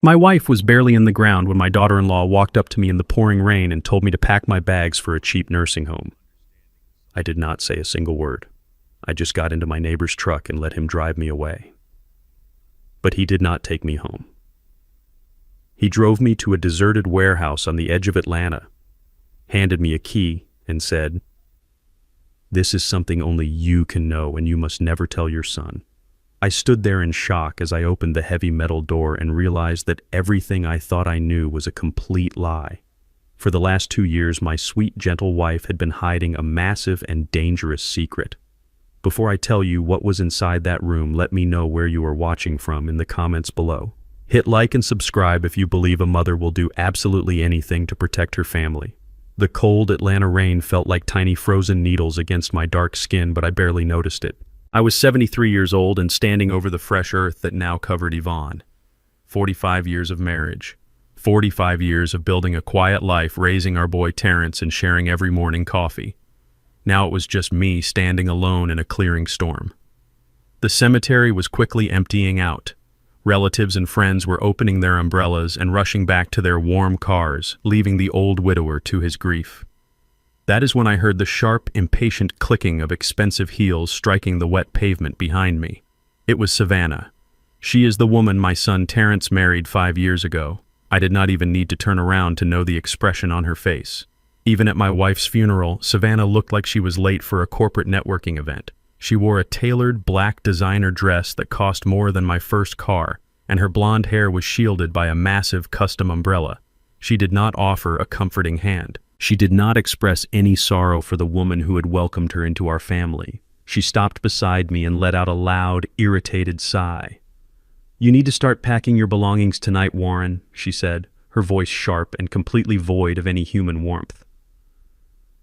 My wife was barely in the ground when my daughter-in-law walked up to me in the pouring rain and told me to pack my bags for a cheap nursing home. I did not say a single word. I just got into my neighbor's truck and let him drive me away. But he did not take me home. He drove me to a deserted warehouse on the edge of Atlanta, handed me a key, and said, "This is something only you can know, and you must never tell your son." I stood there in shock as I opened the heavy metal door and realized that everything I thought I knew was a complete lie. For the last 2 years, my sweet, gentle wife had been hiding a massive and dangerous secret. Before I tell you what was inside that room, let me know where you are watching from in the comments below. Hit like and subscribe if you believe a mother will do absolutely anything to protect her family. The cold Atlanta rain felt like tiny frozen needles against my dark skin, but I barely noticed it. I was 73 years old and standing over the fresh earth that now covered Yvonne. 45 years of marriage. 45 years of building a quiet life, raising our boy Terrence and sharing every morning coffee. Now it was just me standing alone in a clearing storm. The cemetery was quickly emptying out. Relatives and friends were opening their umbrellas and rushing back to their warm cars, leaving the old widower to his grief. That is when I heard the sharp, impatient clicking of expensive heels striking the wet pavement behind me. It was Savannah. She is the woman my son Terrence married 5 years ago. I did not even need to turn around to know the expression on her face. Even at my wife's funeral, Savannah looked like she was late for a corporate networking event. She wore a tailored black designer dress that cost more than my first car, and her blonde hair was shielded by a massive custom umbrella. She did not offer a comforting hand. She did not express any sorrow for the woman who had welcomed her into our family. She stopped beside me and let out a loud, irritated sigh. "You need to start packing your belongings tonight, Warren," she said, her voice sharp and completely void of any human warmth.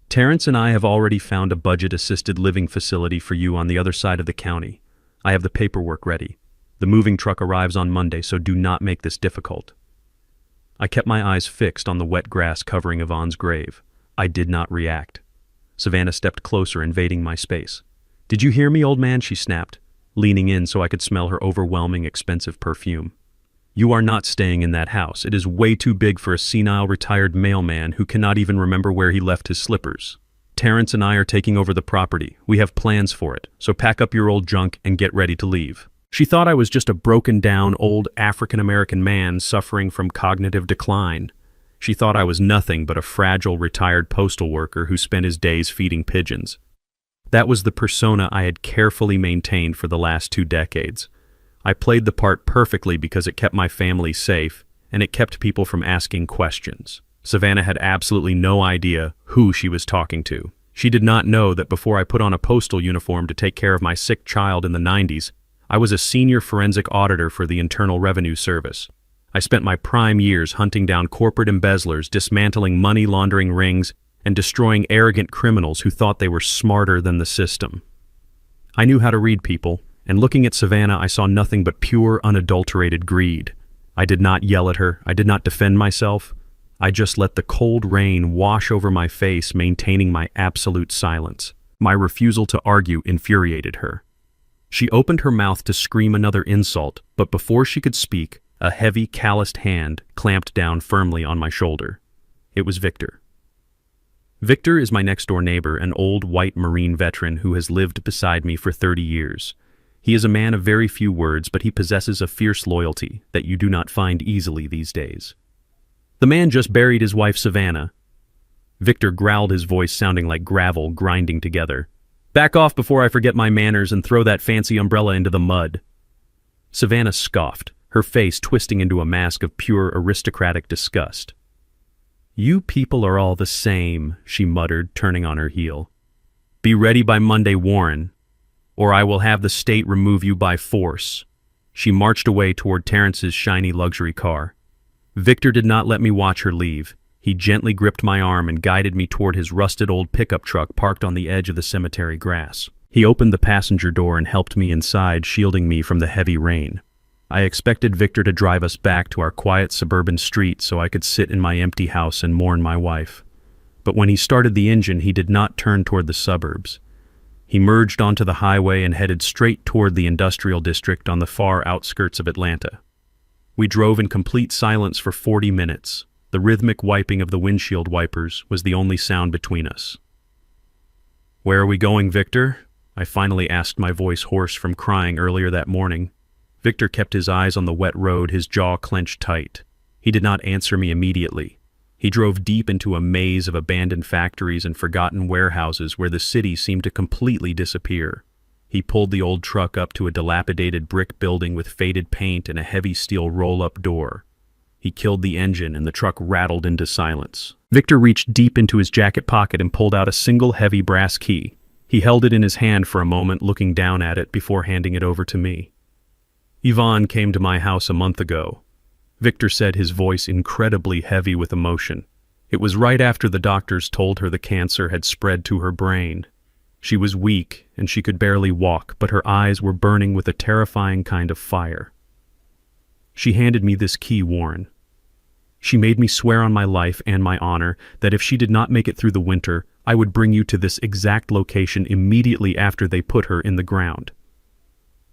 "Terrence and I have already found a budget-assisted living facility for you on the other side of the county. I have the paperwork ready. The moving truck arrives on Monday, so do not make this difficult." I kept my eyes fixed on the wet grass covering Yvonne's grave. I did not react. Savannah stepped closer, invading my space. "Did you hear me, old man?" she snapped, leaning in so I could smell her overwhelming, expensive perfume. "You are not staying in that house. It is way too big for a senile retired mailman who cannot even remember where he left his slippers. Terrence and I are taking over the property. We have plans for it, so pack up your old junk and get ready to leave." She thought I was just a broken-down old African-American man suffering from cognitive decline. She thought I was nothing but a fragile retired postal worker who spent his days feeding pigeons. That was the persona I had carefully maintained for the last 2 decades. I played the part perfectly because it kept my family safe, and it kept people from asking questions. Savannah had absolutely no idea who she was talking to. She did not know that before I put on a postal uniform to take care of my sick child in the 90s, I was a senior forensic auditor for the Internal Revenue Service. I spent my prime years hunting down corporate embezzlers, dismantling money laundering rings, and destroying arrogant criminals who thought they were smarter than the system. I knew how to read people, and looking at Savannah, I saw nothing but pure, unadulterated greed. I did not yell at her. I did not defend myself. I just let the cold rain wash over my face, maintaining my absolute silence. My refusal to argue infuriated her. She opened her mouth to scream another insult, but before she could speak, a heavy, calloused hand clamped down firmly on my shoulder. It was Victor. Victor is my next-door neighbor, an old white Marine veteran who has lived beside me for 30 years. He is a man of very few words, but he possesses a fierce loyalty that you do not find easily these days. The man just buried his wife, Savannah. Victor growled, his voice sounding like gravel grinding together. "Back off before I forget my manners and throw that fancy umbrella into the mud." Savannah scoffed, her face twisting into a mask of pure aristocratic disgust. "You people are all the same," she muttered, turning on her heel. "Be ready by Monday, Warren, or I will have the state remove you by force." She marched away toward Terrence's shiny luxury car. Victor did not let me watch her leave. He gently gripped my arm and guided me toward his rusted old pickup truck parked on the edge of the cemetery grass. He opened the passenger door and helped me inside, shielding me from the heavy rain. I expected Victor to drive us back to our quiet suburban street so I could sit in my empty house and mourn my wife. But when he started the engine, he did not turn toward the suburbs. He merged onto the highway and headed straight toward the industrial district on the far outskirts of Atlanta. We drove in complete silence for 40 minutes. The rhythmic wiping of the windshield wipers was the only sound between us. "Where are we going, Victor?" I finally asked, my voice hoarse from crying earlier that morning. Victor kept his eyes on the wet road, his jaw clenched tight. He did not answer me immediately. He drove deep into a maze of abandoned factories and forgotten warehouses where the city seemed to completely disappear. He pulled the old truck up to a dilapidated brick building with faded paint and a heavy steel roll-up door. He killed the engine and the truck rattled into silence. Victor reached deep into his jacket pocket and pulled out a single heavy brass key. He held it in his hand for a moment, looking down at it before handing it over to me. "Yvonne came to my house a month ago," Victor said, his voice incredibly heavy with emotion. "It was right after the doctors told her the cancer had spread to her brain. She was weak and she could barely walk, but her eyes were burning with a terrifying kind of fire. She handed me this key, Warren. She made me swear on my life and my honor that if she did not make it through the winter, I would bring you to this exact location immediately after they put her in the ground."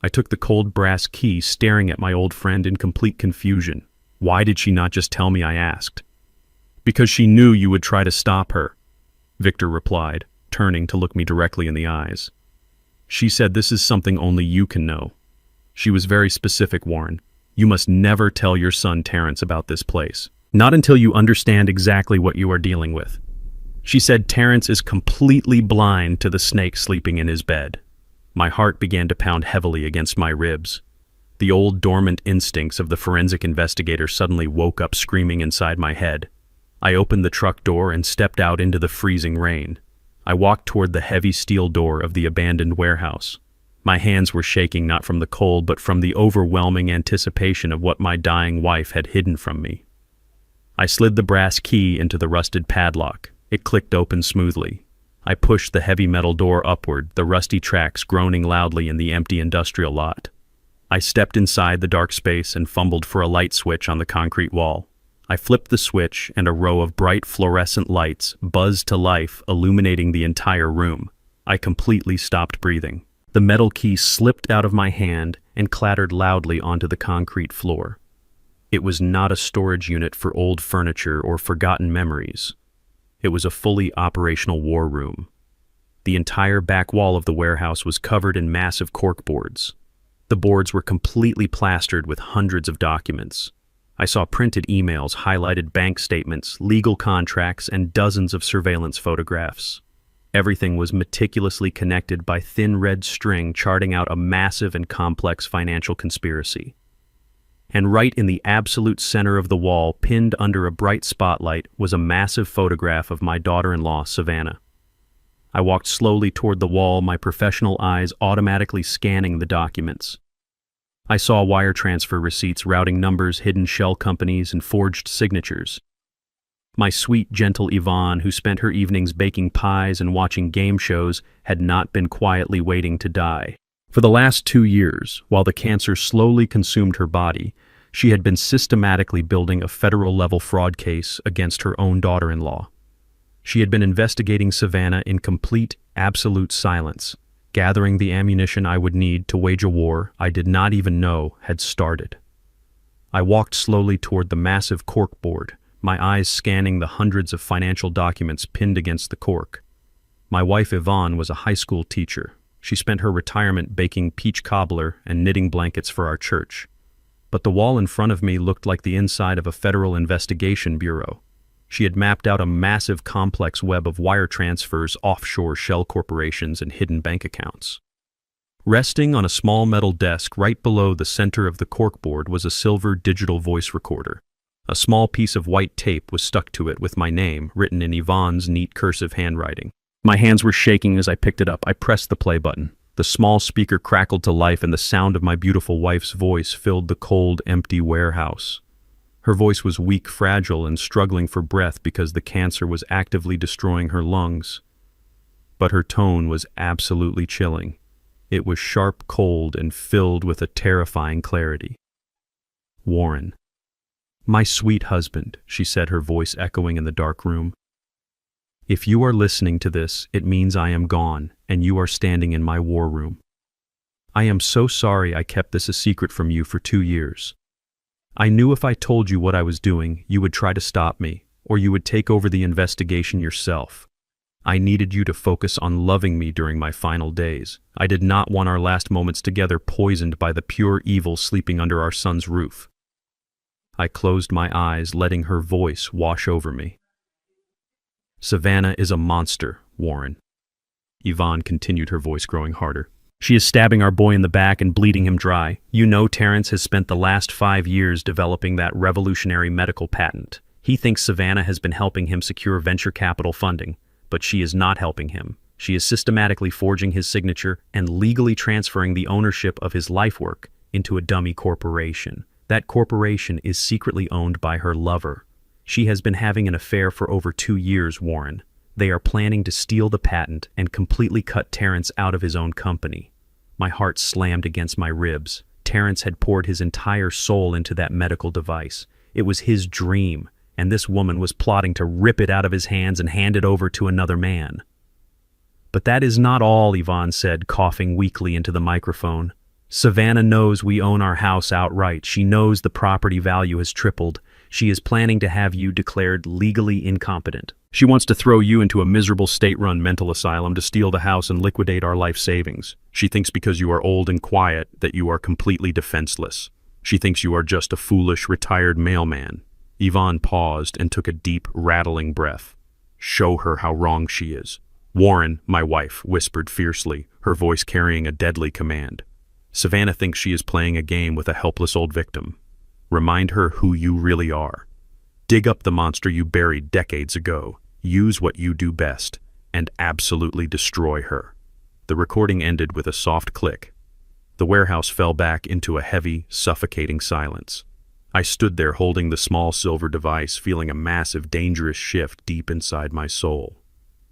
I took the cold brass key, staring at my old friend in complete confusion. "Why did she not just tell me?" I asked. "Because she knew you would try to stop her," Victor replied, turning to look me directly in the eyes. "She said this is something only you can know. She was very specific, Warren. You must never tell your son Terrence about this place. Not until you understand exactly what you are dealing with. She said Terrence is completely blind to the snake sleeping in his bed." My heart began to pound heavily against my ribs. The old dormant instincts of the forensic investigator suddenly woke up screaming inside my head. I opened the truck door and stepped out into the freezing rain. I walked toward the heavy steel door of the abandoned warehouse. My hands were shaking not from the cold but from the overwhelming anticipation of what my dying wife had hidden from me. I slid the brass key into the rusted padlock. It clicked open smoothly. I pushed the heavy metal door upward, the rusty tracks groaning loudly in the empty industrial lot. I stepped inside the dark space and fumbled for a light switch on the concrete wall. I flipped the switch and a row of bright fluorescent lights buzzed to life, illuminating the entire room. I completely stopped breathing. The metal key slipped out of my hand and clattered loudly onto the concrete floor. It was not a storage unit for old furniture or forgotten memories. It was a fully operational war room. The entire back wall of the warehouse was covered in massive corkboards. The boards were completely plastered with hundreds of documents. I saw printed emails, highlighted bank statements, legal contracts, and dozens of surveillance photographs. Everything was meticulously connected by thin red string charting out a massive and complex financial conspiracy. And right in the absolute center of the wall, pinned under a bright spotlight, was a massive photograph of my daughter-in-law, Savannah. I walked slowly toward the wall, my professional eyes automatically scanning the documents. I saw wire transfer receipts, routing numbers, hidden shell companies, and forged signatures. My sweet, gentle Yvonne, who spent her evenings baking pies and watching game shows, had not been quietly waiting to die. For the last 2 years, while the cancer slowly consumed her body, she had been systematically building a federal-level fraud case against her own daughter-in-law. She had been investigating Savannah in complete, absolute silence, gathering the ammunition I would need to wage a war I did not even know had started. I walked slowly toward the massive corkboard, my eyes scanning the hundreds of financial documents pinned against the cork. My wife Yvonne was a high school teacher. She spent her retirement baking peach cobbler and knitting blankets for our church. But the wall in front of me looked like the inside of a federal investigation bureau. She had mapped out a massive complex web of wire transfers, offshore shell corporations, and hidden bank accounts. Resting on a small metal desk right below the center of the corkboard was a silver digital voice recorder. A small piece of white tape was stuck to it with my name, written in Yvonne's neat cursive handwriting. My hands were shaking as I picked it up. I pressed the play button. The small speaker crackled to life, and the sound of my beautiful wife's voice filled the cold, empty warehouse. Her voice was weak, fragile, and struggling for breath because the cancer was actively destroying her lungs. But her tone was absolutely chilling. It was sharp, cold, and filled with a terrifying clarity. "Warren. My sweet husband," she said, her voice echoing in the dark room. "If you are listening to this, it means I am gone, and you are standing in my war room. I am so sorry I kept this a secret from you for 2 years. I knew if I told you what I was doing, you would try to stop me, or you would take over the investigation yourself. I needed you to focus on loving me during my final days. I did not want our last moments together poisoned by the pure evil sleeping under our son's roof. I closed my eyes, letting her voice wash over me. Savannah is a monster, Warren. Yvonne continued, her voice growing harder. She is stabbing our boy in the back and bleeding him dry. You know Terrence has spent the last 5 years developing that revolutionary medical patent. He thinks Savannah has been helping him secure venture capital funding, but she is not helping him. She is systematically forging his signature and legally transferring the ownership of his life work into a dummy corporation. That corporation is secretly owned by her lover. She has been having an affair for over 2 years, Warren. They are planning to steal the patent and completely cut Terrence out of his own company. My heart slammed against my ribs. Terrence had poured his entire soul into that medical device. It was his dream, and this woman was plotting to rip it out of his hands and hand it over to another man. But that is not all, Yvonne said, coughing weakly into the microphone. Savannah knows we own our house outright. She knows the property value has tripled. She is planning to have you declared legally incompetent. She wants to throw you into a miserable state-run mental asylum to steal the house and liquidate our life savings. She thinks because you are old and quiet that you are completely defenseless. She thinks you are just a foolish, retired mailman. Yvonne paused and took a deep, rattling breath. Show her how wrong she is. Warren, my wife, whispered fiercely, her voice carrying a deadly command. Savannah thinks she is playing a game with a helpless old victim. Remind her who you really are. Dig up the monster you buried decades ago. Use what you do best, and absolutely destroy her. The recording ended with a soft click. The warehouse fell back into a heavy, suffocating silence. I stood there holding the small silver device, feeling a massive, dangerous shift deep inside my soul.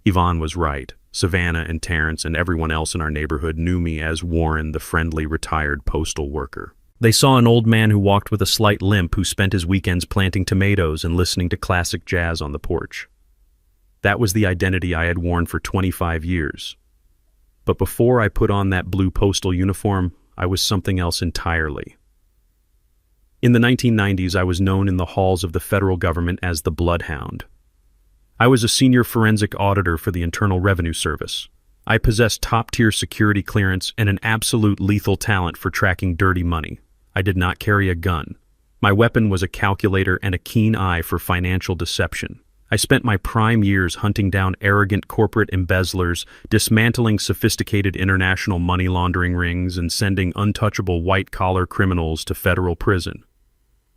Yvonne was right. Savannah and Terrence and everyone else in our neighborhood knew me as Warren, the friendly, retired postal worker. They saw an old man who walked with a slight limp who spent his weekends planting tomatoes and listening to classic jazz on the porch. That was the identity I had worn for 25 years. But before I put on that blue postal uniform, I was something else entirely. In the 1990s, I was known in the halls of the federal government as the Bloodhound. I was a senior forensic auditor for the Internal Revenue Service. I possessed top-tier security clearance and an absolute lethal talent for tracking dirty money. I did not carry a gun. My weapon was a calculator and a keen eye for financial deception. I spent my prime years hunting down arrogant corporate embezzlers, dismantling sophisticated international money laundering rings, and sending untouchable white-collar criminals to federal prison.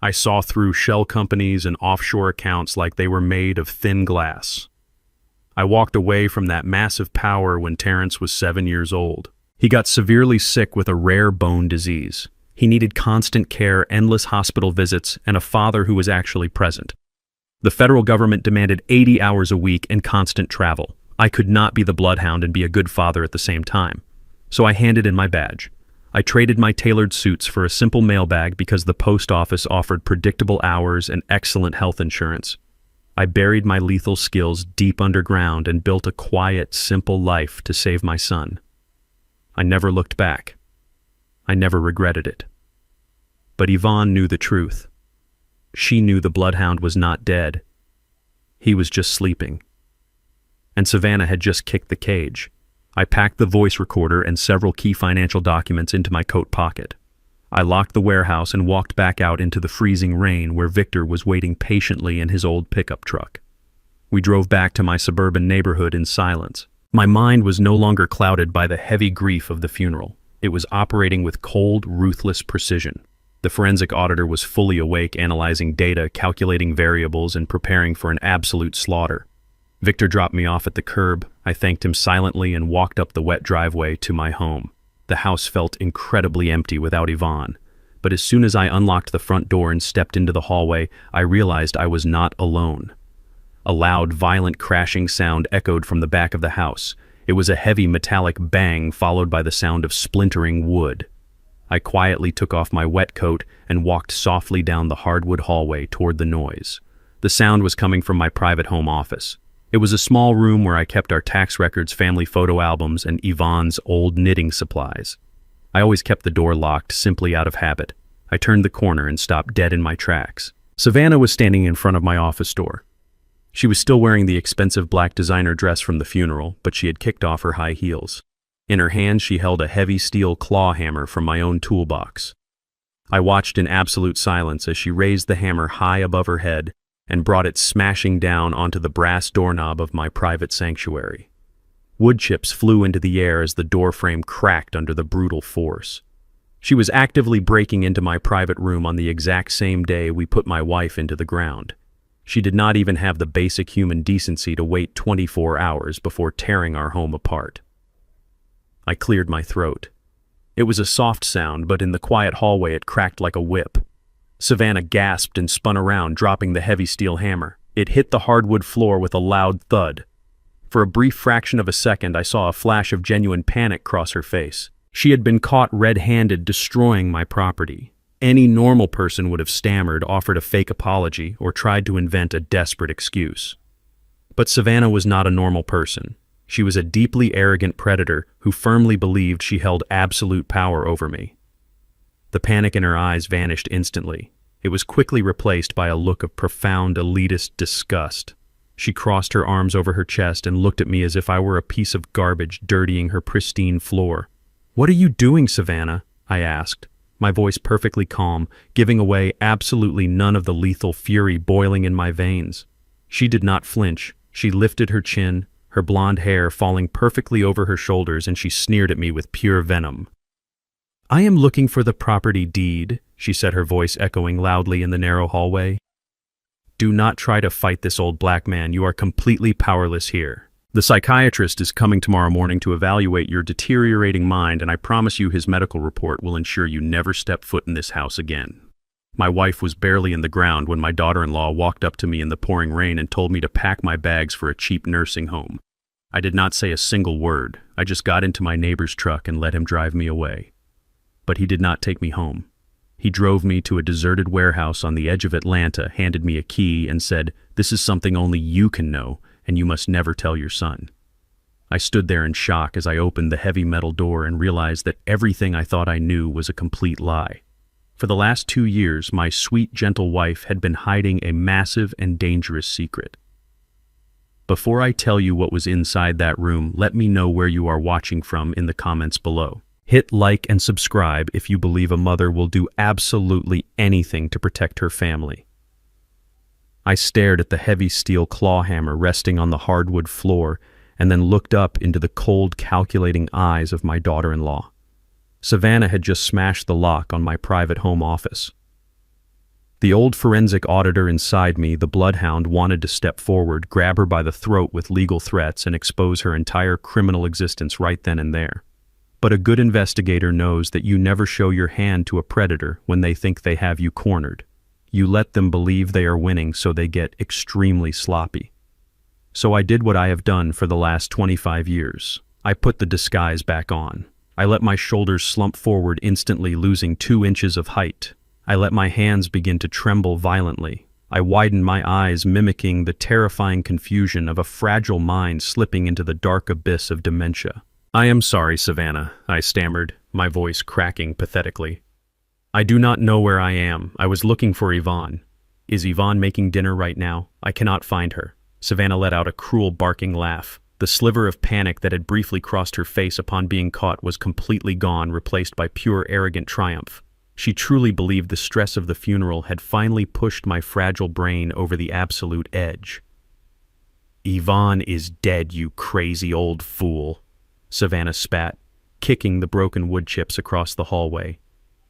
I saw through shell companies and offshore accounts like they were made of thin glass. I walked away from that massive power when Terrence was 7 years old. He got severely sick with a rare bone disease. He needed constant care, endless hospital visits, and a father who was actually present. The federal government demanded 80 hours a week and constant travel. I could not be the bloodhound and be a good father at the same time. So I handed in my badge. I traded my tailored suits for a simple mailbag because the post office offered predictable hours and excellent health insurance. I buried my lethal skills deep underground and built a quiet, simple life to save my son. I never looked back. I never regretted it. But Yvonne knew the truth. She knew the bloodhound was not dead. He was just sleeping. And Savannah had just kicked the cage. I packed the voice recorder and several key financial documents into my coat pocket. I locked the warehouse and walked back out into the freezing rain where Victor was waiting patiently in his old pickup truck. We drove back to my suburban neighborhood in silence. My mind was no longer clouded by the heavy grief of the funeral. It was operating with cold, ruthless precision. The forensic auditor was fully awake, analyzing data, calculating variables, and preparing for an absolute slaughter. Victor dropped me off at the curb. I thanked him silently and walked up the wet driveway to my home. The house felt incredibly empty without Yvonne. But as soon as I unlocked the front door and stepped into the hallway, I realized I was not alone. A loud, violent crashing sound echoed from the back of the house. It was a heavy metallic bang followed by the sound of splintering wood. I quietly took off my wet coat and walked softly down the hardwood hallway toward the noise. The sound was coming from my private home office. It was a small room where I kept our tax records, family photo albums, and Yvonne's old knitting supplies. I always kept the door locked, simply out of habit. I turned the corner and stopped dead in my tracks. Savannah was standing in front of my office door. She was still wearing the expensive black designer dress from the funeral, but she had kicked off her high heels. In her hand, she held a heavy steel claw hammer from my own toolbox. I watched in absolute silence as she raised the hammer high above her head and brought it smashing down onto the brass doorknob of my private sanctuary. Wood chips flew into the air as the doorframe cracked under the brutal force. She was actively breaking into my private room on the exact same day we put my wife into the ground. She did not even have the basic human decency to wait 24 hours before tearing our home apart. I cleared my throat. It was a soft sound, but in the quiet hallway it cracked like a whip. Savannah gasped and spun around, dropping the heavy steel hammer. It hit the hardwood floor with a loud thud. For a brief fraction of a second, I saw a flash of genuine panic cross her face. She had been caught red-handed destroying my property. Any normal person would have stammered, offered a fake apology, or tried to invent a desperate excuse. But Savannah was not a normal person. She was a deeply arrogant predator who firmly believed she held absolute power over me. The panic in her eyes vanished instantly. It was quickly replaced by a look of profound elitist disgust. She crossed her arms over her chest and looked at me as if I were a piece of garbage dirtying her pristine floor. "What are you doing, Savannah?" I asked, my voice perfectly calm, giving away absolutely none of the lethal fury boiling in my veins. She did not flinch. She lifted her chin, her blonde hair falling perfectly over her shoulders, and she sneered at me with pure venom. "I am looking for the property deed," she said, her voice echoing loudly in the narrow hallway. "Do not try to fight this old black man. You are completely powerless here. The psychiatrist is coming tomorrow morning to evaluate your deteriorating mind, and I promise you his medical report will ensure you never step foot in this house again." My wife was barely in the ground when my daughter-in-law walked up to me in the pouring rain and told me to pack my bags for a cheap nursing home. I did not say a single word. I just got into my neighbor's truck and let him drive me away. But he did not take me home. He drove me to a deserted warehouse on the edge of Atlanta, handed me a key, and said, "This is something only you can know, and you must never tell your son." I stood there in shock as I opened the heavy metal door and realized that everything I thought I knew was a complete lie. For the last 2 years, my sweet, gentle wife had been hiding a massive and dangerous secret. Before I tell you what was inside that room, let me know where you are watching from in the comments below. Hit like and subscribe if you believe a mother will do absolutely anything to protect her family. I stared at the heavy steel claw hammer resting on the hardwood floor and then looked up into the cold, calculating eyes of my daughter-in-law. Savannah had just smashed the lock on my private home office. The old forensic auditor inside me, the bloodhound, wanted to step forward, grab her by the throat with legal threats, and expose her entire criminal existence right then and there. But a good investigator knows that you never show your hand to a predator when they think they have you cornered. You let them believe they are winning, so they get extremely sloppy. So I did what I have done for the last 25 years. I put the disguise back on. I let my shoulders slump forward, instantly losing 2 inches of height. I let my hands begin to tremble violently. I widened my eyes, mimicking the terrifying confusion of a fragile mind slipping into the dark abyss of dementia. "I am sorry, Savannah," I stammered, my voice cracking pathetically. "I do not know where I am. I was looking for Yvonne. Is Yvonne making dinner right now? I cannot find her." Savannah let out a cruel barking laugh. The sliver of panic that had briefly crossed her face upon being caught was completely gone, replaced by pure arrogant triumph. She truly believed the stress of the funeral had finally pushed my fragile brain over the absolute edge. "Yvonne is dead, you crazy old fool," Savannah spat, kicking the broken wood chips across the hallway.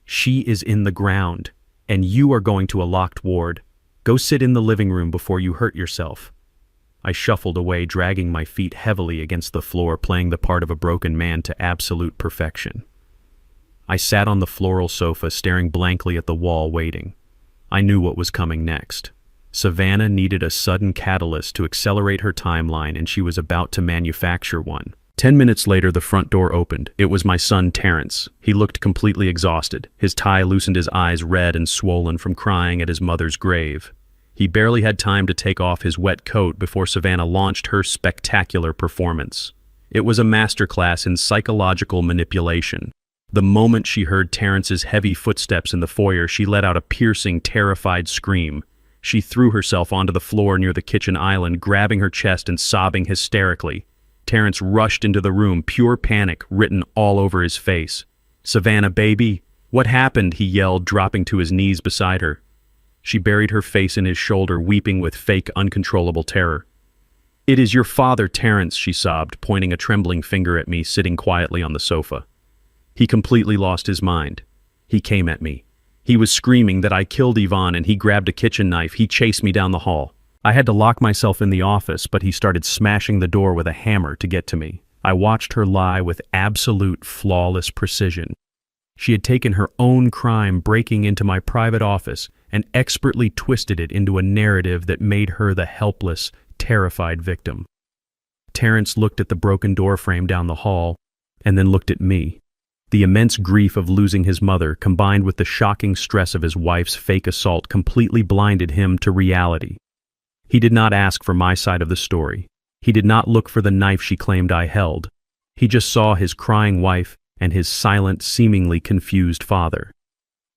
"She is in the ground, and you are going to a locked ward. Go sit in the living room before you hurt yourself." I shuffled away, dragging my feet heavily against the floor, playing the part of a broken man to absolute perfection. I sat on the floral sofa, staring blankly at the wall, waiting. I knew what was coming next. Savannah needed a sudden catalyst to accelerate her timeline, and she was about to manufacture one. 10 minutes later, the front door opened. It was my son, Terrence. He looked completely exhausted. His tie loosened, his eyes red and swollen from crying at his mother's grave. He barely had time to take off his wet coat before Savannah launched her spectacular performance. It was a masterclass in psychological manipulation. The moment she heard Terrence's heavy footsteps in the foyer, she let out a piercing, terrified scream. She threw herself onto the floor near the kitchen island, grabbing her chest and sobbing hysterically. Terrence rushed into the room, pure panic written all over his face. "Savannah, baby, what happened?" he yelled, dropping to his knees beside her. She buried her face in his shoulder, weeping with fake, uncontrollable terror. "It is your father, Terrence," she sobbed, pointing a trembling finger at me, sitting quietly on the sofa. "He completely lost his mind. He came at me. He was screaming that I killed Yvonne, and he grabbed a kitchen knife. He chased me down the hall. I had to lock myself in the office, but he started smashing the door with a hammer to get to me." I watched her lie with absolute, flawless precision. She had taken her own crime, breaking into my private office, and expertly twisted it into a narrative that made her the helpless, terrified victim. Terrence looked at the broken doorframe down the hall, and then looked at me. The immense grief of losing his mother, combined with the shocking stress of his wife's fake assault, completely blinded him to reality. He did not ask for my side of the story. He did not look for the knife she claimed I held. He just saw his crying wife and his silent, seemingly confused father.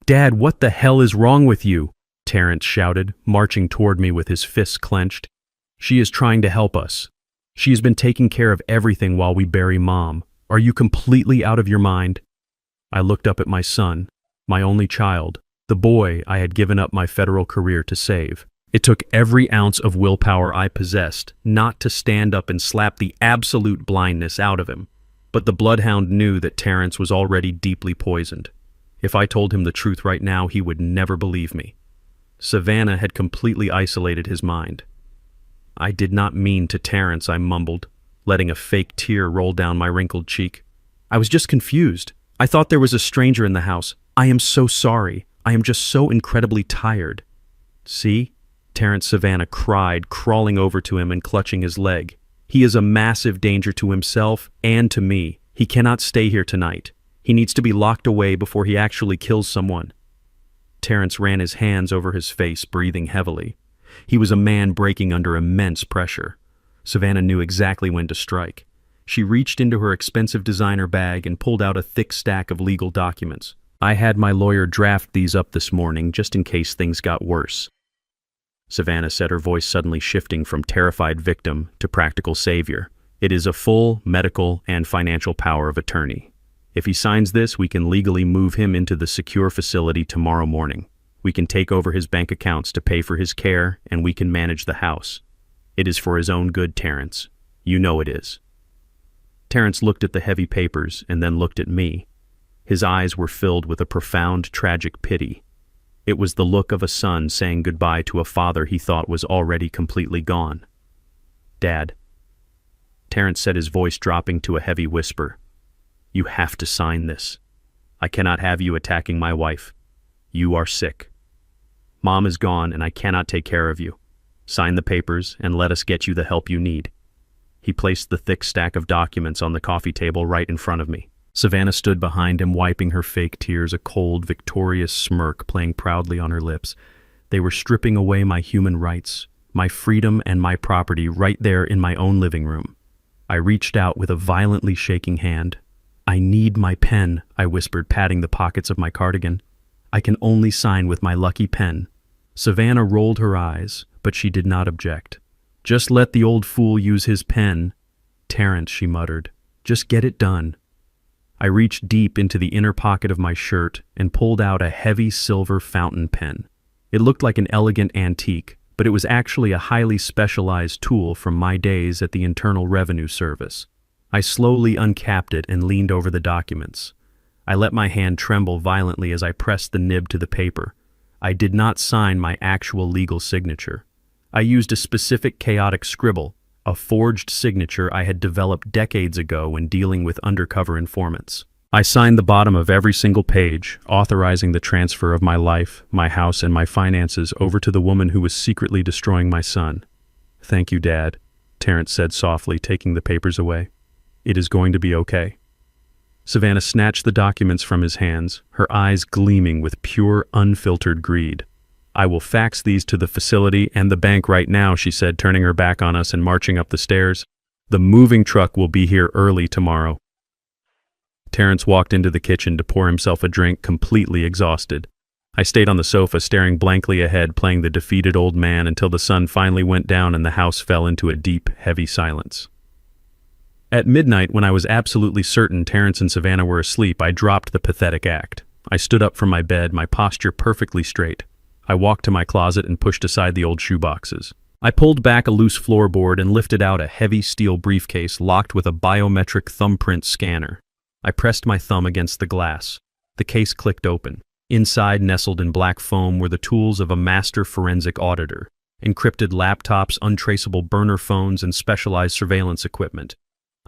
"Dad, what the hell is wrong with you?" Terrence shouted, marching toward me with his fists clenched. "She is trying to help us. She has been taking care of everything while we bury Mom. Are you completely out of your mind?" I looked up at my son, my only child, the boy I had given up my federal career to save. It took every ounce of willpower I possessed not to stand up and slap the absolute blindness out of him. But the bloodhound knew that Terrence was already deeply poisoned. If I told him the truth right now, he would never believe me. Savannah had completely isolated his mind. "I did not mean to, Terrence," I mumbled, letting a fake tear roll down my wrinkled cheek. "I was just confused. I thought there was a stranger in the house. I am so sorry. I am just so incredibly tired." "See?" Terrence Savannah cried, crawling over to him and clutching his leg. "He is a massive danger to himself and to me. He cannot stay here tonight. He needs to be locked away before he actually kills someone." Terrence ran his hands over his face, breathing heavily. He was a man breaking under immense pressure. Savannah knew exactly when to strike. She reached into her expensive designer bag and pulled out a thick stack of legal documents. "I had my lawyer draft these up this morning just in case things got worse." Savannah said, her voice suddenly shifting from terrified victim to practical savior. "It is a full medical and financial power of attorney. If he signs this, we can legally move him into the secure facility tomorrow morning. We can take over his bank accounts to pay for his care, and we can manage the house. It is for his own good, Terrence. You know it is." Terrence looked at the heavy papers and then looked at me. His eyes were filled with a profound, tragic pity. It was the look of a son saying goodbye to a father he thought was already completely gone. "Dad," Terrence said, his voice dropping to a heavy whisper, "you have to sign this. I cannot have you attacking my wife. You are sick. Mom is gone and I cannot take care of you. Sign the papers and let us get you the help you need." He placed the thick stack of documents on the coffee table right in front of me. Savannah stood behind him, wiping her fake tears, a cold, victorious smirk playing proudly on her lips. They were stripping away my human rights, my freedom and my property right there in my own living room. I reached out with a violently shaking hand. "I need my pen," I whispered, patting the pockets of my cardigan. "I can only sign with my lucky pen." Savannah rolled her eyes, but she did not object. "Just let the old fool use his pen." "Terrence," she muttered, "just get it done." I reached deep into the inner pocket of my shirt and pulled out a heavy silver fountain pen. It looked like an elegant antique, but it was actually a highly specialized tool from my days at the Internal Revenue Service. I slowly uncapped it and leaned over the documents. I let my hand tremble violently as I pressed the nib to the paper. I did not sign my actual legal signature. I used a specific chaotic scribble, a forged signature I had developed decades ago when dealing with undercover informants. I signed the bottom of every single page, authorizing the transfer of my life, my house, and my finances over to the woman who was secretly destroying my son. "Thank you, Dad," Terrence said softly, taking the papers away. "It is going to be okay." Savannah snatched the documents from his hands, her eyes gleaming with pure, unfiltered greed. "I will fax these to the facility and the bank right now," she said, turning her back on us and marching up the stairs. "The moving truck will be here early tomorrow." Terrence walked into the kitchen to pour himself a drink, completely exhausted. I stayed on the sofa staring blankly ahead, playing the defeated old man until the sun finally went down and the house fell into a deep, heavy silence. At midnight, when I was absolutely certain Terrence and Savannah were asleep, I dropped the pathetic act. I stood up from my bed, my posture perfectly straight. I walked to my closet and pushed aside the old shoeboxes. I pulled back a loose floorboard and lifted out a heavy steel briefcase locked with a biometric thumbprint scanner. I pressed my thumb against the glass. The case clicked open. Inside, nestled in black foam, were the tools of a master forensic auditor: encrypted laptops, untraceable burner phones, and specialized surveillance equipment.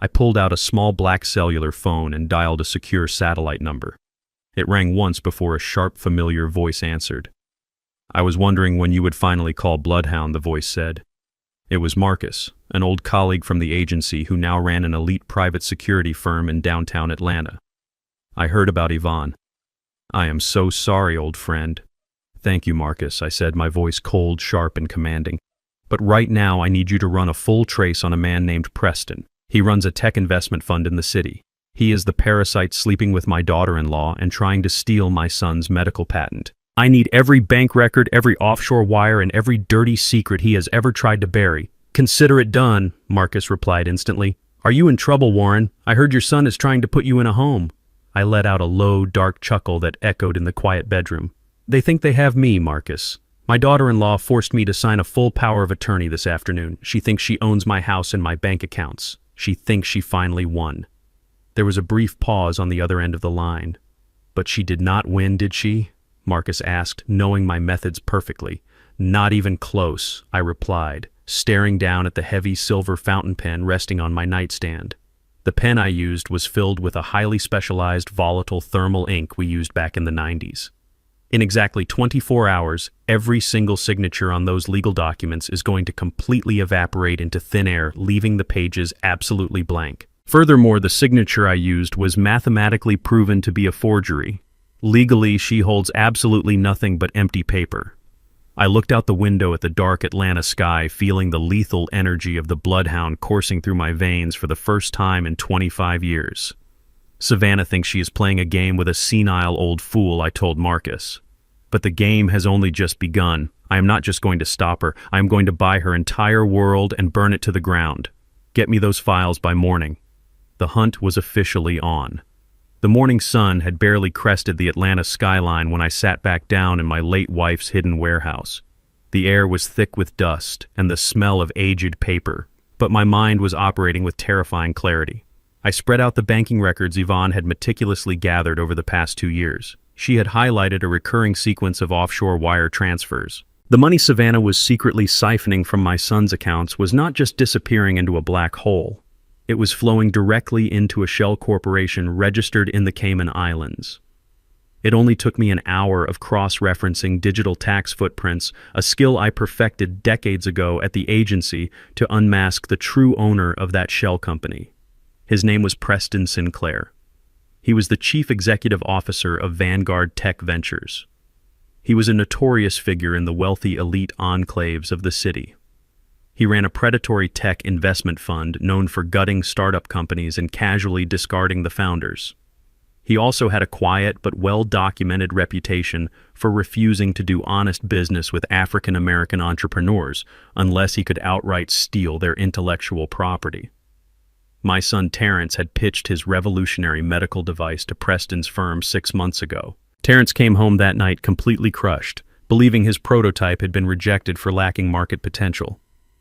I pulled out a small black cellular phone and dialed a secure satellite number. It rang once before a sharp, familiar voice answered. "I was wondering when you would finally call Bloodhound," the voice said. It was Marcus, an old colleague from the agency who now ran an elite private security firm in downtown Atlanta. "I heard about Yvonne." "I am so sorry, old friend." "Thank you, Marcus," I said, my voice cold, sharp, and commanding. "But right now I need you to run a full trace on a man named Preston. He runs a tech investment fund in the city. He is the parasite sleeping with my daughter-in-law and trying to steal my son's medical patent. I need every bank record, every offshore wire, and every dirty secret he has ever tried to bury." "Consider it done," Marcus replied instantly. "Are you in trouble, Warren? I heard your son is trying to put you in a home." I let out a low, dark chuckle that echoed in the quiet bedroom. "They think they have me, Marcus. My daughter-in-law forced me to sign a full power of attorney this afternoon. She thinks she owns my house and my bank accounts. She thinks she finally won." There was a brief pause on the other end of the line. "But she did not win, did she?" Marcus asked, knowing my methods perfectly. "Not even close," I replied, staring down at the heavy silver fountain pen resting on my nightstand. The pen I used was filled with a highly specialized volatile thermal ink we used back in the 90s. In exactly 24 hours, every single signature on those legal documents is going to completely evaporate into thin air, leaving the pages absolutely blank. Furthermore, the signature I used was mathematically proven to be a forgery. Legally, she holds absolutely nothing but empty paper. I looked out the window at the dark Atlanta sky, feeling the lethal energy of the bloodhound coursing through my veins for the first time in 25 years. "Savannah thinks she is playing a game with a senile old fool," I told Marcus. "But the game has only just begun. I am not just going to stop her. I am going to buy her entire world and burn it to the ground. Get me those files by morning." The hunt was officially on. The morning sun had barely crested the Atlanta skyline when I sat back down in my late wife's hidden warehouse. The air was thick with dust and the smell of aged paper, but my mind was operating with terrifying clarity. I spread out the banking records Yvonne had meticulously gathered over the past 2 years. She had highlighted a recurring sequence of offshore wire transfers. The money Savannah was secretly siphoning from my son's accounts was not just disappearing into a black hole. It was flowing directly into a shell corporation registered in the Cayman Islands. It only took me an hour of cross-referencing digital tax footprints, a skill I perfected decades ago at the agency, to unmask the true owner of that shell company. His name was Preston Sinclair. He was the chief executive officer of Vanguard Tech Ventures. He was a notorious figure in the wealthy elite enclaves of the city. He ran a predatory tech investment fund known for gutting startup companies and casually discarding the founders. He also had a quiet but well-documented reputation for refusing to do honest business with African-American entrepreneurs unless he could outright steal their intellectual property. My son Terrence had pitched his revolutionary medical device to Preston's firm 6 months ago. Terrence came home that night completely crushed, believing his prototype had been rejected for lacking market potential.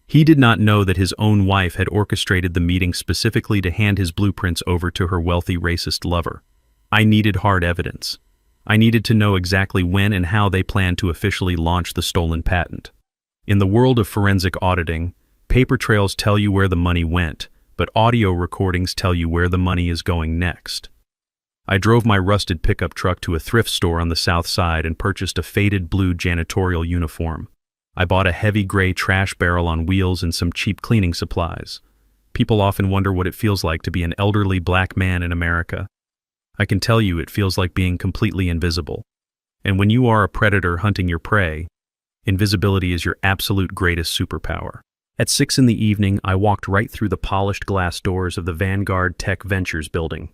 He did not know that his own wife had orchestrated the meeting specifically to hand his blueprints over to her wealthy racist lover. I needed hard evidence. I needed to know exactly when and how they planned to officially launch the stolen patent. In the world of forensic auditing, paper trails tell you where the money went, but audio recordings tell you where the money is going next. I drove my rusted pickup truck to a thrift store on the south side and purchased a faded blue janitorial uniform. I bought a heavy gray trash barrel on wheels and some cheap cleaning supplies. People often wonder what it feels like to be an elderly black man in America. I can tell you it feels like being completely invisible. And when you are a predator hunting your prey, invisibility is your absolute greatest superpower. At 6 in the evening, I walked right through the polished glass doors of the Vanguard Tech Ventures building.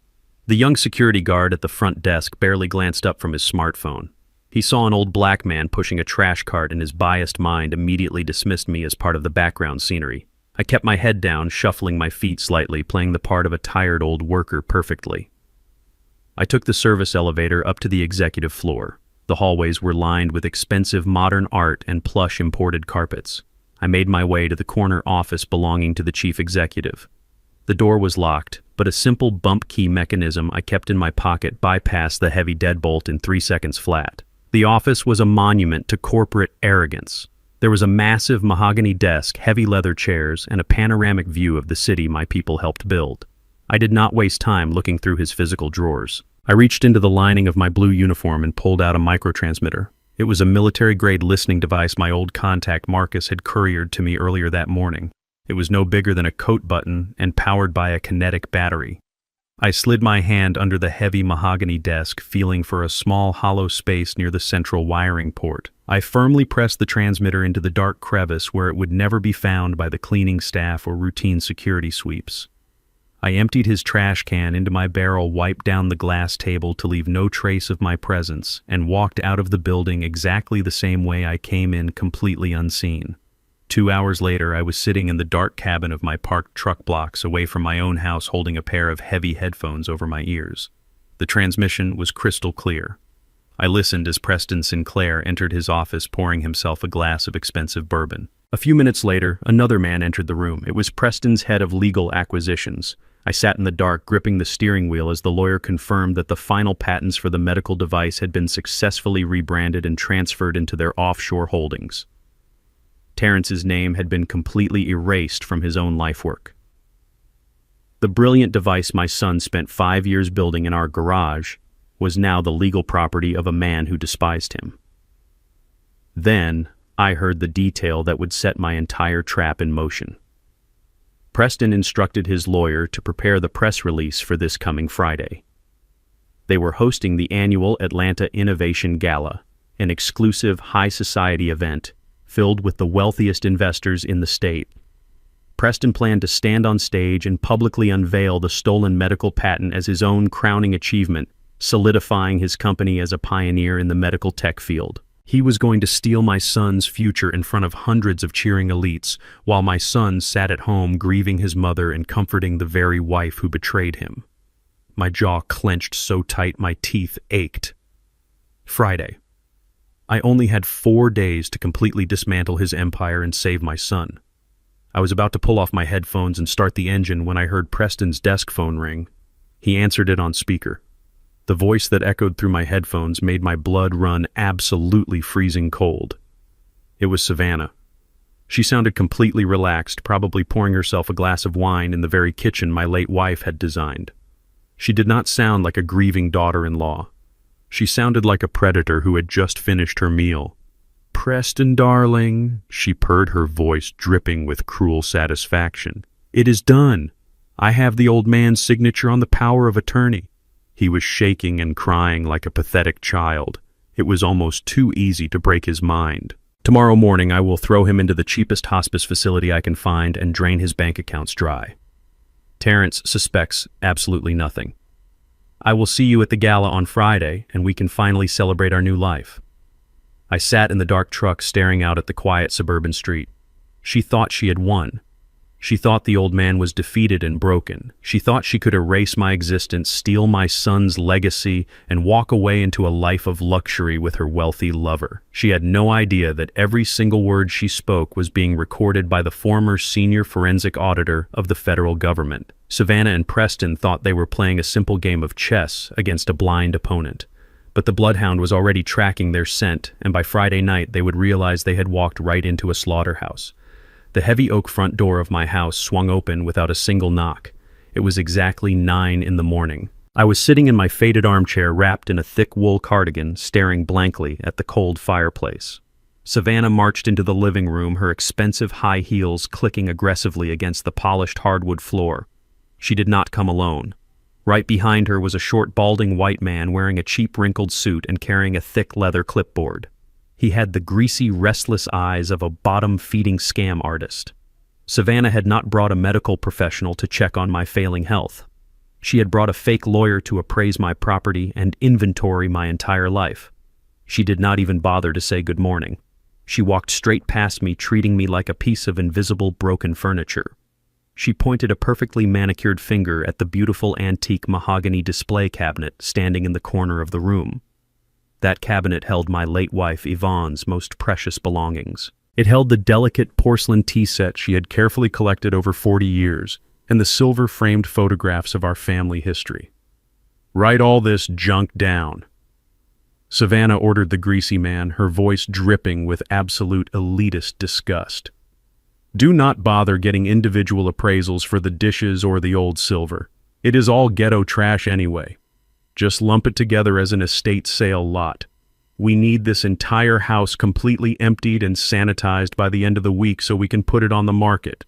The young security guard at the front desk barely glanced up from his smartphone. He saw an old black man pushing a trash cart, and his biased mind immediately dismissed me as part of the background scenery. I kept my head down, shuffling my feet slightly, playing the part of a tired old worker perfectly. I took the service elevator up to the executive floor. The hallways were lined with expensive modern art and plush imported carpets. I made my way to the corner office belonging to the chief executive. The door was locked, but a simple bump key mechanism I kept in my pocket bypassed the heavy deadbolt in 3 seconds flat. The office was a monument to corporate arrogance. There was a massive mahogany desk, heavy leather chairs, and a panoramic view of the city my people helped build. I did not waste time looking through his physical drawers. I reached into the lining of my blue uniform and pulled out a microtransmitter. It was a military-grade listening device my old contact Marcus had couriered to me earlier that morning. It was no bigger than a coat button and powered by a kinetic battery. I slid my hand under the heavy mahogany desk, feeling for a small hollow space near the central wiring port. I firmly pressed the transmitter into the dark crevice where it would never be found by the cleaning staff or routine security sweeps. I emptied his trash can into my barrel, wiped down the glass table to leave no trace of my presence, and walked out of the building exactly the same way I came in, completely unseen. 2 hours later, I was sitting in the dark cabin of my parked truck blocks away from my own house, holding a pair of heavy headphones over my ears. The transmission was crystal clear. I listened as Preston Sinclair entered his office, pouring himself a glass of expensive bourbon. A few minutes later, another man entered the room. It was Preston's head of legal acquisitions. I sat in the dark, gripping the steering wheel as the lawyer confirmed that the final patents for the medical device had been successfully rebranded and transferred into their offshore holdings. Terrence's name had been completely erased from his own lifework. The brilliant device my son spent 5 years building in our garage was now the legal property of a man who despised him. Then I heard the detail that would set my entire trap in motion. Preston instructed his lawyer to prepare the press release for this coming Friday. They were hosting the annual Atlanta Innovation Gala, an exclusive high society event filled with the wealthiest investors in the state. Preston planned to stand on stage and publicly unveil the stolen medical patent as his own crowning achievement, solidifying his company as a pioneer in the medical tech field. He was going to steal my son's future in front of hundreds of cheering elites, while my son sat at home grieving his mother and comforting the very wife who betrayed him. My jaw clenched so tight my teeth ached. Friday. I only had 4 days to completely dismantle his empire and save my son. I was about to pull off my headphones and start the engine when I heard Preston's desk phone ring. He answered it on speaker. The voice that echoed through my headphones made my blood run absolutely freezing cold. It was Savannah. She sounded completely relaxed, probably pouring herself a glass of wine in the very kitchen my late wife had designed. She did not sound like a grieving daughter-in-law. She sounded like a predator who had just finished her meal. "Preston, darling," she purred, her voice dripping with cruel satisfaction. "It is done. I have the old man's signature on the power of attorney." He was shaking and crying like a pathetic child. It was almost too easy to break his mind. "Tomorrow morning I will throw him into the cheapest hospice facility I can find and drain his bank accounts dry. Terrence suspects absolutely nothing. I will see you at the gala on Friday, and we can finally celebrate our new life." I sat in the dark truck staring out at the quiet suburban street. She thought she had won. She thought the old man was defeated and broken. She thought she could erase my existence, steal my son's legacy, and walk away into a life of luxury with her wealthy lover. She had no idea that every single word she spoke was being recorded by the former senior forensic auditor of the federal government. Savannah and Preston thought they were playing a simple game of chess against a blind opponent. But the bloodhound was already tracking their scent, and by Friday night they would realize they had walked right into a slaughterhouse. The heavy oak front door of my house swung open without a single knock. It was exactly 9 in the morning. I was sitting in my faded armchair wrapped in a thick wool cardigan, staring blankly at the cold fireplace. Savannah marched into the living room, her expensive high heels clicking aggressively against the polished hardwood floor. She did not come alone. Right behind her was a short, balding white man wearing a cheap, wrinkled suit and carrying a thick leather clipboard. He had the greasy, restless eyes of a bottom-feeding scam artist. Savannah had not brought a medical professional to check on my failing health. She had brought a fake lawyer to appraise my property and inventory my entire life. She did not even bother to say good morning. She walked straight past me, treating me like a piece of invisible broken furniture. She pointed a perfectly manicured finger at the beautiful antique mahogany display cabinet standing in the corner of the room. That cabinet held my late wife Yvonne's most precious belongings. It held the delicate porcelain tea set she had carefully collected over 40 years, and the silver-framed photographs of our family history. "Write all this junk down." Savannah ordered the greasy man, her voice dripping with absolute elitist disgust. "Do not bother getting individual appraisals for the dishes or the old silver. It is all ghetto trash anyway. Just lump it together as an estate sale lot. We need this entire house completely emptied and sanitized by the end of the week so we can put it on the market."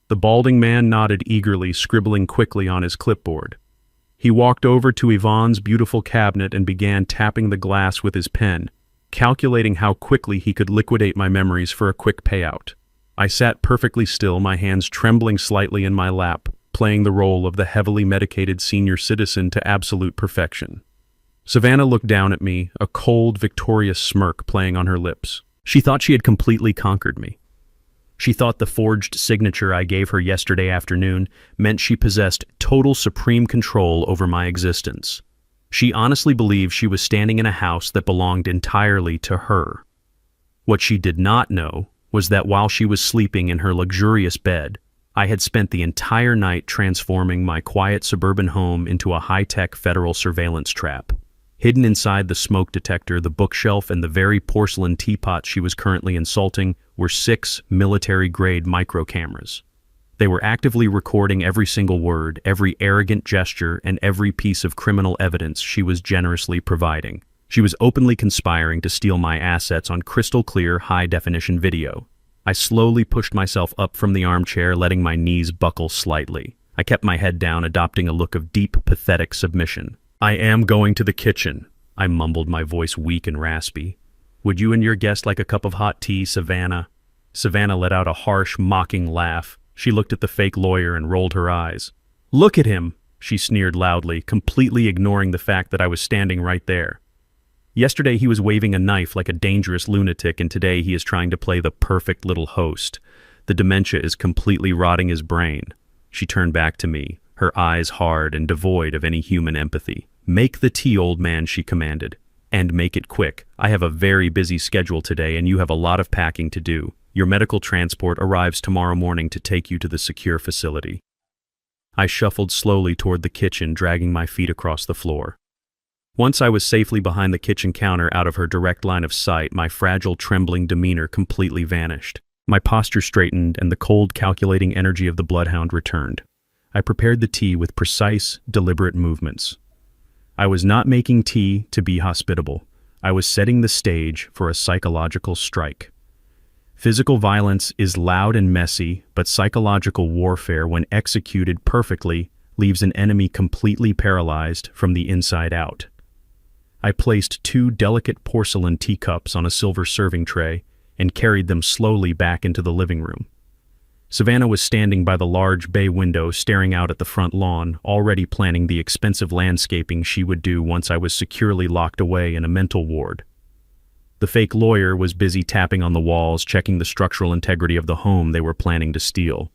The balding man nodded eagerly, scribbling quickly on his clipboard. He walked over to Yvonne's beautiful cabinet and began tapping the glass with his pen, calculating how quickly he could liquidate my memories for a quick payout. I sat perfectly still, my hands trembling slightly in my lap, playing the role of the heavily medicated senior citizen to absolute perfection. Savannah looked down at me, a cold, victorious smirk playing on her lips. She thought she had completely conquered me. She thought the forged signature I gave her yesterday afternoon meant she possessed total supreme control over my existence. She honestly believed she was standing in a house that belonged entirely to her. What she did not know was that while she was sleeping in her luxurious bed, I had spent the entire night transforming my quiet suburban home into a high-tech federal surveillance trap. Hidden inside the smoke detector, the bookshelf, and the very porcelain teapot she was currently insulting were 6 military-grade micro-cameras. They were actively recording every single word, every arrogant gesture, and every piece of criminal evidence she was generously providing. She was openly conspiring to steal my assets on crystal-clear, high-definition video. I slowly pushed myself up from the armchair, letting my knees buckle slightly. I kept my head down, adopting a look of deep, pathetic submission. "I am going to the kitchen," I mumbled, my voice weak and raspy. "Would you and your guest like a cup of hot tea, Savannah?" Savannah let out a harsh, mocking laugh. She looked at the fake lawyer and rolled her eyes. "Look at him," she sneered loudly, completely ignoring the fact that I was standing right there. Yesterday he was waving a knife like a dangerous lunatic, and today he is trying to play the perfect little host. The dementia is completely rotting his brain. She turned back to me, her eyes hard and devoid of any human empathy. "Make the tea, old man," she commanded. "And make it quick. I have a very busy schedule today and you have a lot of packing to do. Your medical transport arrives tomorrow morning to take you to the secure facility." I shuffled slowly toward the kitchen, dragging my feet across the floor. Once I was safely behind the kitchen counter, out of her direct line of sight, my fragile, trembling demeanor completely vanished. My posture straightened and the cold, calculating energy of the bloodhound returned. I prepared the tea with precise, deliberate movements. I was not making tea to be hospitable. I was setting the stage for a psychological strike. Physical violence is loud and messy, but psychological warfare, when executed perfectly, leaves an enemy completely paralyzed from the inside out. I placed 2 delicate porcelain teacups on a silver serving tray and carried them slowly back into the living room. Savannah was standing by the large bay window, staring out at the front lawn, already planning the expensive landscaping she would do once I was securely locked away in a mental ward. The fake lawyer was busy tapping on the walls, checking the structural integrity of the home they were planning to steal.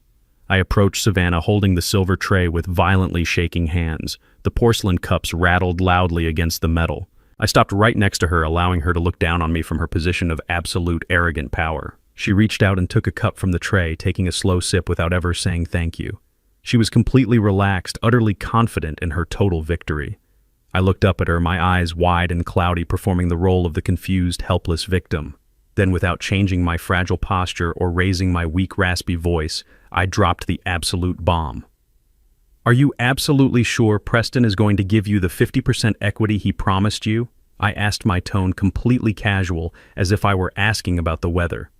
I approached Savannah, holding the silver tray with violently shaking hands. The porcelain cups rattled loudly against the metal. I stopped right next to her, allowing her to look down on me from her position of absolute arrogant power. She reached out and took a cup from the tray, taking a slow sip without ever saying thank you. She was completely relaxed, utterly confident in her total victory. I looked up at her, my eyes wide and cloudy, performing the role of the confused, helpless victim. Then, without changing my fragile posture or raising my weak, raspy voice, I dropped the absolute bomb. "Are you absolutely sure Preston is going to give you the 50% equity he promised you?" I asked, my tone completely casual, as if I were asking about the weather.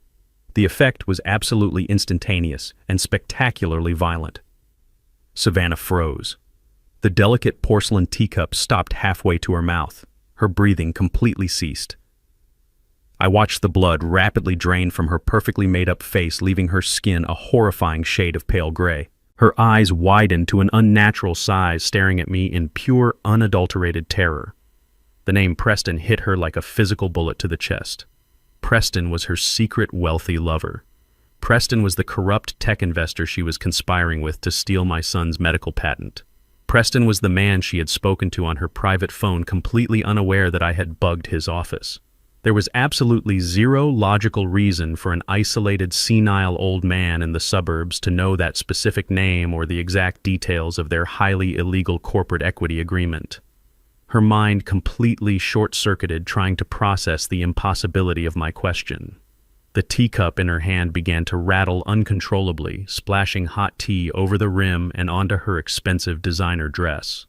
The effect was absolutely instantaneous and spectacularly violent. Savannah froze. The delicate porcelain teacup stopped halfway to her mouth. Her breathing completely ceased. I watched the blood rapidly drain from her perfectly made-up face, leaving her skin a horrifying shade of pale gray. Her eyes widened to an unnatural size, staring at me in pure, unadulterated terror. The name Preston hit her like a physical bullet to the chest. Preston was her secret wealthy lover. Preston was the corrupt tech investor she was conspiring with to steal my son's medical patent. Preston was the man she had spoken to on her private phone, completely unaware that I had bugged his office. There was absolutely zero logical reason for an isolated, senile old man in the suburbs to know that specific name or the exact details of their highly illegal corporate equity agreement. Her mind completely short-circuited, trying to process the impossibility of my question. The teacup in her hand began to rattle uncontrollably, splashing hot tea over the rim and onto her expensive designer dress.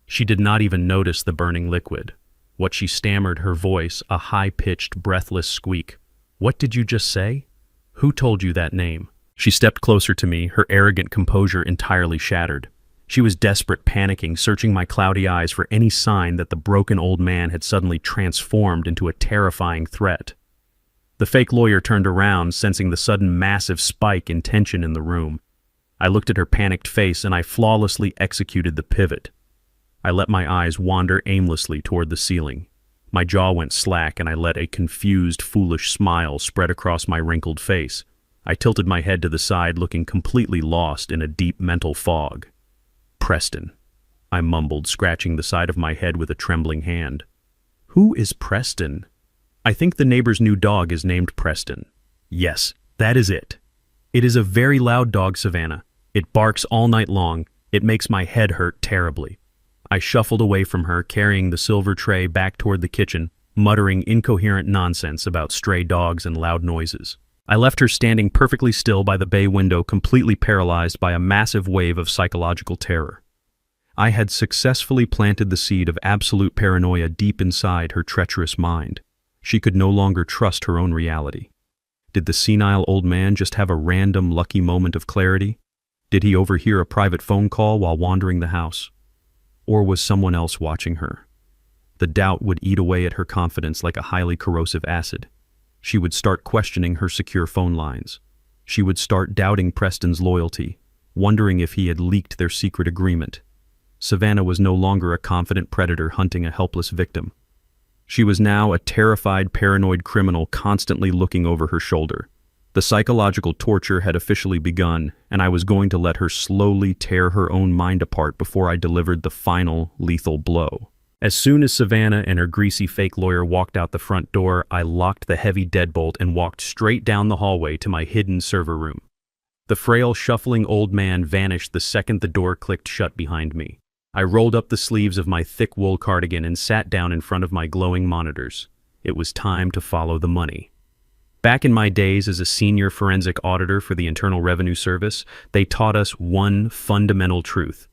She did not even notice the burning liquid. What she stammered, her voice, a high-pitched, breathless squeak. "What did you just say? Who told you that name?" She stepped closer to me, her arrogant composure entirely shattered. She was desperate, panicking, searching my cloudy eyes for any sign that the broken old man had suddenly transformed into a terrifying threat. The fake lawyer turned around, sensing the sudden massive spike in tension in the room. I looked at her panicked face and I flawlessly executed the pivot. I let my eyes wander aimlessly toward the ceiling. My jaw went slack and I let a confused, foolish smile spread across my wrinkled face. I tilted my head to the side, looking completely lost in a deep mental fog. "Preston," I mumbled, scratching the side of my head with a trembling hand. "Who is Preston?" "I think the neighbor's new dog is named Preston." "Yes, that is it. It is a very loud dog, Savannah. It barks all night long. It makes my head hurt terribly." I shuffled away from her, carrying the silver tray back toward the kitchen, muttering incoherent nonsense about stray dogs and loud noises. I left her standing perfectly still by the bay window, completely paralyzed by a massive wave of psychological terror. I had successfully planted the seed of absolute paranoia deep inside her treacherous mind. She could no longer trust her own reality. Did the senile old man just have a random, lucky moment of clarity? Did he overhear a private phone call while wandering the house? Or was someone else watching her? The doubt would eat away at her confidence like a highly corrosive acid. She would start questioning her secure phone lines. She would start doubting Preston's loyalty, wondering if he had leaked their secret agreement. Savannah was no longer a confident predator hunting a helpless victim. She was now a terrified, paranoid criminal constantly looking over her shoulder. The psychological torture had officially begun, and I was going to let her slowly tear her own mind apart before I delivered the final, lethal blow. As soon as Savannah and her greasy fake lawyer walked out the front door, I locked the heavy deadbolt and walked straight down the hallway to my hidden server room. The frail, shuffling old man vanished the second the door clicked shut behind me. I rolled up the sleeves of my thick wool cardigan and sat down in front of my glowing monitors. It was time to follow the money. Back in my days as a senior forensic auditor for the Internal Revenue Service, they taught us one fundamental truth.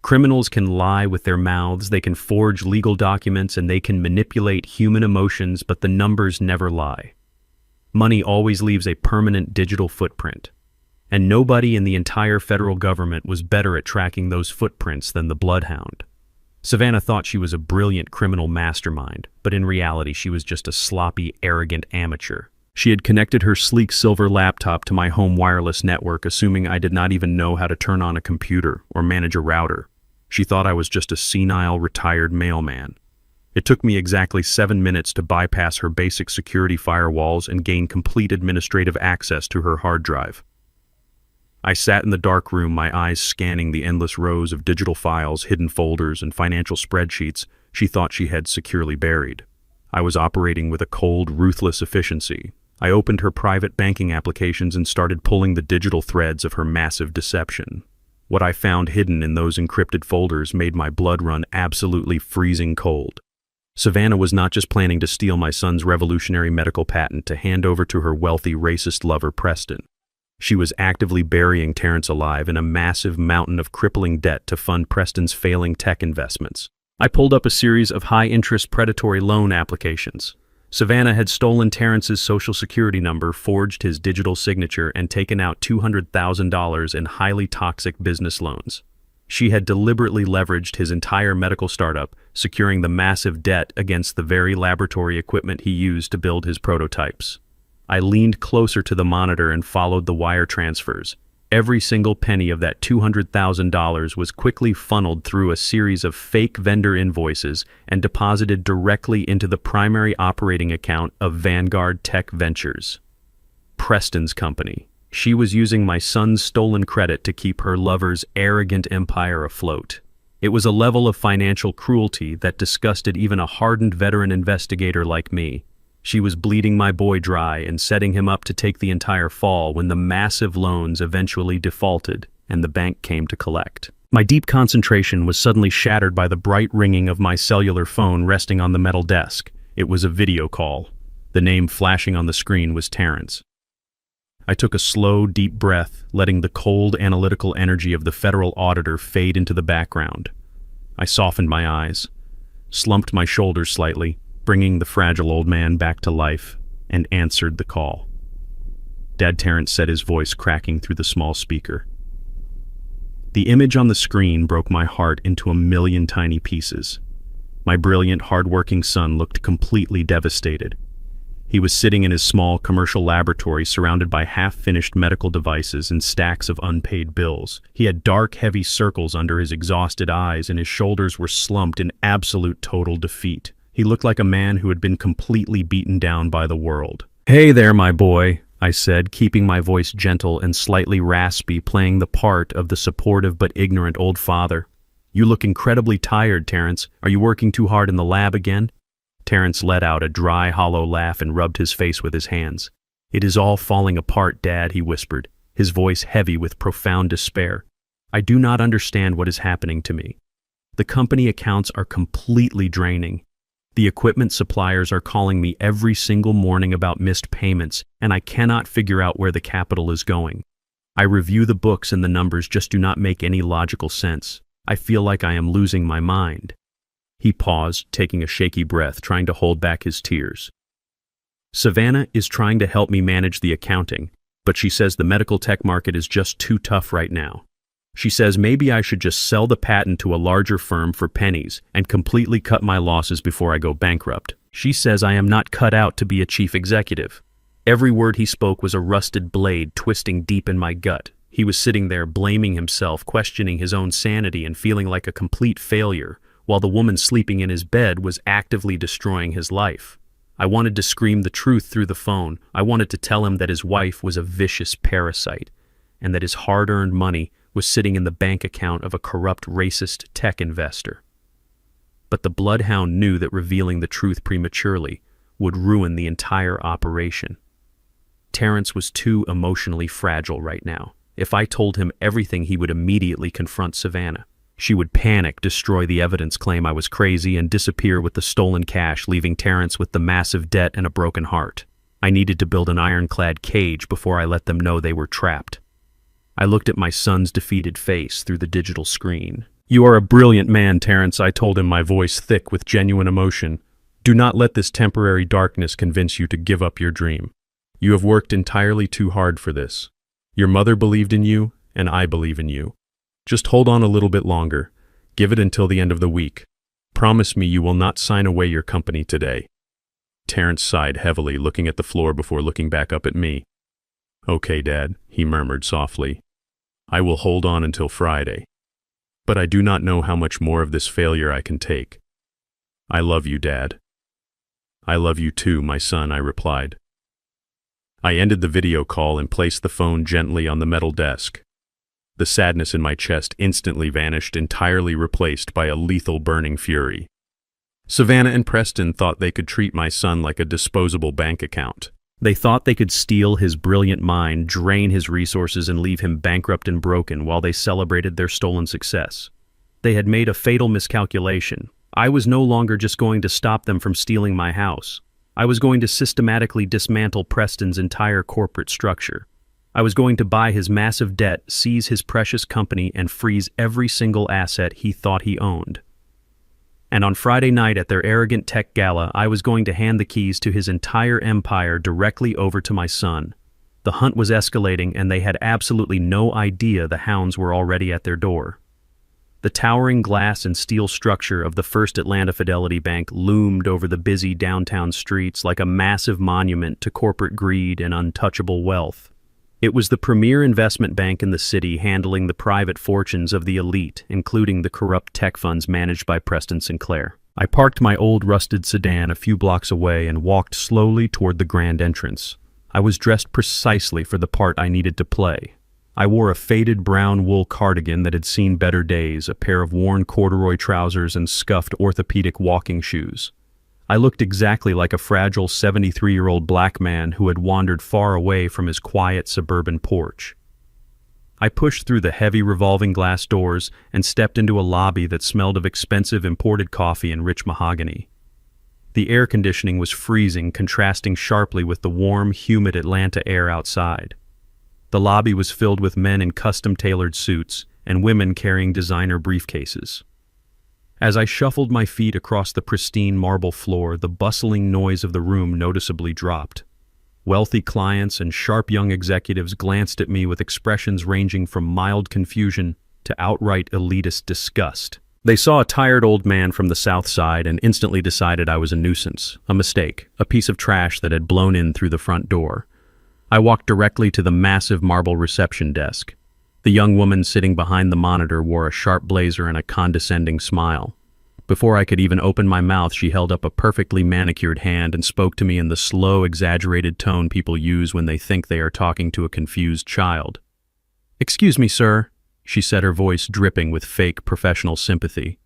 Criminals can lie with their mouths, they can forge legal documents, and they can manipulate human emotions, but the numbers never lie. Money always leaves a permanent digital footprint. And nobody in the entire federal government was better at tracking those footprints than the Bloodhound. Savannah thought she was a brilliant criminal mastermind, but in reality she was just a sloppy, arrogant amateur. She had connected her sleek silver laptop to my home wireless network, assuming I did not even know how to turn on a computer or manage a router. She thought I was just a senile, retired mailman. It took me exactly 7 minutes to bypass her basic security firewalls and gain complete administrative access to her hard drive. I sat in the dark room, my eyes scanning the endless rows of digital files, hidden folders, and financial spreadsheets she thought she had securely buried. I was operating with a cold, ruthless efficiency. I opened her private banking applications and started pulling the digital threads of her massive deception. What I found hidden in those encrypted folders made my blood run absolutely freezing cold. Savannah was not just planning to steal my son's revolutionary medical patent to hand over to her wealthy, racist lover, Preston. She was actively burying Terrence alive in a massive mountain of crippling debt to fund Preston's failing tech investments. I pulled up a series of high-interest predatory loan applications. Savannah had stolen Terrence's social security number, forged his digital signature, and taken out $200,000 in highly toxic business loans. She had deliberately leveraged his entire medical startup, securing the massive debt against the very laboratory equipment he used to build his prototypes. I leaned closer to the monitor and followed the wire transfers. Every single penny of that $200,000 was quickly funneled through a series of fake vendor invoices and deposited directly into the primary operating account of Vanguard Tech Ventures, Preston's company. She was using my son's stolen credit to keep her lover's arrogant empire afloat. It was a level of financial cruelty that disgusted even a hardened veteran investigator like me. She was bleeding my boy dry and setting him up to take the entire fall when the massive loans eventually defaulted and the bank came to collect. My deep concentration was suddenly shattered by the bright ringing of my cellular phone resting on the metal desk. It was a video call. The name flashing on the screen was Terrence. I took a slow, deep breath, letting the cold, analytical energy of the federal auditor fade into the background. I softened my eyes, slumped my shoulders slightly, bringing the fragile old man back to life, and answered the call. Dad, Terrence said, his voice cracking through the small speaker. The image on the screen broke my heart into a million tiny pieces. My brilliant, hard-working son looked completely devastated. He was sitting in his small commercial laboratory surrounded by half-finished medical devices and stacks of unpaid bills. He had dark, heavy circles under his exhausted eyes, and his shoulders were slumped in absolute total defeat. He looked like a man who had been completely beaten down by the world. "Hey there, my boy," I said, keeping my voice gentle and slightly raspy, playing the part of the supportive but ignorant old father. "You look incredibly tired, Terrence. Are you working too hard in the lab again?" Terrence let out a dry, hollow laugh and rubbed his face with his hands. "It is all falling apart, Dad," he whispered, his voice heavy with profound despair. "I do not understand what is happening to me. The company accounts are completely draining. The equipment suppliers are calling me every single morning about missed payments, and I cannot figure out where the capital is going. I review the books and the numbers just do not make any logical sense. I feel like I am losing my mind." He paused, taking a shaky breath, trying to hold back his tears. "Savannah is trying to help me manage the accounting, but she says the medical tech market is just too tough right now. She says maybe I should just sell the patent to a larger firm for pennies and completely cut my losses before I go bankrupt. She says I am not cut out to be a chief executive." Every word he spoke was a rusted blade twisting deep in my gut. He was sitting there blaming himself, questioning his own sanity and feeling like a complete failure, while the woman sleeping in his bed was actively destroying his life. I wanted to scream the truth through the phone. I wanted to tell him that his wife was a vicious parasite, and that his hard-earned money was sitting in the bank account of a corrupt, racist tech investor. But the bloodhound knew that revealing the truth prematurely would ruin the entire operation. Terrence was too emotionally fragile right now. If I told him everything, he would immediately confront Savannah. She would panic, destroy the evidence, claim I was crazy, and disappear with the stolen cash, leaving Terrence with the massive debt and a broken heart. I needed to build an ironclad cage before I let them know they were trapped. I looked at my son's defeated face through the digital screen. "You are a brilliant man, Terrence," I told him, my voice thick with genuine emotion. "Do not let this temporary darkness convince you to give up your dream. You have worked entirely too hard for this. Your mother believed in you, and I believe in you. Just hold on a little bit longer. Give it until the end of the week. Promise me you will not sign away your company today." Terrence sighed heavily, looking at the floor before looking back up at me. "Okay, Dad," he murmured softly. "I will hold on until Friday. But I do not know how much more of this failure I can take. I love you, Dad." "I love you too, my son," I replied. I ended the video call and placed the phone gently on the metal desk. The sadness in my chest instantly vanished, entirely replaced by a lethal burning fury. Savannah and Preston thought they could treat my son like a disposable bank account. They thought they could steal his brilliant mind, drain his resources, and leave him bankrupt and broken while they celebrated their stolen success. They had made a fatal miscalculation. I was no longer just going to stop them from stealing my house. I was going to systematically dismantle Preston's entire corporate structure. I was going to buy his massive debt, seize his precious company, and freeze every single asset he thought he owned. And on Friday night at their arrogant tech gala, I was going to hand the keys to his entire empire directly over to my son. The hunt was escalating, and they had absolutely no idea the hounds were already at their door. The towering glass and steel structure of the First Atlanta Fidelity Bank loomed over the busy downtown streets like a massive monument to corporate greed and untouchable wealth. It was the premier investment bank in the city handling the private fortunes of the elite, including the corrupt tech funds managed by Preston Sinclair. I parked my old rusted sedan a few blocks away and walked slowly toward the grand entrance. I was dressed precisely for the part I needed to play. I wore a faded brown wool cardigan that had seen better days, a pair of worn corduroy trousers, and scuffed orthopedic walking shoes. I looked exactly like a fragile 73-year-old black man who had wandered far away from his quiet suburban porch. I pushed through the heavy revolving glass doors and stepped into a lobby that smelled of expensive imported coffee and rich mahogany. The air conditioning was freezing, contrasting sharply with the warm, humid Atlanta air outside. The lobby was filled with men in custom-tailored suits and women carrying designer briefcases. As I shuffled my feet across the pristine marble floor, the bustling noise of the room noticeably dropped. Wealthy clients and sharp young executives glanced at me with expressions ranging from mild confusion to outright elitist disgust. They saw a tired old man from the South Side and instantly decided I was a nuisance, a mistake, a piece of trash that had blown in through the front door. I walked directly to the massive marble reception desk. The young woman sitting behind the monitor wore a sharp blazer and a condescending smile. Before I could even open my mouth, she held up a perfectly manicured hand and spoke to me in the slow, exaggerated tone people use when they think they are talking to a confused child. "Excuse me, sir," she said, her voice dripping with fake professional sympathy.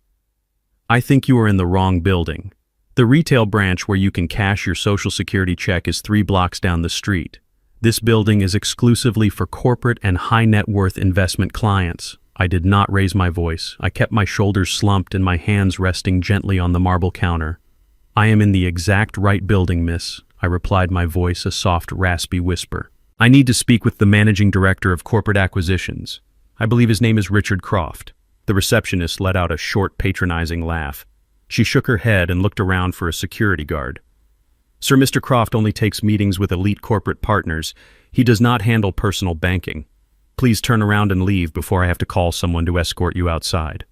"I think you are in the wrong building. The retail branch where you can cash your Social Security check is 3 blocks down the street. This building is exclusively for corporate and high-net-worth investment clients." I did not raise my voice. I kept my shoulders slumped and my hands resting gently on the marble counter. "I am in the exact right building, miss," I replied, my voice a soft, raspy whisper. "I need to speak with the managing director of corporate acquisitions. I believe his name is Richard Croft." The receptionist let out a short, patronizing laugh. She shook her head and looked around for a security guard. "Sir, Mr. Croft only takes meetings with elite corporate partners. He does not handle personal banking. Please turn around and leave before I have to call someone to escort you outside."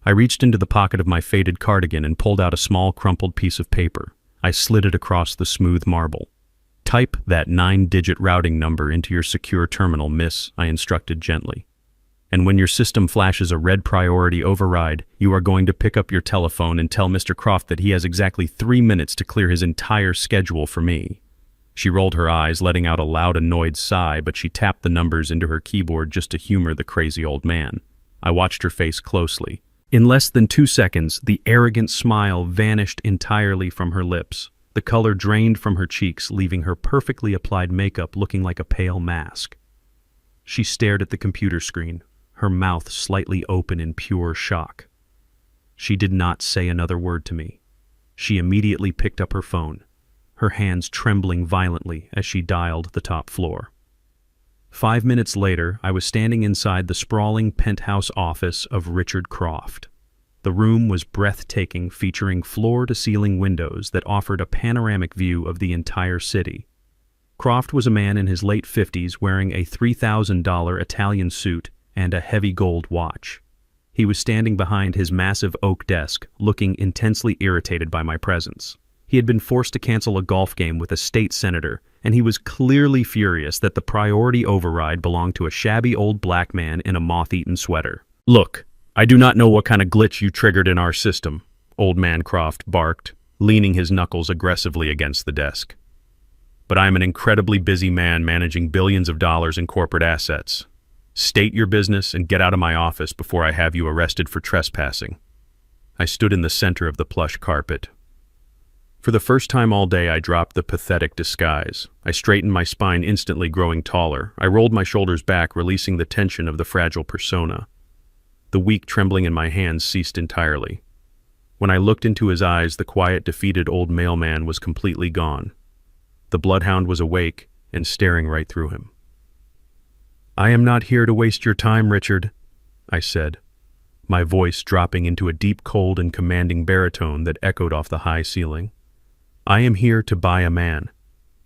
I reached into the pocket of my faded cardigan and pulled out a small crumpled piece of paper. I slid it across the smooth marble. "Type that 9-digit routing number into your secure terminal, miss," I instructed gently. "And when your system flashes a red priority override, you are going to pick up your telephone and tell Mr. Croft that he has exactly 3 minutes to clear his entire schedule for me." She rolled her eyes, letting out a loud, annoyed sigh, but she tapped the numbers into her keyboard just to humor the crazy old man. I watched her face closely. In less than 2 seconds, the arrogant smile vanished entirely from her lips. The color drained from her cheeks, leaving her perfectly applied makeup looking like a pale mask. She stared at the computer screen, her mouth slightly open in pure shock. She did not say another word to me. She immediately picked up her phone, her hands trembling violently as she dialed the top floor. 5 minutes later, I was standing inside the sprawling penthouse office of Richard Croft. The room was breathtaking, featuring floor-to-ceiling windows that offered a panoramic view of the entire city. Croft was a man in his late 50s wearing a $3,000 Italian suit and a heavy gold watch. He was standing behind his massive oak desk, looking intensely irritated by my presence. He had been forced to cancel a golf game with a state senator, and he was clearly furious that the priority override belonged to a shabby old black man in a moth-eaten sweater. "Look, I do not know what kind of glitch you triggered in our system," Old Man Croft barked, leaning his knuckles aggressively against the desk. "But I am an incredibly busy man managing billions of dollars in corporate assets. State your business and get out of my office before I have you arrested for trespassing." I stood in the center of the plush carpet. For the first time all day, I dropped the pathetic disguise. I straightened my spine, instantly growing taller. I rolled my shoulders back, releasing the tension of the fragile persona. The weak trembling in my hands ceased entirely. When I looked into his eyes, the quiet, defeated old mailman was completely gone. The bloodhound was awake and staring right through him. "I am not here to waste your time, Richard," I said, my voice dropping into a deep, cold, and commanding baritone that echoed off the high ceiling. "I am here to buy a man,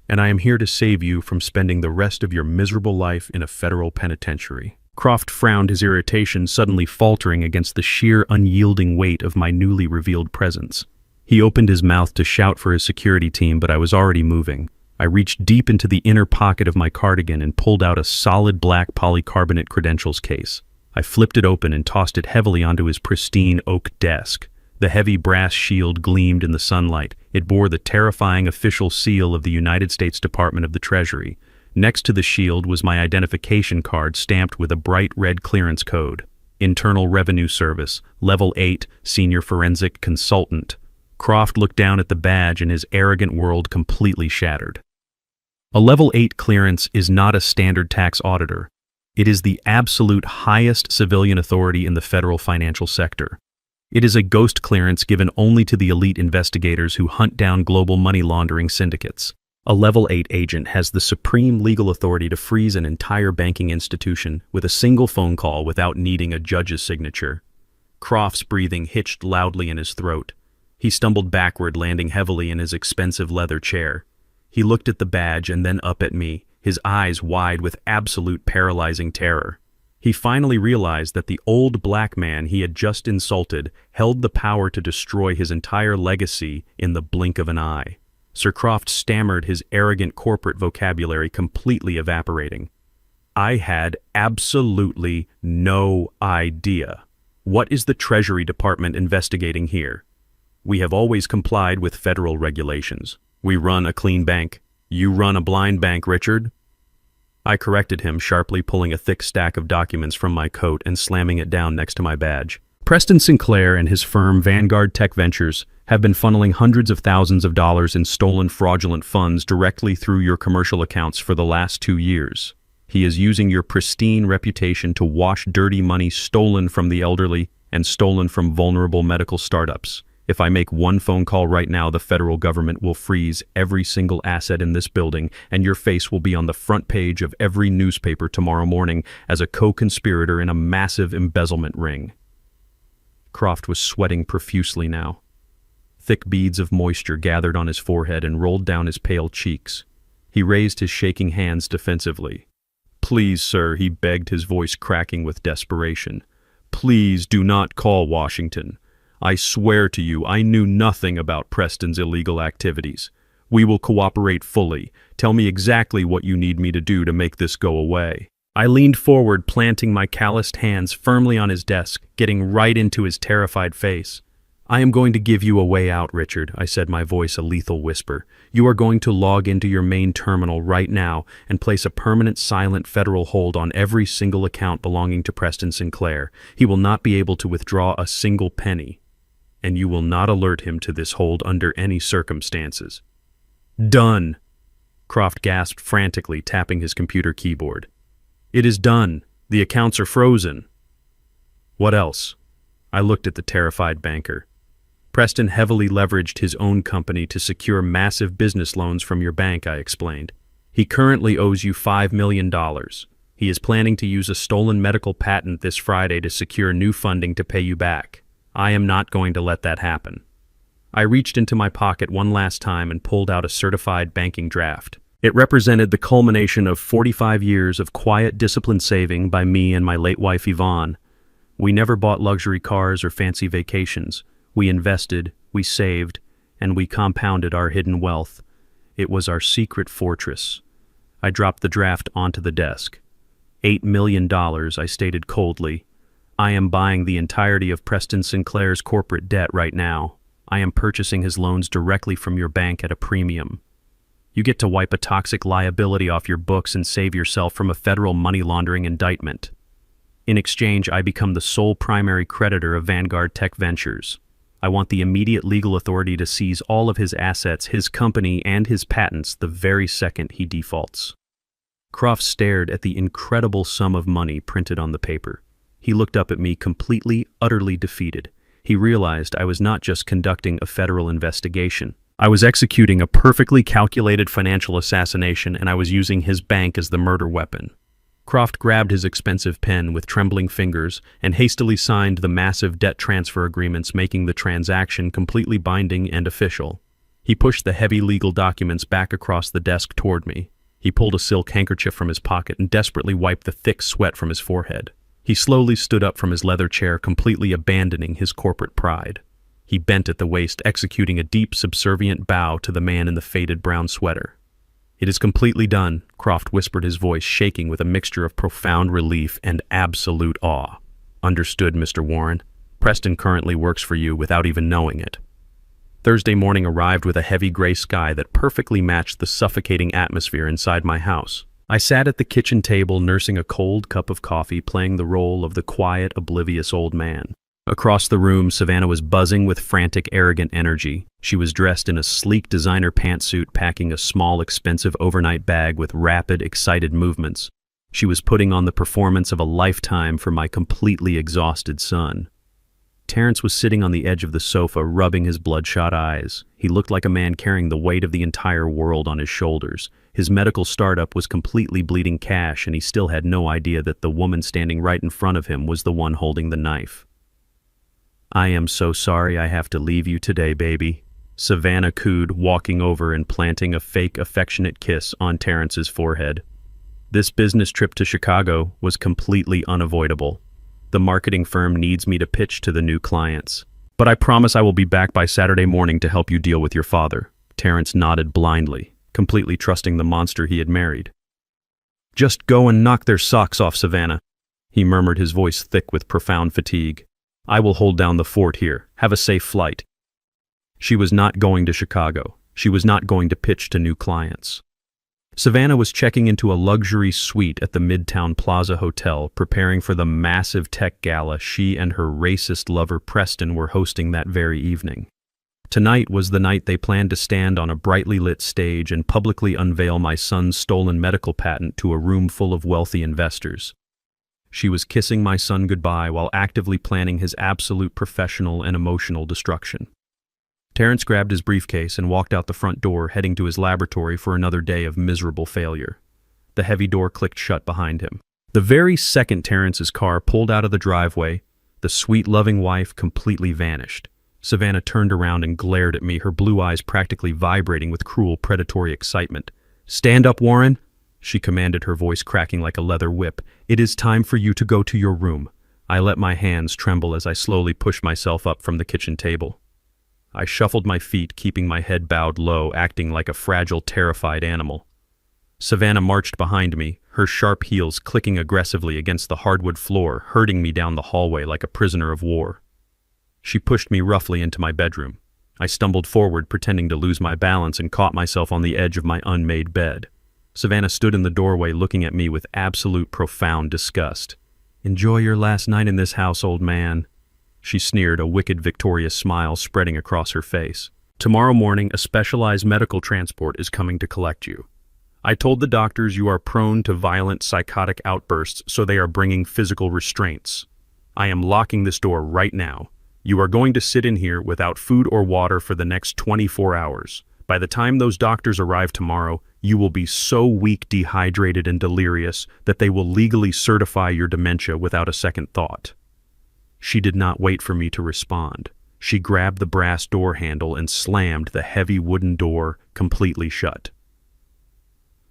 and I am here to save you from spending the rest of your miserable life in a federal penitentiary." Croft frowned, his irritation suddenly faltering against the sheer, unyielding weight of my newly revealed presence. He opened his mouth to shout for his security team, but I was already moving. I reached deep into the inner pocket of my cardigan and pulled out a solid black polycarbonate credentials case. I flipped it open and tossed it heavily onto his pristine oak desk. The heavy brass shield gleamed in the sunlight. It bore the terrifying official seal of the United States Department of the Treasury. Next to the shield was my identification card stamped with a bright red clearance code. Internal Revenue Service, Level 8, Senior Forensic Consultant. Croft looked down at the badge and his arrogant world completely shattered. A Level 8 clearance is not a standard tax auditor. It is the absolute highest civilian authority in the federal financial sector. It is a ghost clearance given only to the elite investigators who hunt down global money laundering syndicates. A Level 8 agent has the supreme legal authority to freeze an entire banking institution with a single phone call without needing a judge's signature. Croft's breathing hitched loudly in his throat. He stumbled backward, landing heavily in his expensive leather chair. He looked at the badge and then up at me, his eyes wide with absolute paralyzing terror. He finally realized that the old black man he had just insulted held the power to destroy his entire legacy in the blink of an eye. Sir Croft stammered, his arrogant corporate vocabulary completely evaporating. I had absolutely no idea. What is the Treasury Department investigating here? We have always complied with federal regulations. We run a clean bank. You run a blind bank, Richard. I corrected him, sharply pulling a thick stack of documents from my coat and slamming it down next to my badge. Preston Sinclair and his firm Vanguard Tech Ventures have been funneling hundreds of thousands of dollars in stolen fraudulent funds directly through your commercial accounts for the last 2 years. He is using your pristine reputation to wash dirty money stolen from the elderly and stolen from vulnerable medical startups. If I make one phone call right now, the federal government will freeze every single asset in this building, and your face will be on the front page of every newspaper tomorrow morning as a co-conspirator in a massive embezzlement ring. Croft was sweating profusely now. Thick beads of moisture gathered on his forehead and rolled down his pale cheeks. He raised his shaking hands defensively. "Please, sir," he begged, his voice cracking with desperation. "Please do not call Washington. I swear to you, I knew nothing about Preston's illegal activities. We will cooperate fully. Tell me exactly what you need me to do to make this go away." I leaned forward, planting my calloused hands firmly on his desk, getting right into his terrified face. "I am going to give you a way out, Richard," I said, my voice a lethal whisper. "You are going to log into your main terminal right now and place a permanent silent federal hold on every single account belonging to Preston Sinclair. He will not be able to withdraw a single penny. And you will not alert him to this hold under any circumstances." "Done!" Croft gasped frantically, tapping his computer keyboard. "It is done. The accounts are frozen." "What else?" I looked at the terrified banker. "Preston heavily leveraged his own company to secure massive business loans from your bank," I explained. "He currently owes you $5 million. He is planning to use a stolen medical patent this Friday to secure new funding to pay you back. I am not going to let that happen." I reached into my pocket one last time and pulled out a certified banking draft. It represented the culmination of 45 years of quiet, disciplined saving by me and my late wife Yvonne. We never bought luxury cars or fancy vacations. We invested, we saved, and we compounded our hidden wealth. It was our secret fortress. I dropped the draft onto the desk. $8 million, I stated coldly. "I am buying the entirety of Preston Sinclair's corporate debt right now. I am purchasing his loans directly from your bank at a premium. You get to wipe a toxic liability off your books and save yourself from a federal money laundering indictment. In exchange, I become the sole primary creditor of Vanguard Tech Ventures. I want the immediate legal authority to seize all of his assets, his company, and his patents the very second he defaults." Croft stared at the incredible sum of money printed on the paper. He looked up at me completely, utterly defeated. He realized I was not just conducting a federal investigation. I was executing a perfectly calculated financial assassination, and I was using his bank as the murder weapon. Croft grabbed his expensive pen with trembling fingers and hastily signed the massive debt transfer agreements, making the transaction completely binding and official. He pushed the heavy legal documents back across the desk toward me. He pulled a silk handkerchief from his pocket and desperately wiped the thick sweat from his forehead. He slowly stood up from his leather chair, completely abandoning his corporate pride. He bent at the waist, executing a deep, subservient bow to the man in the faded brown sweater. "It is completely done," Croft whispered, his voice shaking with a mixture of profound relief and absolute awe. "Understood, Mr. Warren. Preston currently works for you without even knowing it." Thursday morning arrived with a heavy gray sky that perfectly matched the suffocating atmosphere inside my house. I sat at the kitchen table nursing a cold cup of coffee, playing the role of the quiet, oblivious old man. Across the room, Savannah was buzzing with frantic, arrogant energy. She was dressed in a sleek designer pantsuit, packing a small, expensive overnight bag with rapid, excited movements. She was putting on the performance of a lifetime for my completely exhausted son. Terrence was sitting on the edge of the sofa, rubbing his bloodshot eyes. He looked like a man carrying the weight of the entire world on his shoulders. His medical startup was completely bleeding cash, and he still had no idea that the woman standing right in front of him was the one holding the knife. "I am so sorry I have to leave you today, baby," Savannah cooed, walking over and planting a fake affectionate kiss on Terrence's forehead. "This business trip to Chicago was completely unavoidable. The marketing firm needs me to pitch to the new clients. But I promise I will be back by Saturday morning to help you deal with your father." Terrence nodded blindly, completely trusting the monster he had married. "Just go and knock their socks off, Savannah," he murmured, his voice thick with profound fatigue. "I will hold down the fort here. Have a safe flight." She was not going to Chicago. She was not going to pitch to new clients. Savannah was checking into a luxury suite at the Midtown Plaza Hotel, preparing for the massive tech gala she and her racist lover Preston were hosting that very evening. Tonight was the night they planned to stand on a brightly lit stage and publicly unveil my son's stolen medical patent to a room full of wealthy investors. She was kissing my son goodbye while actively planning his absolute professional and emotional destruction. Terrence grabbed his briefcase and walked out the front door, heading to his laboratory for another day of miserable failure. The heavy door clicked shut behind him. The very second Terrence's car pulled out of the driveway, the sweet, loving wife completely vanished. Savannah turned around and glared at me, her blue eyes practically vibrating with cruel, predatory excitement. "Stand up, Warren," she commanded, her voice cracking like a leather whip. "It is time for you to go to your room." I let my hands tremble as I slowly pushed myself up from the kitchen table. I shuffled my feet, keeping my head bowed low, acting like a fragile, terrified animal. Savannah marched behind me, her sharp heels clicking aggressively against the hardwood floor, herding me down the hallway like a prisoner of war. She pushed me roughly into my bedroom. I stumbled forward, pretending to lose my balance, and caught myself on the edge of my unmade bed. Savannah stood in the doorway, looking at me with absolute profound disgust. "Enjoy your last night in this house, old man," she sneered, a wicked, victorious smile spreading across her face. "Tomorrow morning, a specialized medical transport is coming to collect you. I told the doctors you are prone to violent psychotic outbursts, so they are bringing physical restraints. I am locking this door right now. You are going to sit in here without food or water for the next 24 hours. By the time those doctors arrive tomorrow, you will be so weak, dehydrated, and delirious that they will legally certify your dementia without a second thought." She did not wait for me to respond. She grabbed the brass door handle and slammed the heavy wooden door completely shut.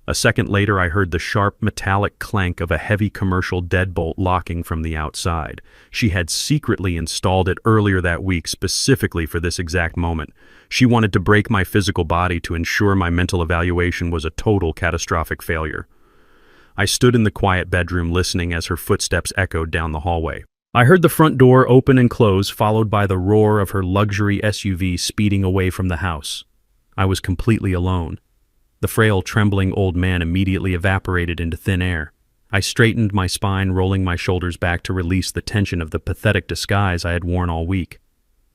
A second later, I heard the sharp metallic clank of a heavy commercial deadbolt locking from the outside. She had secretly installed it earlier that week specifically for this exact moment. She wanted to break my physical body to ensure my mental evaluation was a total catastrophic failure. I stood in the quiet bedroom listening as her footsteps echoed down the hallway. I heard the front door open and close, followed by the roar of her luxury SUV speeding away from the house. I was completely alone. The frail, trembling old man immediately evaporated into thin air. I straightened my spine, rolling my shoulders back to release the tension of the pathetic disguise I had worn all week.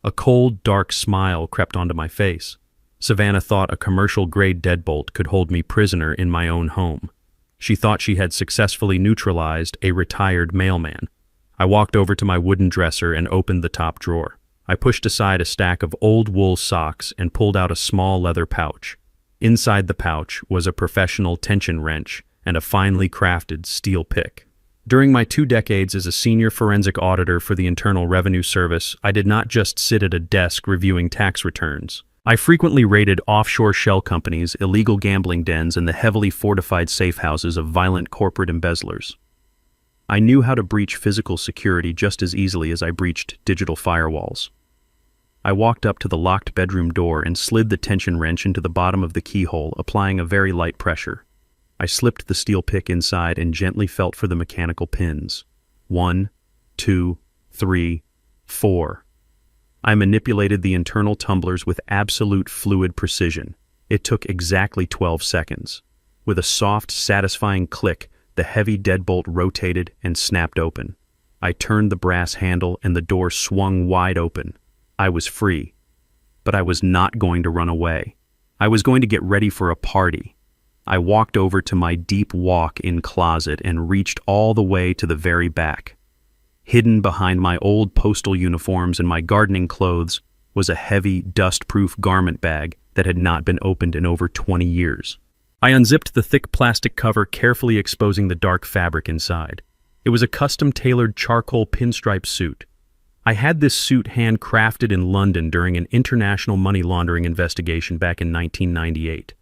A cold, dark smile crept onto my face. Savannah thought a commercial-grade deadbolt could hold me prisoner in my own home. She thought she had successfully neutralized a retired mailman. I walked over to my wooden dresser and opened the top drawer. I pushed aside a stack of old wool socks and pulled out a small leather pouch. Inside the pouch was a professional tension wrench and a finely crafted steel pick. During my 2 decades as a senior forensic auditor for the Internal Revenue Service, I did not just sit at a desk reviewing tax returns. I frequently raided offshore shell companies, illegal gambling dens, and the heavily fortified safe houses of violent corporate embezzlers. I knew how to breach physical security just as easily as I breached digital firewalls. I walked up to the locked bedroom door and slid the tension wrench into the bottom of the keyhole, applying a very light pressure. I slipped the steel pick inside and gently felt for the mechanical pins. 1, 2, 3, 4. I manipulated the internal tumblers with absolute fluid precision. It took exactly 12 seconds. With a soft, satisfying click, the heavy deadbolt rotated and snapped open. I turned the brass handle and the door swung wide open. I was free. But I was not going to run away. I was going to get ready for a party. I walked over to my deep walk-in closet and reached all the way to the very back. Hidden behind my old postal uniforms and my gardening clothes was a heavy, dust-proof garment bag that had not been opened in over 20 years. I unzipped the thick plastic cover, carefully exposing the dark fabric inside. It was a custom-tailored charcoal pinstripe suit. I had this suit handcrafted in London during an international money laundering investigation back in 1998.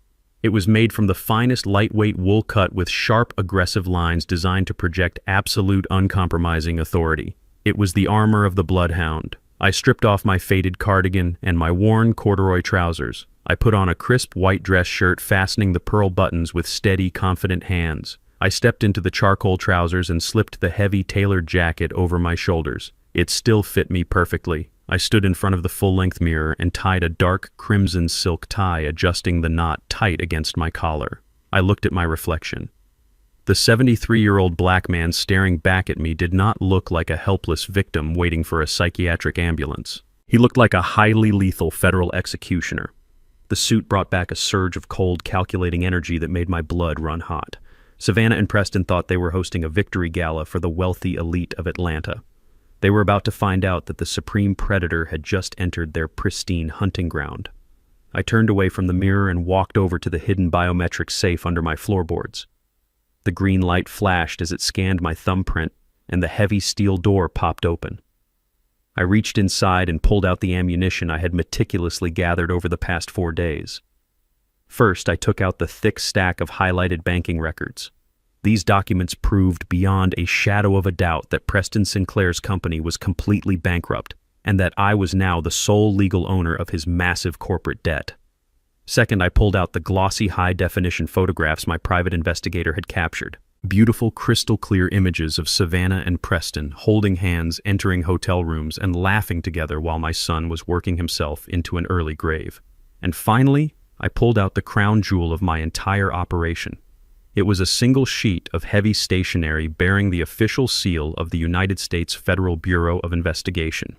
It was made from the finest lightweight wool cut with sharp, aggressive lines designed to project absolute, uncompromising authority. It was the armor of the bloodhound. I stripped off my faded cardigan and my worn corduroy trousers. I put on a crisp white dress shirt, fastening the pearl buttons with steady, confident hands. I stepped into the charcoal trousers and slipped the heavy tailored jacket over my shoulders. It still fit me perfectly. I stood in front of the full-length mirror and tied a dark crimson silk tie, adjusting the knot tight against my collar. I looked at my reflection. The 73-year-old black man staring back at me did not look like a helpless victim waiting for a psychiatric ambulance. He looked like a highly lethal federal executioner. The suit brought back a surge of cold, calculating energy that made my blood run hot. Savannah and Preston thought they were hosting a victory gala for the wealthy elite of Atlanta. They were about to find out that the supreme predator had just entered their pristine hunting ground. I turned away from the mirror and walked over to the hidden biometric safe under my floorboards. The green light flashed as it scanned my thumbprint, and the heavy steel door popped open. I reached inside and pulled out the ammunition I had meticulously gathered over the past 4 days. First, I took out the thick stack of highlighted banking records. These documents proved beyond a shadow of a doubt that Preston Sinclair's company was completely bankrupt, and that I was now the sole legal owner of his massive corporate debt. Second, I pulled out the glossy high-definition photographs my private investigator had captured. Beautiful, crystal-clear images of Savannah and Preston holding hands, entering hotel rooms, and laughing together while my son was working himself into an early grave. And finally, I pulled out the crown jewel of my entire operation. It was a single sheet of heavy stationery bearing the official seal of the United States Federal Bureau of Investigation.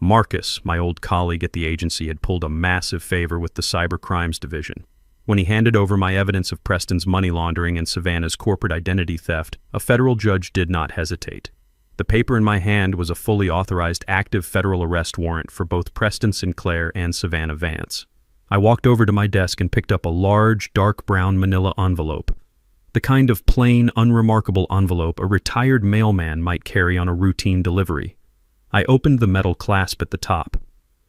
Marcus, my old colleague at the agency, had pulled a massive favor with the Cyber Crimes Division. When he handed over my evidence of Preston's money laundering and Savannah's corporate identity theft, a federal judge did not hesitate. The paper in my hand was a fully authorized active federal arrest warrant for both Preston Sinclair and Savannah Vance. I walked over to my desk and picked up a large, dark brown manila envelope. The kind of plain, unremarkable envelope a retired mailman might carry on a routine delivery. I opened the metal clasp at the top.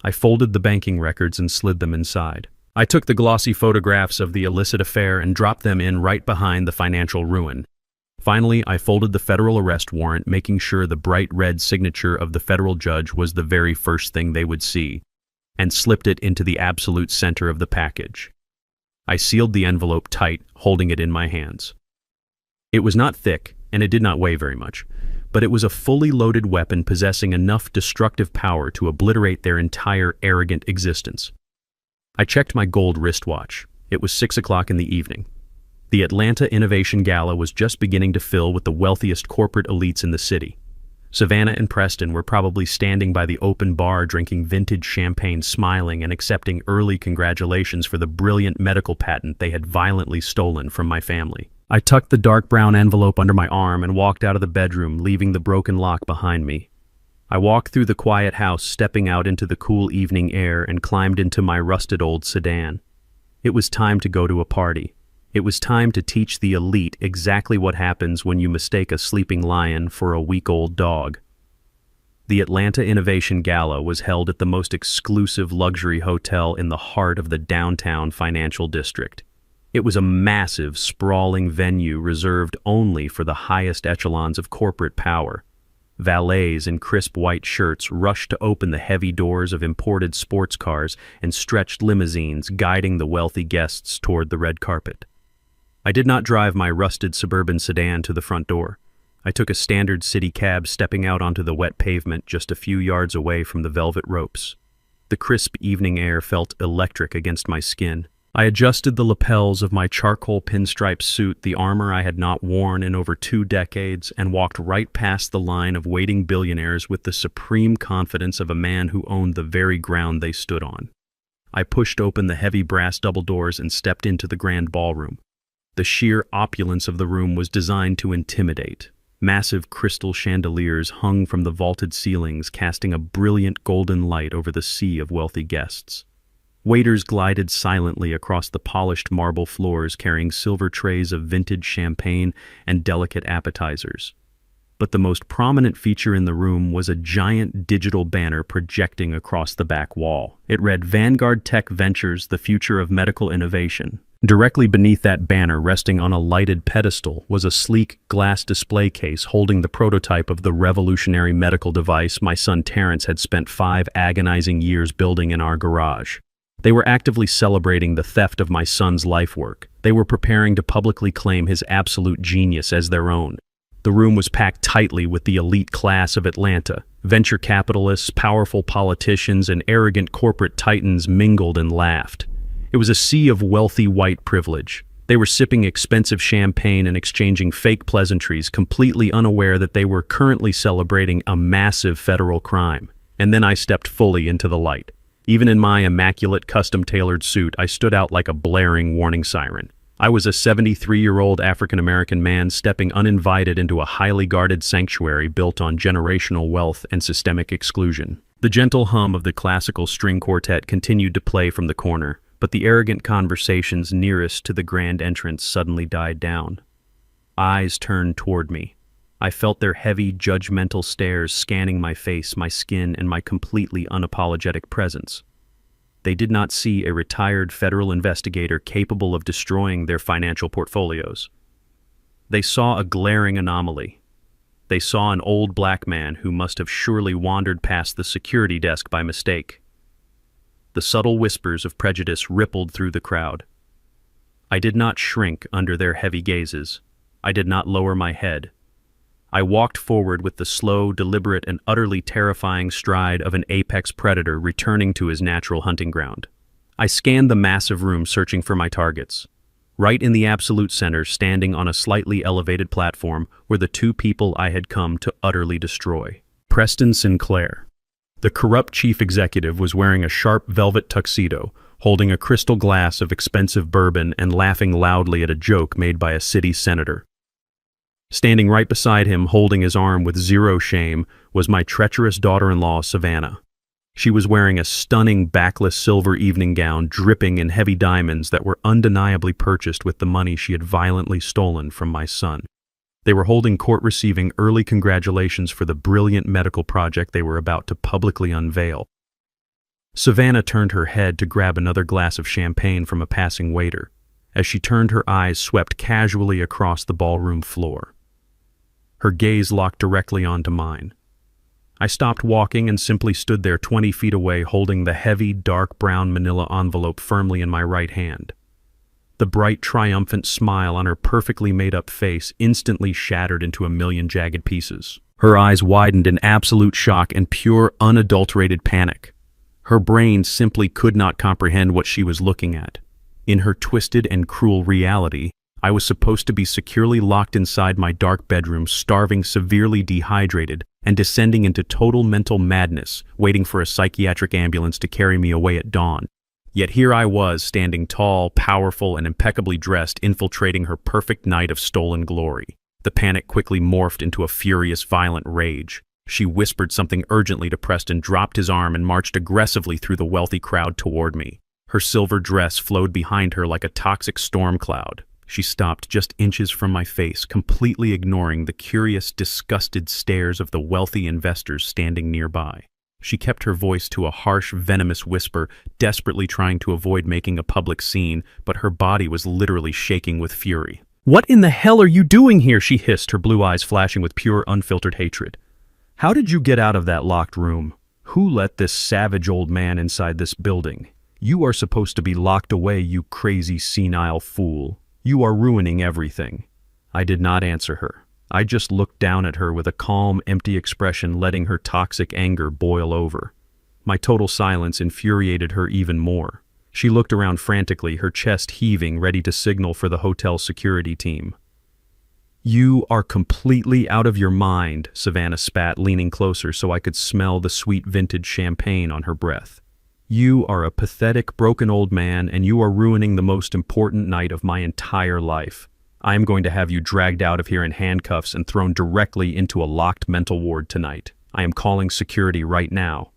I folded the banking records and slid them inside. I took the glossy photographs of the illicit affair and dropped them in right behind the financial ruin. Finally, I folded the federal arrest warrant, making sure the bright red signature of the federal judge was the very first thing they would see, and slipped it into the absolute center of the package. I sealed the envelope tight, holding it in my hands. It was not thick, and it did not weigh very much, but it was a fully loaded weapon possessing enough destructive power to obliterate their entire arrogant existence. I checked my gold wristwatch. It was 6 o'clock in the evening. The Atlanta Innovation Gala was just beginning to fill with the wealthiest corporate elites in the city. Savannah and Preston were probably standing by the open bar drinking vintage champagne, smiling and accepting early congratulations for the brilliant medical patent they had violently stolen from my family. I tucked the dark brown envelope under my arm and walked out of the bedroom, leaving the broken lock behind me. I walked through the quiet house, stepping out into the cool evening air, and climbed into my rusted old sedan. It was time to go to a party. It was time to teach the elite exactly what happens when you mistake a sleeping lion for a week-old dog. The Atlanta Innovation Gala was held at the most exclusive luxury hotel in the heart of the downtown financial district. It was a massive, sprawling venue reserved only for the highest echelons of corporate power. Valets in crisp white shirts rushed to open the heavy doors of imported sports cars and stretched limousines guiding the wealthy guests toward the red carpet. I did not drive my rusted suburban sedan to the front door. I took a standard city cab, stepping out onto the wet pavement just a few yards away from the velvet ropes. The crisp evening air felt electric against my skin. I adjusted the lapels of my charcoal pinstripe suit, the armor I had not worn in over 2 decades, and walked right past the line of waiting billionaires with the supreme confidence of a man who owned the very ground they stood on. I pushed open the heavy brass double doors and stepped into the grand ballroom. The sheer opulence of the room was designed to intimidate. Massive crystal chandeliers hung from the vaulted ceilings, casting a brilliant golden light over the sea of wealthy guests. Waiters glided silently across the polished marble floors, carrying silver trays of vintage champagne and delicate appetizers. But the most prominent feature in the room was a giant digital banner projecting across the back wall. It read, "Vanguard Tech Ventures, the future of medical innovation." Directly beneath that banner, resting on a lighted pedestal, was a sleek glass display case holding the prototype of the revolutionary medical device my son Terrence had spent 5 agonizing years building in our garage. They were actively celebrating the theft of my son's life work. They were preparing to publicly claim his absolute genius as their own. The room was packed tightly with the elite class of Atlanta. Venture capitalists, powerful politicians, and arrogant corporate titans mingled and laughed. It was a sea of wealthy white privilege. They were sipping expensive champagne and exchanging fake pleasantries, completely unaware that they were currently celebrating a massive federal crime. And then I stepped fully into the light. Even in my immaculate, custom-tailored suit, I stood out like a blaring warning siren. I was a 73-year-old African-American man stepping uninvited into a highly guarded sanctuary built on generational wealth and systemic exclusion. The gentle hum of the classical string quartet continued to play from the corner, but the arrogant conversations nearest to the grand entrance suddenly died down. Eyes turned toward me. I felt their heavy, judgmental stares scanning my face, my skin, and my completely unapologetic presence. They did not see a retired federal investigator capable of destroying their financial portfolios. They saw a glaring anomaly. They saw an old black man who must have surely wandered past the security desk by mistake. The subtle whispers of prejudice rippled through the crowd. I did not shrink under their heavy gazes. I did not lower my head. I walked forward with the slow, deliberate, and utterly terrifying stride of an apex predator returning to his natural hunting ground. I scanned the massive room, searching for my targets. Right in the absolute center, standing on a slightly elevated platform, were the 2 people I had come to utterly destroy. Preston Sinclair. The corrupt chief executive was wearing a sharp velvet tuxedo, holding a crystal glass of expensive bourbon and laughing loudly at a joke made by a city senator. Standing right beside him, holding his arm with zero shame, was my treacherous daughter-in-law, Savannah. She was wearing a stunning backless silver evening gown dripping in heavy diamonds that were undeniably purchased with the money she had violently stolen from my son. They were holding court, receiving early congratulations for the brilliant medical project they were about to publicly unveil. Savannah turned her head to grab another glass of champagne from a passing waiter. As she turned, her eyes swept casually across the ballroom floor. Her gaze locked directly onto mine. I stopped walking and simply stood there 20 feet away, holding the heavy, dark brown manila envelope firmly in my right hand. The bright, triumphant smile on her perfectly made-up face instantly shattered into a million jagged pieces. Her eyes widened in absolute shock and pure, unadulterated panic. Her brain simply could not comprehend what she was looking at. In her twisted and cruel reality, I was supposed to be securely locked inside my dark bedroom, starving, severely dehydrated, and descending into total mental madness, waiting for a psychiatric ambulance to carry me away at dawn. Yet here I was, standing tall, powerful, and impeccably dressed, infiltrating her perfect night of stolen glory. The panic quickly morphed into a furious, violent rage. She whispered something urgently to Preston, dropped his arm, and marched aggressively through the wealthy crowd toward me. Her silver dress flowed behind her like a toxic storm cloud. She stopped just inches from my face, completely ignoring the curious, disgusted stares of the wealthy investors standing nearby. She kept her voice to a harsh, venomous whisper, desperately trying to avoid making a public scene, but her body was literally shaking with fury. "What in the hell are you doing here?" she hissed, her blue eyes flashing with pure, unfiltered hatred. How did you get out of that locked room? Who let this savage old man inside this building? You are supposed to be locked away, you crazy senile fool. You are ruining everything." I did not answer her. I just looked down at her with a calm, empty expression, letting her toxic anger boil over. My total silence infuriated her even more. She looked around frantically, her chest heaving, ready to signal for the hotel security team. "You are completely out of your mind," Savannah spat, leaning closer so I could smell the sweet vintage champagne on her breath. "You are a pathetic, broken old man, and you are ruining the most important night of my entire life. I am going to have you dragged out of here in handcuffs and thrown directly into a locked mental ward tonight. I am calling security right now."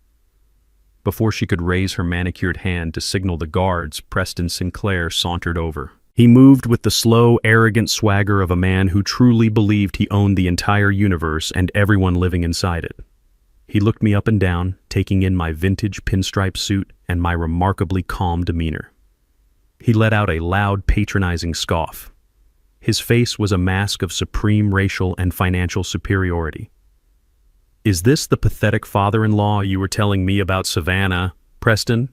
Before she could raise her manicured hand to signal the guards, Preston Sinclair sauntered over. He moved with the slow, arrogant swagger of a man who truly believed he owned the entire universe and everyone living inside it. He looked me up and down, taking in my vintage pinstripe suit and my remarkably calm demeanor. He let out a loud, patronizing scoff. His face was a mask of supreme racial and financial superiority. "Is this the pathetic father-in-law you were telling me about, Savannah, Preston?"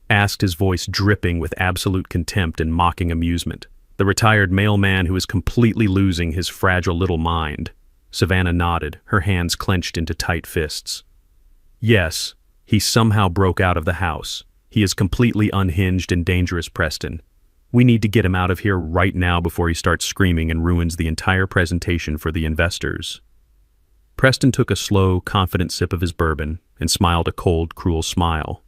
asked, his voice dripping with absolute contempt and mocking amusement. "The retired mailman who is completely losing his fragile little mind." Savannah nodded, her hands clenched into tight fists. "Yes, he somehow broke out of the house. He is completely unhinged and dangerous, Preston. We need to get him out of here right now before he starts screaming and ruins the entire presentation for the investors." Preston took a slow, confident sip of his bourbon and smiled a cold, cruel smile.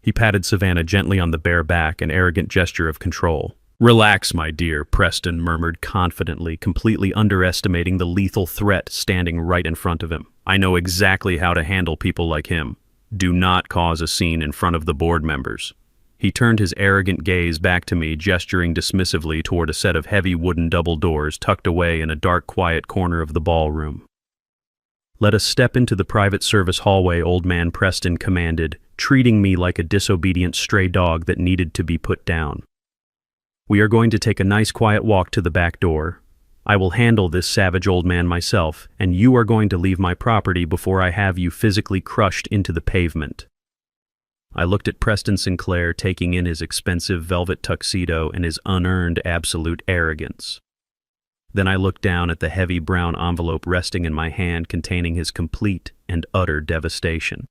He patted Savannah gently on the bare back, an arrogant gesture of control. "Relax, my dear," Preston murmured confidently, completely underestimating the lethal threat standing right in front of him. "I know exactly how to handle people like him. Do not cause a scene in front of the board members." He turned his arrogant gaze back to me, gesturing dismissively toward a set of heavy wooden double doors tucked away in a dark, quiet corner of the ballroom. "Let us step into the private service hallway," old man Preston commanded, treating me like a disobedient stray dog that needed to be put down. "We are going to take a nice quiet walk to the back door. I will handle this savage old man myself, and you are going to leave my property before I have you physically crushed into the pavement." I looked at Preston Sinclair, taking in his expensive velvet tuxedo and his unearned absolute arrogance. Then I looked down at the heavy brown envelope resting in my hand containing his complete and utter devastation.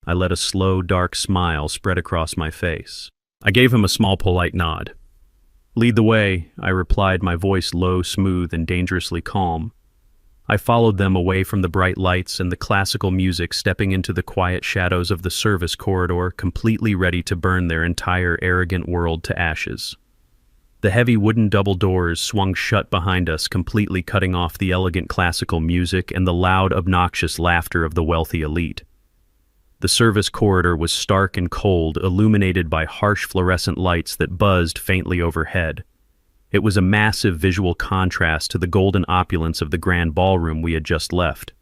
I let a slow, dark smile spread across my face. I gave him a small, polite nod. "Lead the way," I replied, my voice low, smooth, and dangerously calm. I followed them away from the bright lights and the classical music, stepping into the quiet shadows of the service corridor, completely ready to burn their entire arrogant world to ashes. The heavy wooden double doors swung shut behind us, completely cutting off the elegant classical music and the loud, obnoxious laughter of the wealthy elite. The service corridor was stark and cold, illuminated by harsh fluorescent lights that buzzed faintly overhead. It was a massive visual contrast to the golden opulence of the grand ballroom we had just left.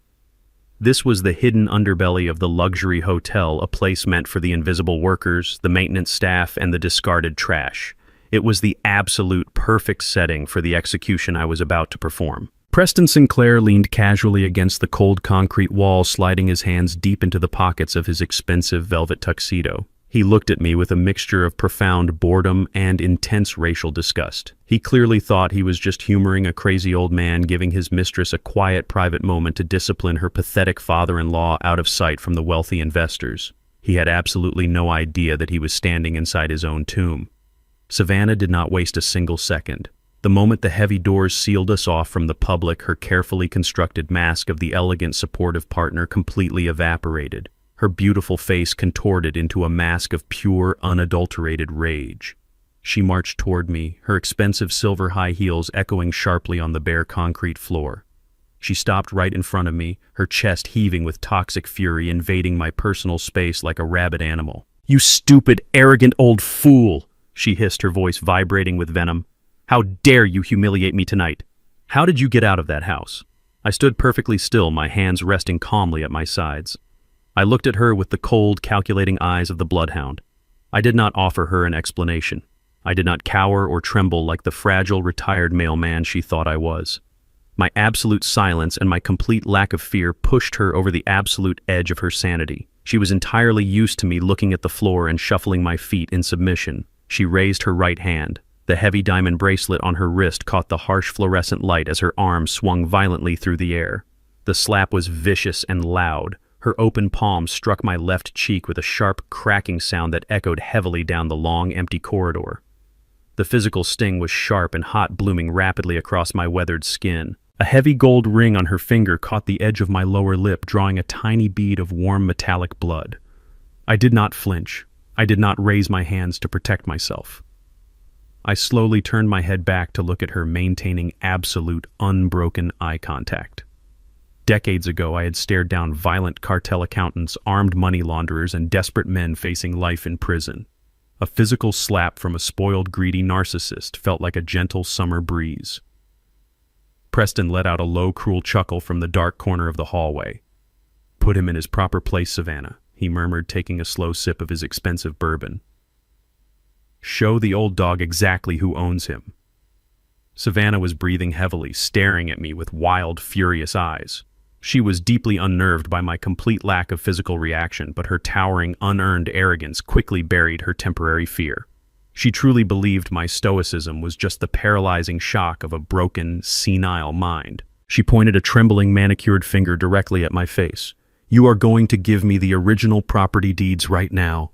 This was the hidden underbelly of the luxury hotel, a place meant for the invisible workers, the maintenance staff, and the discarded trash. It was the absolute perfect setting for the execution I was about to perform. Preston Sinclair leaned casually against the cold concrete wall, sliding his hands deep into the pockets of his expensive velvet tuxedo. He looked at me with a mixture of profound boredom and intense racial disgust. He clearly thought he was just humoring a crazy old man, giving his mistress a quiet, private moment to discipline her pathetic father-in-law out of sight from the wealthy investors. He had absolutely no idea that he was standing inside his own tomb. Savannah did not waste a single second. The moment the heavy doors sealed us off from the public, her carefully constructed mask of the elegant, supportive partner completely evaporated. Her beautiful face contorted into a mask of pure, unadulterated rage. She marched toward me, her expensive silver high heels echoing sharply on the bare concrete floor. She stopped right in front of me, her chest heaving with toxic fury, invading my personal space like a rabid animal. "You stupid, arrogant old fool!" she hissed, her voice vibrating with venom. "How dare you humiliate me tonight? How did you get out of that house?" I stood perfectly still, my hands resting calmly at my sides. I looked at her with the cold, calculating eyes of the bloodhound. I did not offer her an explanation. I did not cower or tremble like the fragile, retired mailman she thought I was. My absolute silence and my complete lack of fear pushed her over the absolute edge of her sanity. She was entirely used to me looking at the floor and shuffling my feet in submission. She raised her right hand. The heavy diamond bracelet on her wrist caught the harsh fluorescent light as her arm swung violently through the air. The slap was vicious and loud. Her open palm struck my left cheek with a sharp cracking sound that echoed heavily down the long, empty corridor. The physical sting was sharp and hot, blooming rapidly across my weathered skin. A heavy gold ring on her finger caught the edge of my lower lip, drawing a tiny bead of warm metallic blood. I did not flinch. I did not raise my hands to protect myself. I slowly turned my head back to look at her, maintaining absolute, unbroken eye contact. Decades ago, I had stared down violent cartel accountants, armed money launderers, and desperate men facing life in prison. A physical slap from a spoiled, greedy narcissist felt like a gentle summer breeze. Preston let out a low, cruel chuckle from the dark corner of the hallway. "Put him in his proper place, Savannah," he murmured, taking a slow sip of his expensive bourbon. "Show the old dog exactly who owns him." Savannah was breathing heavily, staring at me with wild, furious eyes. She was deeply unnerved by my complete lack of physical reaction, but her towering, unearned arrogance quickly buried her temporary fear. She truly believed my stoicism was just the paralyzing shock of a broken, senile mind. She pointed a trembling, manicured finger directly at my face. "You are going to give me the original property deeds right now,"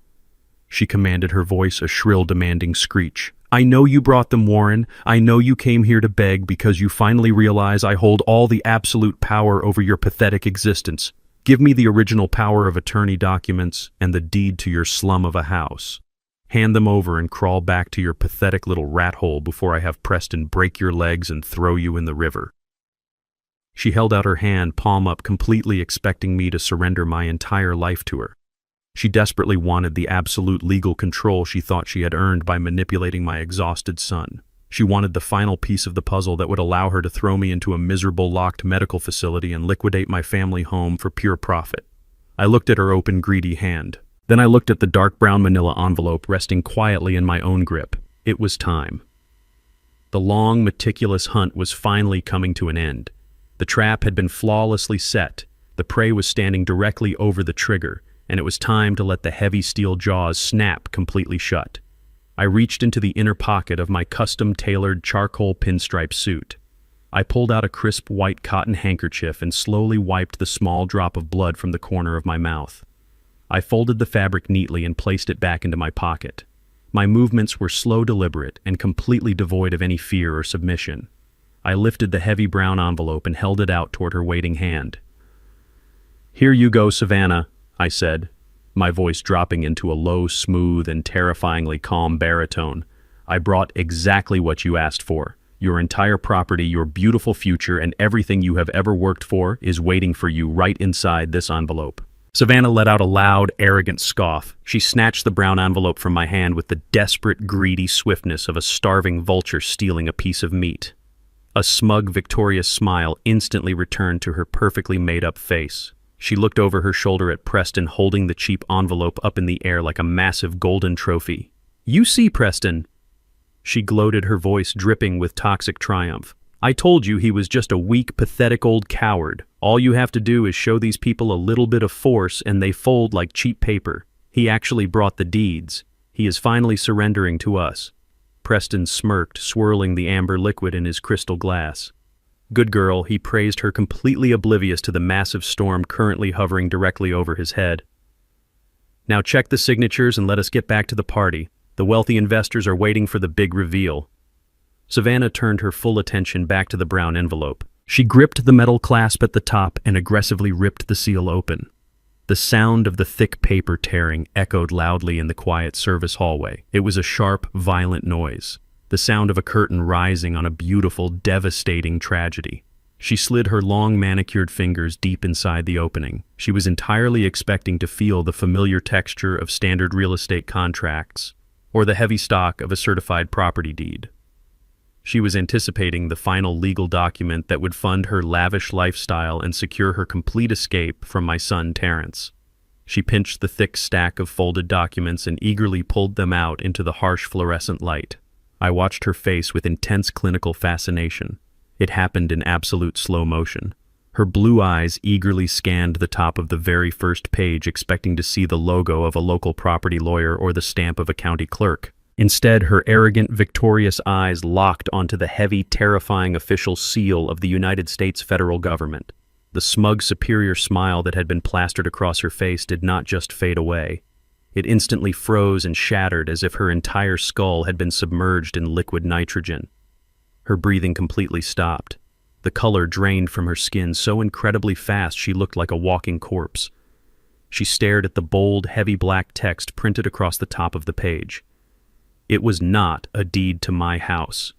she commanded, her voice a shrill, demanding screech. "I know you brought them, Warren. I know you came here to beg because you finally realize I hold all the absolute power over your pathetic existence. Give me the original power of attorney documents and the deed to your slum of a house. Hand them over and crawl back to your pathetic little rat hole before I have Preston break your legs and throw you in the river." She held out her hand, palm up, completely expecting me to surrender my entire life to her. She desperately wanted the absolute legal control she thought she had earned by manipulating my exhausted son. She wanted the final piece of the puzzle that would allow her to throw me into a miserable locked medical facility and liquidate my family home for pure profit. I looked at her open, greedy hand. Then I looked at the dark brown manila envelope resting quietly in my own grip. It was time. The long, meticulous hunt was finally coming to an end. The trap had been flawlessly set. The prey was standing directly over the trigger, and it was time to let the heavy steel jaws snap completely shut. I reached into the inner pocket of my custom-tailored charcoal pinstripe suit. I pulled out a crisp white cotton handkerchief and slowly wiped the small drop of blood from the corner of my mouth. I folded the fabric neatly and placed it back into my pocket. My movements were slow, deliberate, and completely devoid of any fear or submission. I lifted the heavy brown envelope and held it out toward her waiting hand. "Here you go, Savannah," I said, my voice dropping into a low, smooth, and terrifyingly calm baritone. "I brought exactly what you asked for. Your entire property, your beautiful future, and everything you have ever worked for is waiting for you right inside this envelope." Savannah let out a loud, arrogant scoff. She snatched the brown envelope from my hand with the desperate, greedy swiftness of a starving vulture stealing a piece of meat. A smug, victorious smile instantly returned to her perfectly made-up face. She looked over her shoulder at Preston, holding the cheap envelope up in the air like a massive golden trophy. "You see, Preston," she gloated, her voice dripping with toxic triumph. "I told you he was just a weak, pathetic old coward. All you have to do is show these people a little bit of force and they fold like cheap paper. He actually brought the deeds. He is finally surrendering to us." Preston smirked, swirling the amber liquid in his crystal glass. "Good girl," he praised her, completely oblivious to the massive storm currently hovering directly over his head. "Now check the signatures and let us get back to the party. The wealthy investors are waiting for the big reveal." Savannah turned her full attention back to the brown envelope. She gripped the metal clasp at the top and aggressively ripped the seal open. The sound of the thick paper tearing echoed loudly in the quiet service hallway. It was a sharp, violent noise. The sound of a curtain rising on a beautiful, devastating tragedy. She slid her long, manicured fingers deep inside the opening. She was entirely expecting to feel the familiar texture of standard real estate contracts or the heavy stock of a certified property deed. She was anticipating the final legal document that would fund her lavish lifestyle and secure her complete escape from my son, Terrence. She pinched the thick stack of folded documents and eagerly pulled them out into the harsh fluorescent light. I watched her face with intense clinical fascination. It happened in absolute slow motion. Her blue eyes eagerly scanned the top of the very first page, expecting to see the logo of a local property lawyer or the stamp of a county clerk. Instead, her arrogant, victorious eyes locked onto the heavy, terrifying official seal of the United States federal government. The smug, superior smile that had been plastered across her face did not just fade away. It instantly froze and shattered as if her entire skull had been submerged in liquid nitrogen. Her breathing completely stopped. The color drained from her skin so incredibly fast she looked like a walking corpse. She stared at the bold, heavy black text printed across the top of the page. It was not a deed to my house.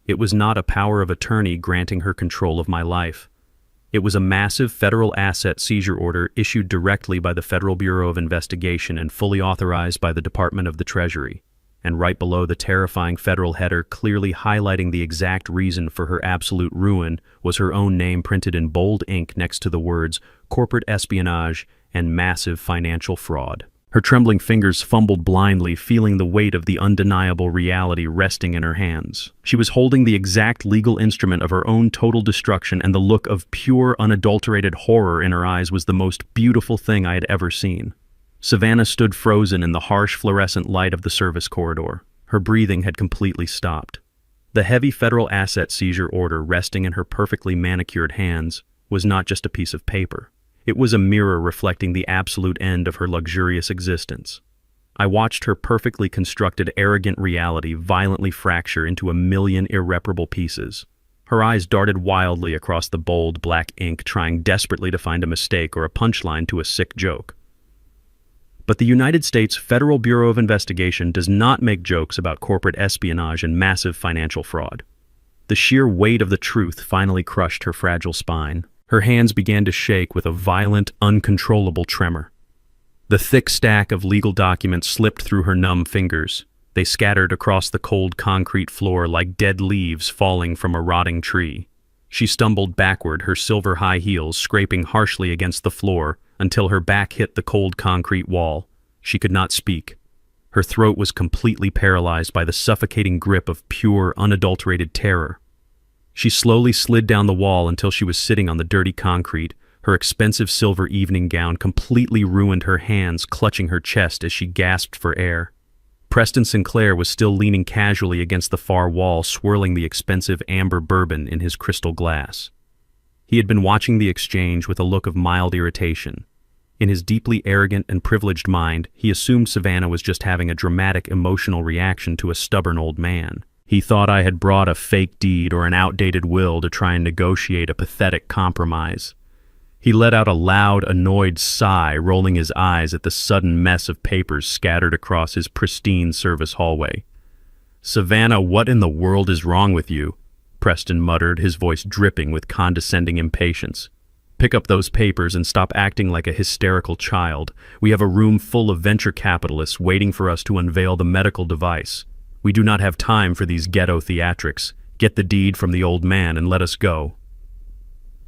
It was not a power of attorney granting her control of my life. It was a massive federal asset seizure order issued directly by the Federal Bureau of Investigation and fully authorized by the Department of the Treasury. And right below the terrifying federal header, clearly highlighting the exact reason for her absolute ruin, was her own name printed in bold ink next to the words corporate espionage and massive financial fraud. Her trembling fingers fumbled blindly, feeling the weight of the undeniable reality resting in her hands. She was holding the exact legal instrument of her own total destruction, and the look of pure, unadulterated horror in her eyes was the most beautiful thing I had ever seen. Savannah stood frozen in the harsh fluorescent light of the service corridor. Her breathing had completely stopped. The heavy federal asset seizure order resting in her perfectly manicured hands was not just a piece of paper. It was a mirror reflecting the absolute end of her luxurious existence. I watched her perfectly constructed, arrogant reality violently fracture into a million irreparable pieces. Her eyes darted wildly across the bold black ink, trying desperately to find a mistake or a punchline to a sick joke. But the United States Federal Bureau of Investigation does not make jokes about corporate espionage and massive financial fraud. The sheer weight of the truth finally crushed her fragile spine. Her hands began to shake with a violent, uncontrollable tremor. The thick stack of legal documents slipped through her numb fingers. They scattered across the cold concrete floor like dead leaves falling from a rotting tree. She stumbled backward, her silver high heels scraping harshly against the floor, until her back hit the cold concrete wall. She could not speak. Her throat was completely paralyzed by the suffocating grip of pure, unadulterated terror. She slowly slid down the wall until she was sitting on the dirty concrete. Her expensive silver evening gown completely ruined her hands, clutching her chest as she gasped for air. Preston Sinclair was still leaning casually against the far wall, swirling the expensive amber bourbon in his crystal glass. He had been watching the exchange with a look of mild irritation. In his deeply arrogant and privileged mind, he assumed Savannah was just having a dramatic emotional reaction to a stubborn old man. He thought I had brought a fake deed or an outdated will to try and negotiate a pathetic compromise. He let out a loud, annoyed sigh, rolling his eyes at the sudden mess of papers scattered across his pristine service hallway. "Savannah, what in the world is wrong with you?" Preston muttered, his voice dripping with condescending impatience. "Pick up those papers and stop acting like a hysterical child. We have a room full of venture capitalists waiting for us to unveil the medical device. We do not have time for these ghetto theatrics. Get the deed from the old man and let us go."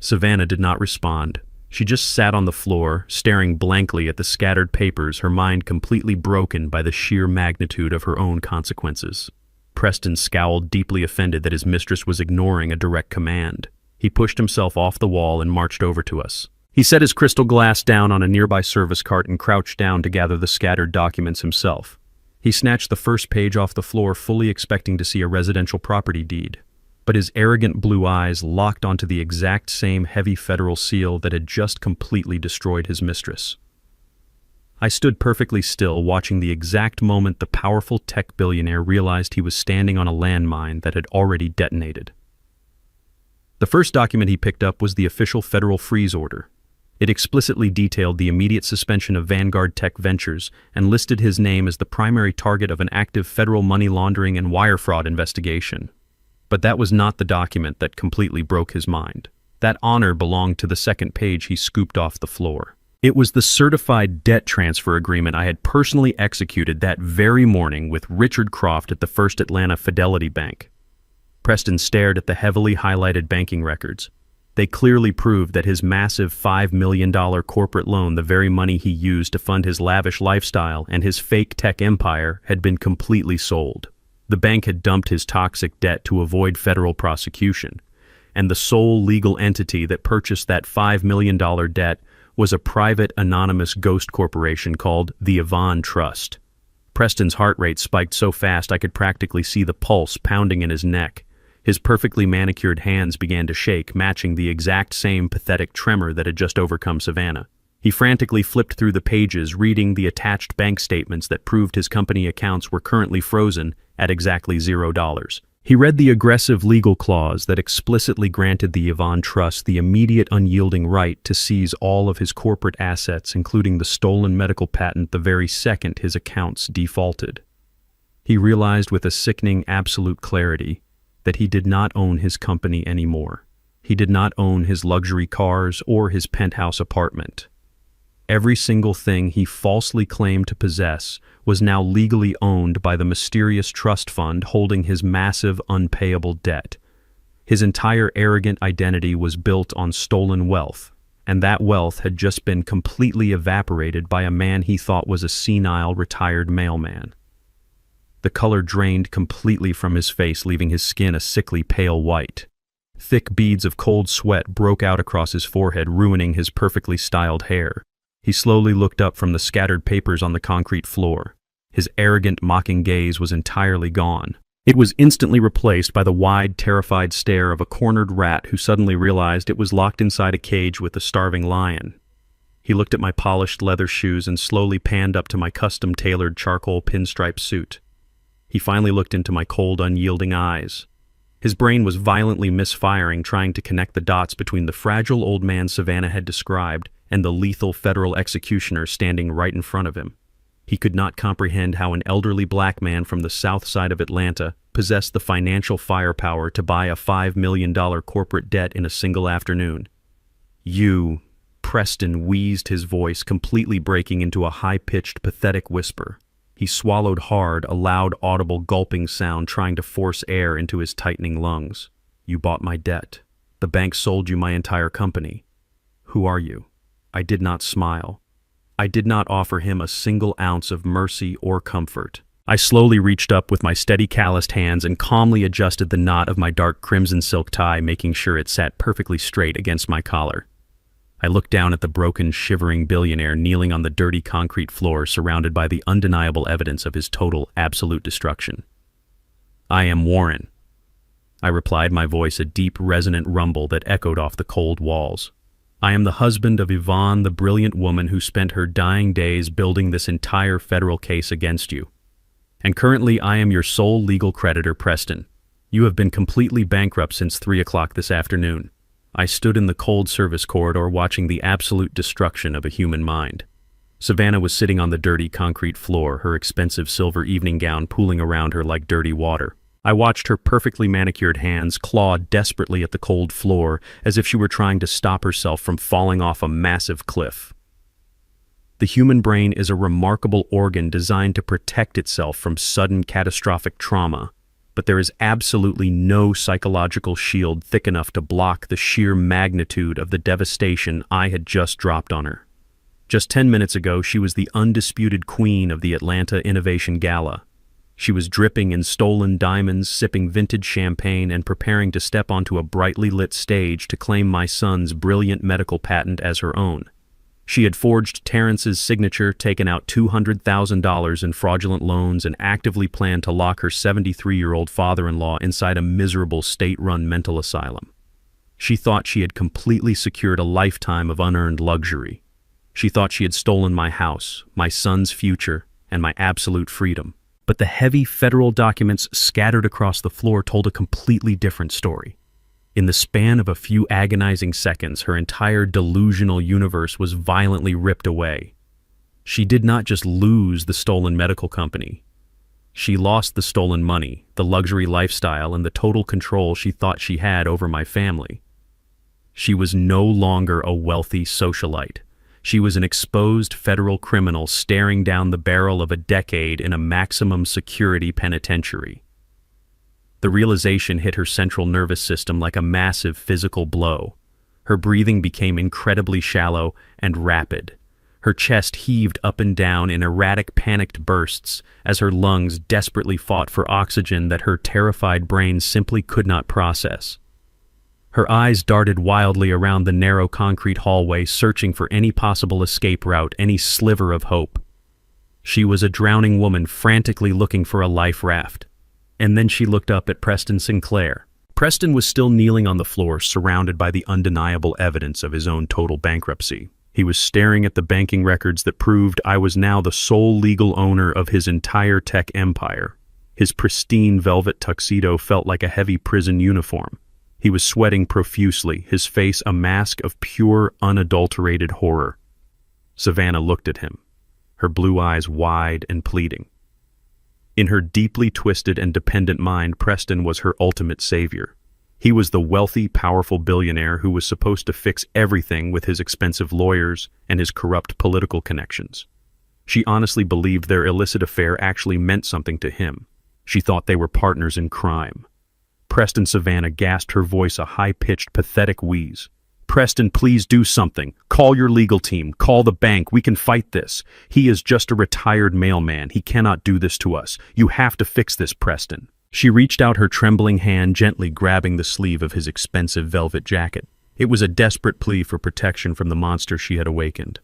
Savannah did not respond. She just sat on the floor, staring blankly at the scattered papers, her mind completely broken by the sheer magnitude of her own consequences. Preston scowled, deeply offended that his mistress was ignoring a direct command. He pushed himself off the wall and marched over to us. He set his crystal glass down on a nearby service cart and crouched down to gather the scattered documents himself. He snatched the first page off the floor, fully expecting to see a residential property deed. But his arrogant blue eyes locked onto the exact same heavy federal seal that had just completely destroyed his mistress. I stood perfectly still, watching the exact moment the powerful tech billionaire realized he was standing on a landmine that had already detonated. The first document he picked up was the official federal freeze order. It explicitly detailed the immediate suspension of Vanguard Tech Ventures and listed his name as the primary target of an active federal money laundering and wire fraud investigation. But that was not the document that completely broke his mind. That honor belonged to the second page he scooped off the floor. It was the certified debt transfer agreement I had personally executed that very morning with Richard Croft at the First Atlanta Fidelity Bank. Preston stared at the heavily highlighted banking records. They clearly proved that his massive $5 million corporate loan, the very money he used to fund his lavish lifestyle and his fake tech empire, had been completely sold. The bank had dumped his toxic debt to avoid federal prosecution. and the sole legal entity that purchased that $5 million debt was a private, anonymous ghost corporation called the Yvonne Trust. Preston's heart rate spiked so fast I could practically see the pulse pounding in his neck. His perfectly manicured hands began to shake, matching the exact same pathetic tremor that had just overcome Savannah. He frantically flipped through the pages, reading the attached bank statements that proved his company accounts were currently frozen at exactly $0. He read the aggressive legal clause that explicitly granted the Yvonne Trust the immediate unyielding right to seize all of his corporate assets, including the stolen medical patent, the very second his accounts defaulted. He realized with a sickening absolute clarity that he did not own his company anymore. He did not own his luxury cars or his penthouse apartment. Every single thing he falsely claimed to possess was now legally owned by the mysterious trust fund holding his massive unpayable debt. His entire arrogant identity was built on stolen wealth, and that wealth had just been completely evaporated by a man he thought was a senile retired mailman. The color drained completely from his face, leaving his skin a sickly pale white. Thick beads of cold sweat broke out across his forehead, ruining his perfectly styled hair. He slowly looked up from the scattered papers on the concrete floor. His arrogant, mocking gaze was entirely gone. It was instantly replaced by the wide, terrified stare of a cornered rat who suddenly realized it was locked inside a cage with a starving lion. He looked at my polished leather shoes and slowly panned up to my custom-tailored charcoal pinstripe suit. He finally looked into my cold, unyielding eyes. His brain was violently misfiring, trying to connect the dots between the fragile old man Savannah had described and the lethal federal executioner standing right in front of him. He could not comprehend how an elderly black man from the south side of Atlanta possessed the financial firepower to buy a $5 million corporate debt in a single afternoon. "You," Preston wheezed, his voice completely breaking into a high-pitched, pathetic whisper. He swallowed hard, a loud, audible gulping sound, trying to force air into his tightening lungs. "You bought my debt. The bank sold you my entire company. Who are you?" I did not smile. I did not offer him a single ounce of mercy or comfort. I slowly reached up with my steady, calloused hands and calmly adjusted the knot of my dark crimson silk tie, making sure it sat perfectly straight against my collar. I looked down at the broken, shivering billionaire kneeling on the dirty concrete floor, surrounded by the undeniable evidence of his total, absolute destruction. "I am Warren," I replied, my voice a deep, resonant rumble that echoed off the cold walls. "I am the husband of Yvonne, the brilliant woman who spent her dying days building this entire federal case against you. And currently I am your sole legal creditor, Preston. You have been completely bankrupt since 3 o'clock this afternoon." I stood in the cold service corridor watching the absolute destruction of a human mind. Savannah was sitting on the dirty concrete floor, her expensive silver evening gown pooling around her like dirty water. I watched her perfectly manicured hands claw desperately at the cold floor, as if she were trying to stop herself from falling off a massive cliff. The human brain is a remarkable organ designed to protect itself from sudden catastrophic trauma, but there is absolutely no psychological shield thick enough to block the sheer magnitude of the devastation I had just dropped on her. Just 10 minutes ago, she was the undisputed queen of the Atlanta Innovation Gala. She was dripping in stolen diamonds, sipping vintage champagne, and preparing to step onto a brightly lit stage to claim my son's brilliant medical patent as her own. She had forged Terrence's signature, taken out $200,000 in fraudulent loans, and actively planned to lock her 73-year-old father-in-law inside a miserable state-run mental asylum. She thought she had completely secured a lifetime of unearned luxury. She thought she had stolen my house, my son's future, and my absolute freedom. But the heavy federal documents scattered across the floor told a completely different story. In the span of a few agonizing seconds, her entire delusional universe was violently ripped away. She did not just lose the stolen medical company. She lost the stolen money, the luxury lifestyle, and the total control she thought she had over my family. She was no longer a wealthy socialite. She was an exposed federal criminal staring down the barrel of a decade in a maximum security penitentiary. The realization hit her central nervous system like a massive physical blow. Her breathing became incredibly shallow and rapid. Her chest heaved up and down in erratic, panicked bursts as her lungs desperately fought for oxygen that her terrified brain simply could not process. Her eyes darted wildly around the narrow concrete hallway, searching for any possible escape route, any sliver of hope. She was a drowning woman frantically looking for a life raft. And then she looked up at Preston Sinclair. Preston was still kneeling on the floor, surrounded by the undeniable evidence of his own total bankruptcy. He was staring at the banking records that proved I was now the sole legal owner of his entire tech empire. His pristine velvet tuxedo felt like a heavy prison uniform. He was sweating profusely, his face a mask of pure, unadulterated horror. Savannah looked at him, her blue eyes wide and pleading. In her deeply twisted and dependent mind, Preston was her ultimate savior. He was the wealthy, powerful billionaire who was supposed to fix everything with his expensive lawyers and his corrupt political connections. She honestly believed their illicit affair actually meant something to him. She thought they were partners in crime. Preston Savannah gasped, her voice a high-pitched, pathetic wheeze. "Preston, please do something. Call your legal team. Call the bank. We can fight this. He is just a retired mailman. He cannot do this to us. You have to fix this, Preston." She reached out her trembling hand, gently grabbing the sleeve of his expensive velvet jacket. It was a desperate plea for protection from the monster she had awakened.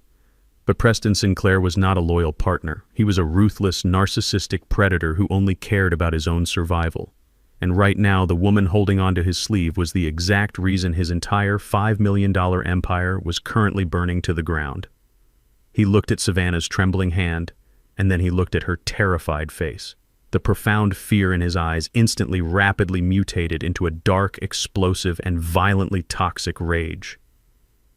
But Preston Sinclair was not a loyal partner. He was a ruthless, narcissistic predator who only cared about his own survival. And right now, the woman holding onto his sleeve was the exact reason his entire $5 million empire was currently burning to the ground. He looked at Savannah's trembling hand, and then he looked at her terrified face. The profound fear in his eyes instantly rapidly mutated into a dark, explosive, and violently toxic rage.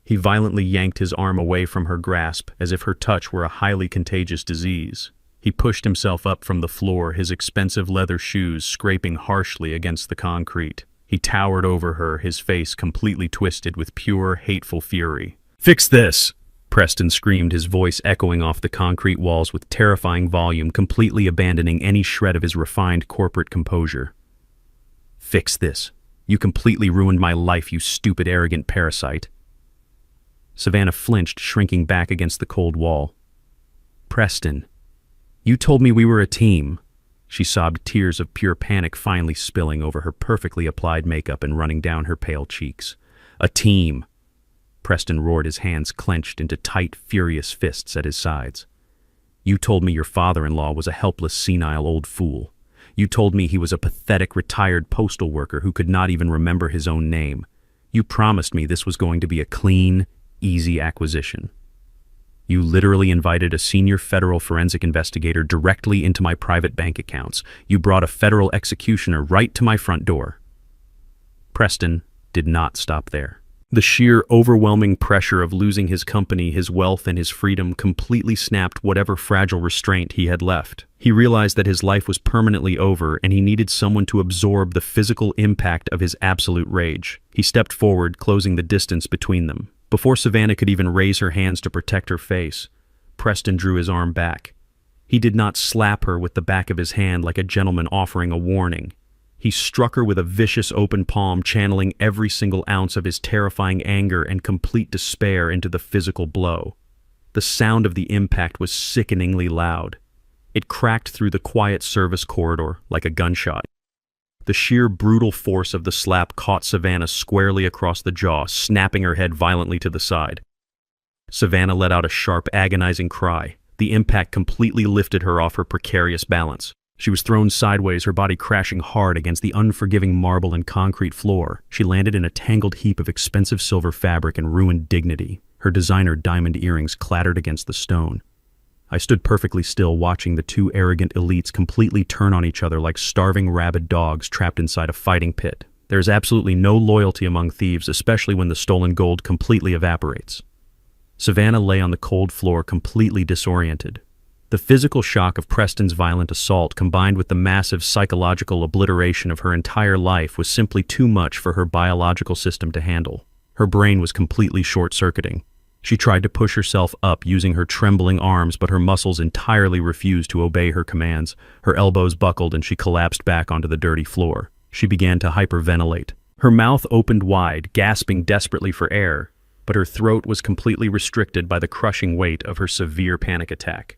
He violently yanked his arm away from her grasp, as if her touch were a highly contagious disease. He pushed himself up from the floor, his expensive leather shoes scraping harshly against the concrete. He towered over her, his face completely twisted with pure, hateful fury. "Fix this!" Preston screamed, his voice echoing off the concrete walls with terrifying volume, completely abandoning any shred of his refined corporate composure. "Fix this. You completely ruined my life, you stupid, arrogant parasite." Savannah flinched, shrinking back against the cold wall. "Preston, you told me we were a team." She sobbed, tears of pure panic finally spilling over her perfectly applied makeup and running down her pale cheeks. "A team!" Preston roared, his hands clenched into tight, furious fists at his sides. "You told me your father-in-law was a helpless, senile old fool. You told me he was a pathetic, retired postal worker who could not even remember his own name. You promised me this was going to be a clean, easy acquisition. You literally invited a senior federal forensic investigator directly into my private bank accounts. You brought a federal executioner right to my front door." Preston did not stop there. The sheer, overwhelming pressure of losing his company, his wealth, and his freedom completely snapped whatever fragile restraint he had left. He realized that his life was permanently over, and he needed someone to absorb the physical impact of his absolute rage. He stepped forward, closing the distance between them. Before Savannah could even raise her hands to protect her face, Preston drew his arm back. He did not slap her with the back of his hand like a gentleman offering a warning. He struck her with a vicious open palm, channeling every single ounce of his terrifying anger and complete despair into the physical blow. The sound of the impact was sickeningly loud. It cracked through the quiet service corridor like a gunshot. The sheer brutal force of the slap caught Savannah squarely across the jaw, snapping her head violently to the side. Savannah let out a sharp, agonizing cry. The impact completely lifted her off her precarious balance. She was thrown sideways, her body crashing hard against the unforgiving marble and concrete floor. She landed in a tangled heap of expensive silver fabric and ruined dignity. Her designer diamond earrings clattered against the stone. I stood perfectly still, watching the two arrogant elites completely turn on each other like starving rabid dogs trapped inside a fighting pit. There is absolutely no loyalty among thieves, especially when the stolen gold completely evaporates. Savannah lay on the cold floor, completely disoriented. The physical shock of Preston's violent assault, combined with the massive psychological obliteration of her entire life, was simply too much for her biological system to handle. Her brain was completely short-circuiting. She tried to push herself up using her trembling arms, but her muscles entirely refused to obey her commands. Her elbows buckled and she collapsed back onto the dirty floor. She began to hyperventilate. Her mouth opened wide, gasping desperately for air, but her throat was completely restricted by the crushing weight of her severe panic attack.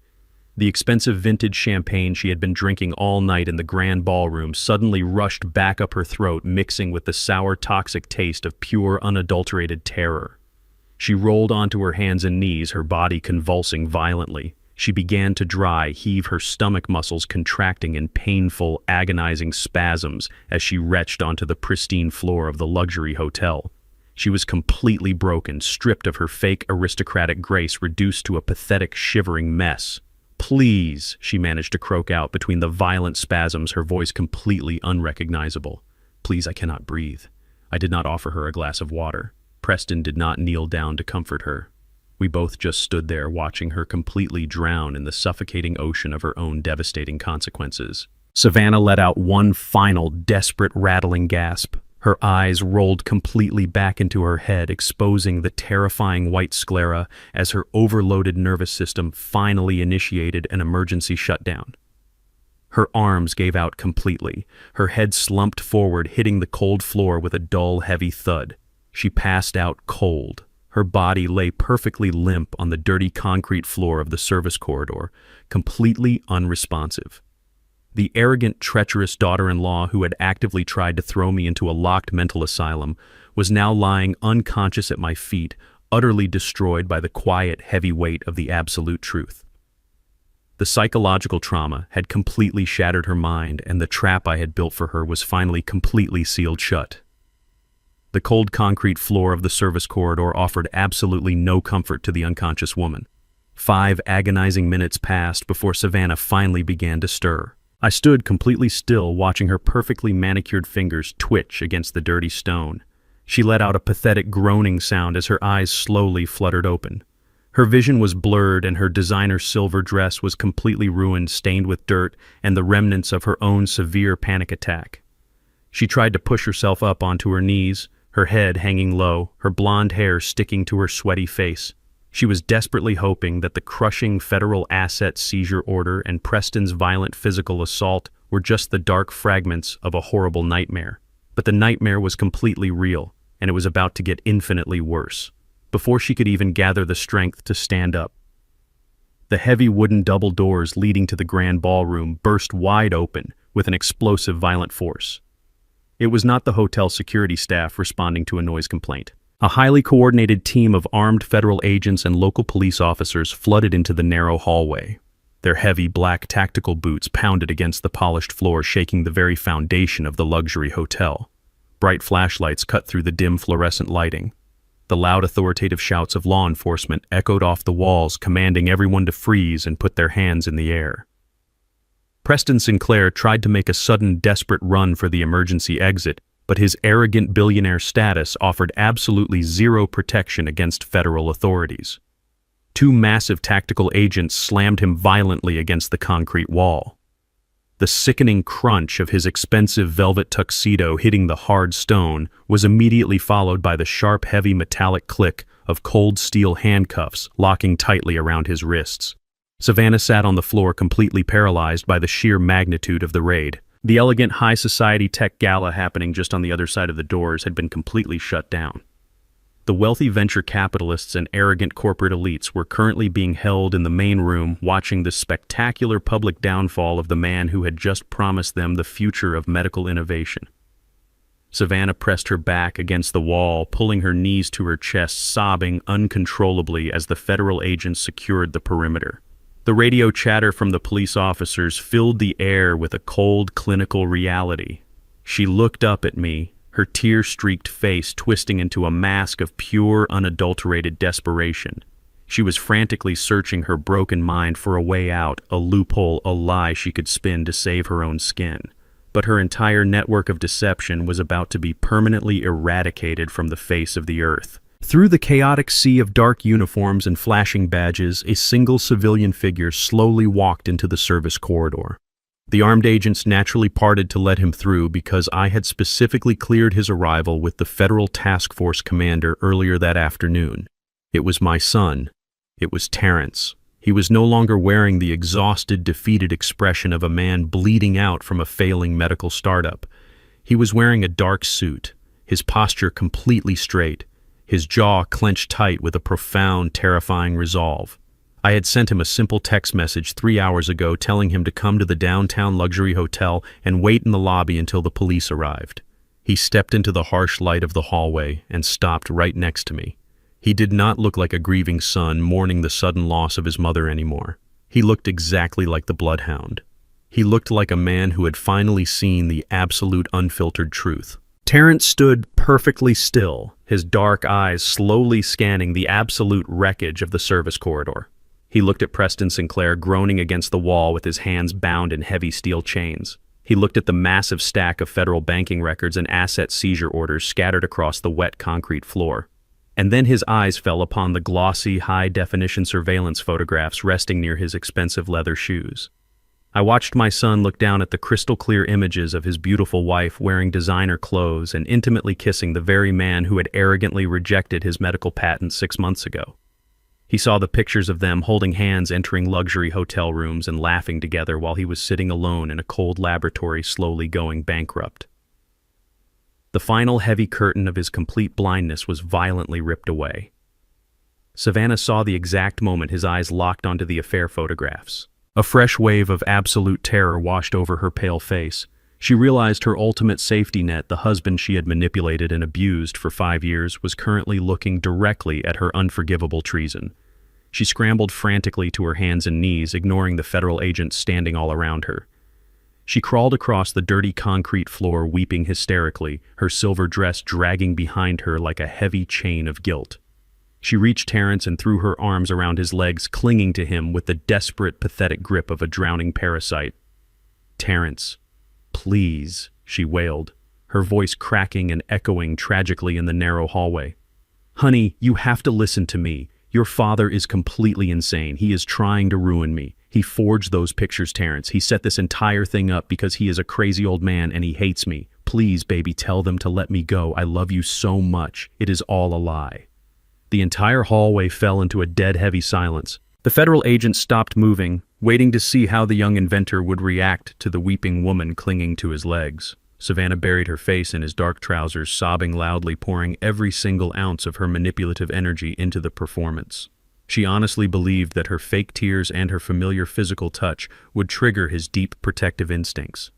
The expensive vintage champagne she had been drinking all night in the grand ballroom suddenly rushed back up her throat, mixing with the sour, toxic taste of pure, unadulterated terror. She rolled onto her hands and knees, her body convulsing violently. She began to heave, her stomach muscles contracting in painful, agonizing spasms as she retched onto the pristine floor of the luxury hotel. She was completely broken, stripped of her fake aristocratic grace, reduced to a pathetic, shivering mess. "Please," she managed to croak out between the violent spasms, her voice completely unrecognizable. "Please, I cannot breathe." I did not offer her a glass of water. Preston did not kneel down to comfort her. We both just stood there watching her completely drown in the suffocating ocean of her own devastating consequences. Savannah let out one final, desperate, rattling gasp. Her eyes rolled completely back into her head, exposing the terrifying white sclera as her overloaded nervous system finally initiated an emergency shutdown. Her arms gave out completely. Her head slumped forward, hitting the cold floor with a dull, heavy thud. She passed out cold. Her body lay perfectly limp on the dirty concrete floor of the service corridor, completely unresponsive. The arrogant, treacherous daughter-in-law who had actively tried to throw me into a locked mental asylum was now lying unconscious at my feet, utterly destroyed by the quiet, heavy weight of the absolute truth. The psychological trauma had completely shattered her mind, and the trap I had built for her was finally completely sealed shut. The cold concrete floor of the service corridor offered absolutely no comfort to the unconscious woman. 5 agonizing minutes passed before Savannah finally began to stir. I stood completely still, watching her perfectly manicured fingers twitch against the dirty stone. She let out a pathetic groaning sound as her eyes slowly fluttered open. Her vision was blurred, and her designer silver dress was completely ruined, stained with dirt and the remnants of her own severe panic attack. She tried to push herself up onto her knees, her head hanging low, her blonde hair sticking to her sweaty face. She was desperately hoping that the crushing federal asset seizure order and Preston's violent physical assault were just the dark fragments of a horrible nightmare. But the nightmare was completely real, and it was about to get infinitely worse. Before she could even gather the strength to stand up, the heavy wooden double doors leading to the grand ballroom burst wide open with an explosive, violent force. It was not the hotel security staff responding to a noise complaint. A highly coordinated team of armed federal agents and local police officers flooded into the narrow hallway. Their heavy black tactical boots pounded against the polished floor, shaking the very foundation of the luxury hotel. Bright flashlights cut through the dim fluorescent lighting. The loud authoritative shouts of law enforcement echoed off the walls, commanding everyone to freeze and put their hands in the air. Preston Sinclair tried to make a sudden, desperate run for the emergency exit, but his arrogant billionaire status offered absolutely zero protection against federal authorities. 2 massive tactical agents slammed him violently against the concrete wall. The sickening crunch of his expensive velvet tuxedo hitting the hard stone was immediately followed by the sharp, heavy metallic click of cold steel handcuffs locking tightly around his wrists. Savannah sat on the floor, completely paralyzed by the sheer magnitude of the raid. The elegant high society tech gala happening just on the other side of the doors had been completely shut down. The wealthy venture capitalists and arrogant corporate elites were currently being held in the main room, watching the spectacular public downfall of the man who had just promised them the future of medical innovation. Savannah pressed her back against the wall, pulling her knees to her chest, sobbing uncontrollably as the federal agents secured the perimeter. The radio chatter from the police officers filled the air with a cold, clinical reality. She looked up at me, her tear-streaked face twisting into a mask of pure, unadulterated desperation. She was frantically searching her broken mind for a way out, a loophole, a lie she could spin to save her own skin. But her entire network of deception was about to be permanently eradicated from the face of the earth. Through the chaotic sea of dark uniforms and flashing badges, a single civilian figure slowly walked into the service corridor. The armed agents naturally parted to let him through because I had specifically cleared his arrival with the Federal Task Force commander earlier that afternoon. It was my son. It was Terrence. He was no longer wearing the exhausted, defeated expression of a man bleeding out from a failing medical startup. He was wearing a dark suit, his posture completely straight, his jaw clenched tight with a profound, terrifying resolve. I had sent him a simple text message 3 hours ago telling him to come to the downtown luxury hotel and wait in the lobby until the police arrived. He stepped into the harsh light of the hallway and stopped right next to me. He did not look like a grieving son mourning the sudden loss of his mother anymore. He looked exactly like the bloodhound. He looked like a man who had finally seen the absolute unfiltered truth. Terrence stood perfectly still, his dark eyes slowly scanning the absolute wreckage of the service corridor. He looked at Preston Sinclair groaning against the wall with his hands bound in heavy steel chains. He looked at the massive stack of federal banking records and asset seizure orders scattered across the wet concrete floor. And then his eyes fell upon the glossy, high-definition surveillance photographs resting near his expensive leather shoes. I watched my son look down at the crystal-clear images of his beautiful wife wearing designer clothes and intimately kissing the very man who had arrogantly rejected his medical patent 6 months ago. He saw the pictures of them holding hands entering luxury hotel rooms and laughing together while he was sitting alone in a cold laboratory slowly going bankrupt. The final heavy curtain of his complete blindness was violently ripped away. Savannah saw the exact moment his eyes locked onto the affair photographs. A fresh wave of absolute terror washed over her pale face. She realized her ultimate safety net, the husband she had manipulated and abused for 5 years, was currently looking directly at her unforgivable treason. She scrambled frantically to her hands and knees, ignoring the federal agents standing all around her. She crawled across the dirty concrete floor, weeping hysterically, her silver dress dragging behind her like a heavy chain of guilt. She reached Terrence and threw her arms around his legs, clinging to him with the desperate, pathetic grip of a drowning parasite. "Terrence, please," she wailed, her voice cracking and echoing tragically in the narrow hallway. "Honey, you have to listen to me. Your father is completely insane. He is trying to ruin me. He forged those pictures, Terrence. He set this entire thing up because he is a crazy old man and he hates me. Please, baby, tell them to let me go. I love you so much. It is all a lie." The entire hallway fell into a dead heavy silence. The federal agent stopped moving, waiting to see how the young inventor would react to the weeping woman clinging to his legs. Savannah buried her face in his dark trousers, sobbing loudly, pouring every single ounce of her manipulative energy into the performance. She honestly believed that her fake tears and her familiar physical touch would trigger his deep protective instincts.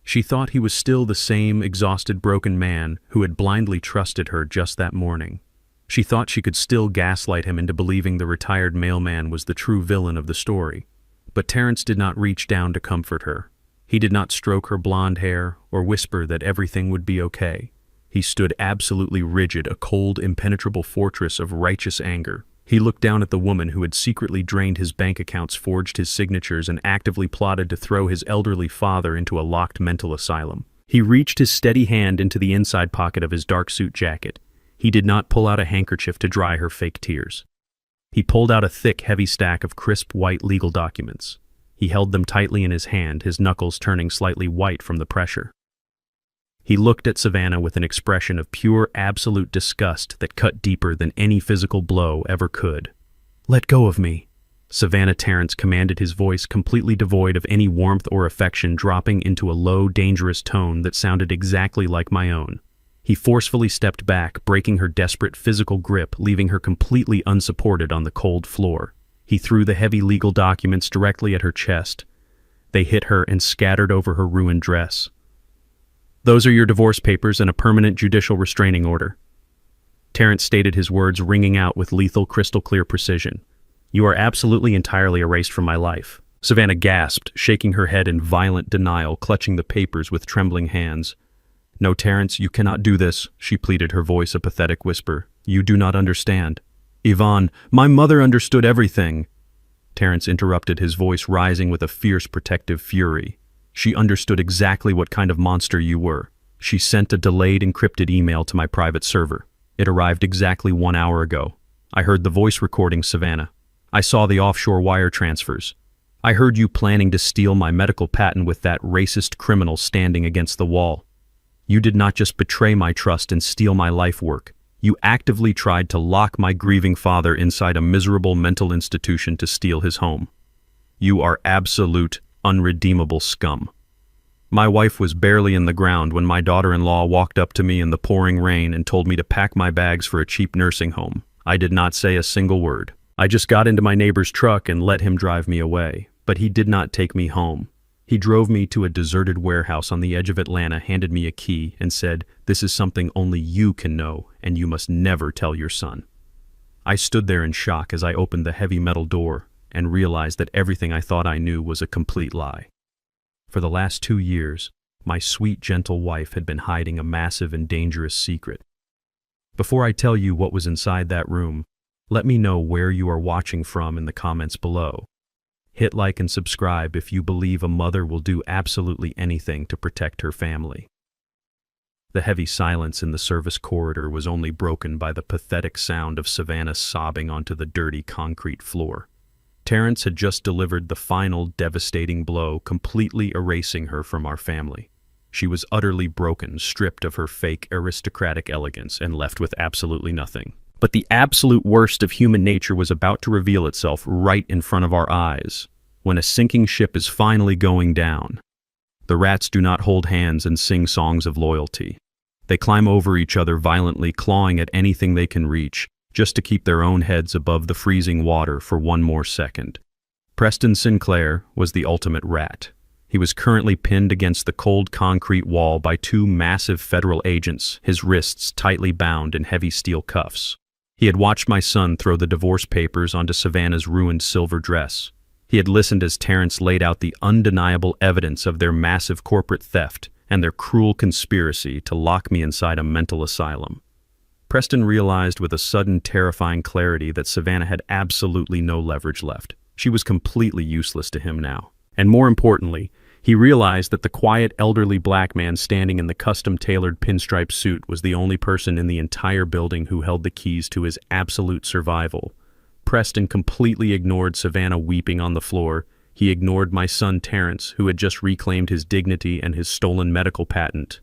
She thought he was still the same exhausted, broken man who had blindly trusted her just that morning. She thought she could still gaslight him into believing the retired mailman was the true villain of the story. But Terrence did not reach down to comfort her. He did not stroke her blonde hair or whisper that everything would be okay. He stood absolutely rigid, a cold, impenetrable fortress of righteous anger. He looked down at the woman who had secretly drained his bank accounts, forged his signatures, and actively plotted to throw his elderly father into a locked mental asylum. He reached his steady hand into the inside pocket of his dark suit jacket. He did not pull out a handkerchief to dry her fake tears. He pulled out a thick, heavy stack of crisp white legal documents. He held them tightly in his hand, his knuckles turning slightly white from the pressure. He looked at Savannah with an expression of pure, absolute disgust that cut deeper than any physical blow ever could. "Let go of me," Savannah Terrence commanded, his voice completely devoid of any warmth or affection, dropping into a low, dangerous tone that sounded exactly like my own. He forcefully stepped back, breaking her desperate physical grip, leaving her completely unsupported on the cold floor. He threw the heavy legal documents directly at her chest. They hit her and scattered over her ruined dress. "Those are your divorce papers and a permanent judicial restraining order." Terrence stated, his words ringing out with lethal, crystal-clear precision. "You are absolutely entirely erased from my life." Savannah gasped, shaking her head in violent denial, clutching the papers with trembling hands. "No, Terrence, you cannot do this," she pleaded, her voice a pathetic whisper. "You do not understand." "Yvonne, my mother understood everything." Terrence interrupted, his voice rising with a fierce, protective fury. "She understood exactly what kind of monster you were. She sent a delayed, encrypted email to my private server. It arrived exactly 1 hour ago. I heard the voice recording, Savannah. I saw the offshore wire transfers. I heard you planning to steal my medical patent with that racist criminal standing against the wall. You did not just betray my trust and steal my life work. You actively tried to lock my grieving father inside a miserable mental institution to steal his home. You are absolute, unredeemable scum. My wife was barely in the ground when my daughter-in-law walked up to me in the pouring rain and told me to pack my bags for a cheap nursing home. I did not say a single word. I just got into my neighbor's truck and let him drive me away, but he did not take me home. He drove me to a deserted warehouse on the edge of Atlanta, handed me a key, and said, "This is something only you can know, and you must never tell your son." I stood there in shock as I opened the heavy metal door and realized that everything I thought I knew was a complete lie. For the last 2 years, my sweet, gentle wife had been hiding a massive and dangerous secret. Before I tell you what was inside that room, let me know where you are watching from in the comments below. Hit like and subscribe if you believe a mother will do absolutely anything to protect her family. The heavy silence in the service corridor was only broken by the pathetic sound of Savannah sobbing onto the dirty concrete floor. Terrence had just delivered the final devastating blow, completely erasing her from our family. She was utterly broken, stripped of her fake aristocratic elegance, and left with absolutely nothing. But the absolute worst of human nature was about to reveal itself right in front of our eyes, when a sinking ship is finally going down. The rats do not hold hands and sing songs of loyalty. They climb over each other violently, clawing at anything they can reach, just to keep their own heads above the freezing water for one more second. Preston Sinclair was the ultimate rat. He was currently pinned against the cold concrete wall by 2 massive federal agents, his wrists tightly bound in heavy steel cuffs. He had watched my son throw the divorce papers onto Savannah's ruined silver dress. He had listened as Terrence laid out the undeniable evidence of their massive corporate theft and their cruel conspiracy to lock me inside a mental asylum. Preston realized with a sudden terrifying clarity that Savannah had absolutely no leverage left. She was completely useless to him now. And more importantly, he realized that the quiet elderly black man standing in the custom-tailored pinstripe suit was the only person in the entire building who held the keys to his absolute survival. Preston completely ignored Savannah weeping on the floor. He ignored my son Terrence, who had just reclaimed his dignity and his stolen medical patent.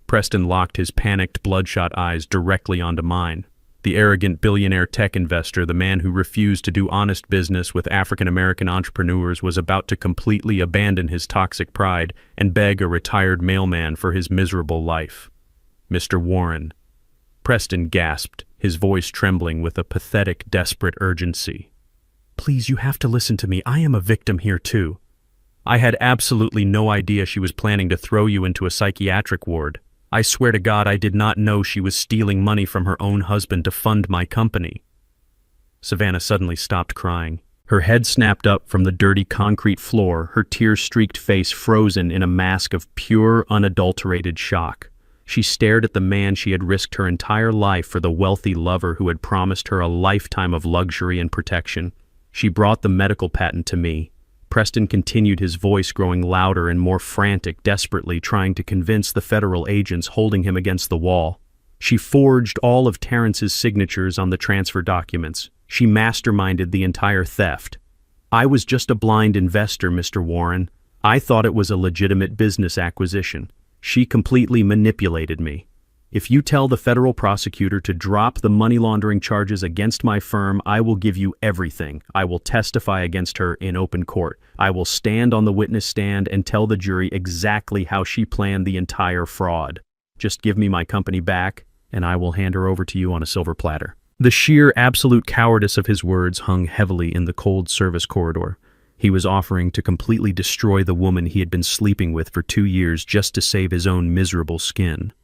Preston locked his panicked, bloodshot eyes directly onto mine. The arrogant billionaire tech investor, the man who refused to do honest business with African-American entrepreneurs, was about to completely abandon his toxic pride and beg a retired mailman for his miserable life. "Mr. Warren." Preston gasped, his voice trembling with a pathetic, desperate urgency. "Please, you have to listen to me. I am a victim here too. I had absolutely no idea she was planning to throw you into a psychiatric ward. I swear to God I did not know she was stealing money from her own husband to fund my company." Savannah suddenly stopped crying. Her head snapped up from the dirty concrete floor, her tear-streaked face frozen in a mask of pure, unadulterated shock. She stared at the man she had risked her entire life for, the wealthy lover who had promised her a lifetime of luxury and protection. She brought the medical patent to me. Preston continued, his voice growing louder and more frantic, desperately trying to convince the federal agents holding him against the wall. She forged all of Terrence's signatures on the transfer documents. She masterminded the entire theft. I was just a blind investor, Mr. Warren. I thought it was a legitimate business acquisition. She completely manipulated me. If you tell the federal prosecutor to drop the money laundering charges against my firm, I will give you everything. I will testify against her in open court. I will stand on the witness stand and tell the jury exactly how she planned the entire fraud. Just give me my company back, and I will hand her over to you on a silver platter." The sheer absolute cowardice of his words hung heavily in the cold service corridor. He was offering to completely destroy the woman he had been sleeping with for 2 years just to save his own miserable skin.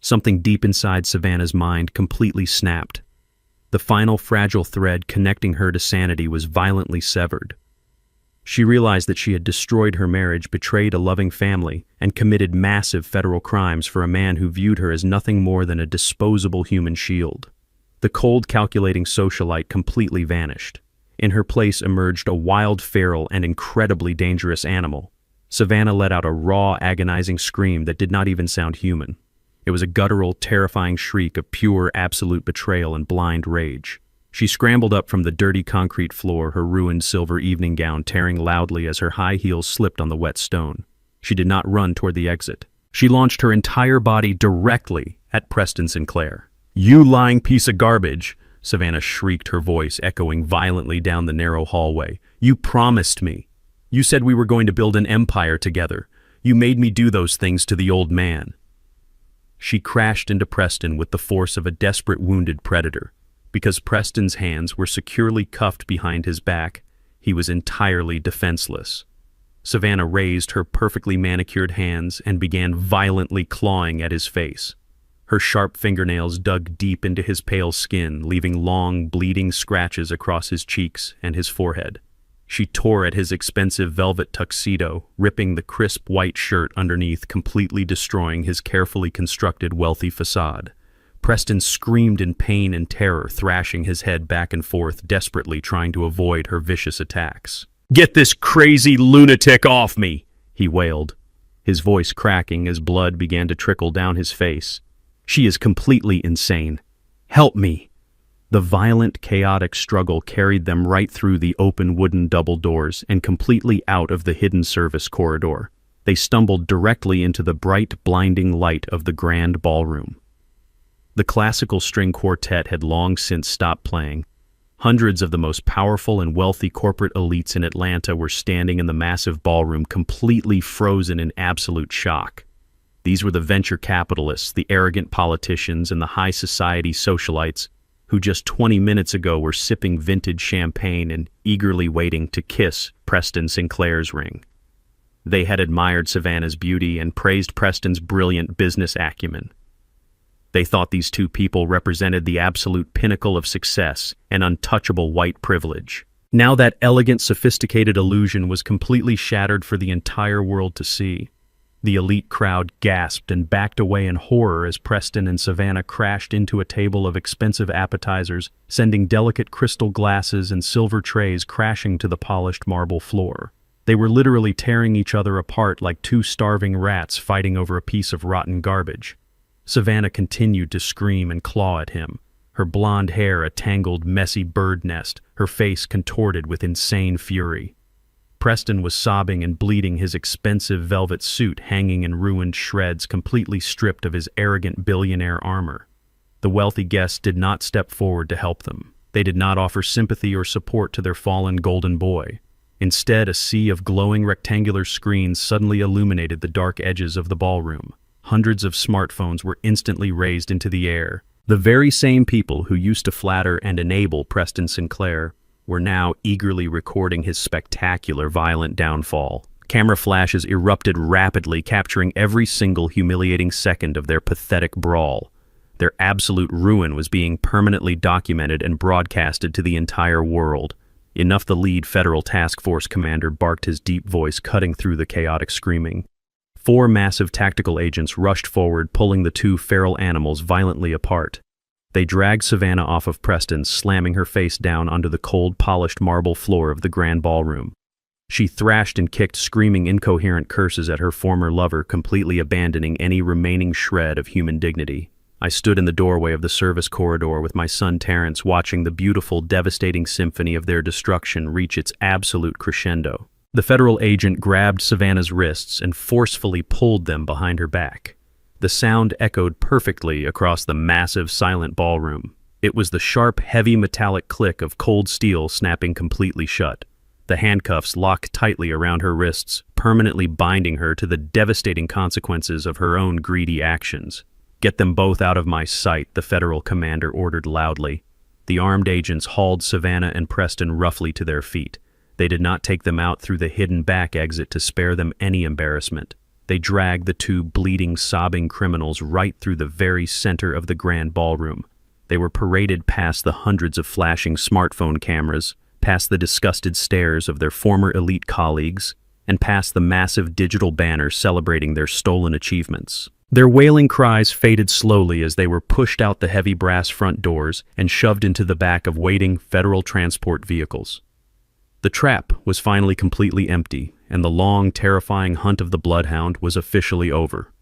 Something deep inside Savannah's mind completely snapped. The final fragile thread connecting her to sanity was violently severed. She realized that she had destroyed her marriage, betrayed a loving family, and committed massive federal crimes for a man who viewed her as nothing more than a disposable human shield. The cold, calculating socialite completely vanished. In her place emerged a wild, feral, and incredibly dangerous animal. Savannah let out a raw, agonizing scream that did not even sound human. It was a guttural, terrifying shriek of pure, absolute betrayal and blind rage. She scrambled up from the dirty concrete floor, her ruined silver evening gown tearing loudly as her high heels slipped on the wet stone. She did not run toward the exit. She launched her entire body directly at Preston Sinclair. "You lying piece of garbage!" Savannah shrieked, her voice echoing violently down the narrow hallway. "You promised me. You said we were going to build an empire together. You made me do those things to the old man." She crashed into Preston with the force of a desperate, wounded predator. Because Preston's hands were securely cuffed behind his back, he was entirely defenseless. Savannah raised her perfectly manicured hands and began violently clawing at his face. Her sharp fingernails dug deep into his pale skin, leaving long, bleeding scratches across his cheeks and his forehead. She tore at his expensive velvet tuxedo, ripping the crisp white shirt underneath, completely destroying his carefully constructed wealthy facade. Preston screamed in pain and terror, thrashing his head back and forth, desperately trying to avoid her vicious attacks. "Get this crazy lunatic off me!" he wailed, his voice cracking as blood began to trickle down his face. "She is completely insane. Help me!" The violent, chaotic struggle carried them right through the open wooden double doors and completely out of the hidden service corridor. They stumbled directly into the bright, blinding light of the grand ballroom. The classical string quartet had long since stopped playing. Hundreds of the most powerful and wealthy corporate elites in Atlanta were standing in the massive ballroom, completely frozen in absolute shock. These were the venture capitalists, the arrogant politicians, and the high society socialites who just 20 minutes ago were sipping vintage champagne and eagerly waiting to kiss Preston Sinclair's ring. They had admired Savannah's beauty and praised Preston's brilliant business acumen. They thought these two people represented the absolute pinnacle of success and untouchable white privilege. Now that elegant, sophisticated illusion was completely shattered for the entire world to see. The elite crowd gasped and backed away in horror as Preston and Savannah crashed into a table of expensive appetizers, sending delicate crystal glasses and silver trays crashing to the polished marble floor. They were literally tearing each other apart like two starving rats fighting over a piece of rotten garbage. Savannah continued to scream and claw at him, her blonde hair a tangled, messy bird nest, her face contorted with insane fury. Preston was sobbing and bleeding, his expensive velvet suit hanging in ruined shreds, completely stripped of his arrogant billionaire armor. The wealthy guests did not step forward to help them. They did not offer sympathy or support to their fallen golden boy. Instead, a sea of glowing rectangular screens suddenly illuminated the dark edges of the ballroom. Hundreds of smartphones were instantly raised into the air. The very same people who used to flatter and enable Preston Sinclair were now eagerly recording his spectacular violent downfall. Camera flashes erupted rapidly, capturing every single humiliating second of their pathetic brawl. Their absolute ruin was being permanently documented and broadcasted to the entire world. Enough, the lead federal task force commander barked, his deep voice cutting through the chaotic screaming. 4 massive tactical agents rushed forward, pulling the two feral animals violently apart. They dragged Savannah off of Preston, slamming her face down onto the cold, polished marble floor of the grand ballroom. She thrashed and kicked, screaming incoherent curses at her former lover, completely abandoning any remaining shred of human dignity. I stood in the doorway of the service corridor with my son Terrence, watching the beautiful, devastating symphony of their destruction reach its absolute crescendo. The federal agent grabbed Savannah's wrists and forcefully pulled them behind her back. The sound echoed perfectly across the massive, silent ballroom. It was the sharp, heavy metallic click of cold steel snapping completely shut. The handcuffs locked tightly around her wrists, permanently binding her to the devastating consequences of her own greedy actions. "Get them both out of my sight," the federal commander ordered loudly. The armed agents hauled Savannah and Preston roughly to their feet. They did not take them out through the hidden back exit to spare them any embarrassment. They dragged the two bleeding, sobbing criminals right through the very center of the grand ballroom. They were paraded past the hundreds of flashing smartphone cameras, past the disgusted stares of their former elite colleagues, and past the massive digital banners celebrating their stolen achievements. Their wailing cries faded slowly as they were pushed out the heavy brass front doors and shoved into the back of waiting federal transport vehicles. The trap was finally completely empty, and the long, terrifying hunt of the bloodhound was officially over.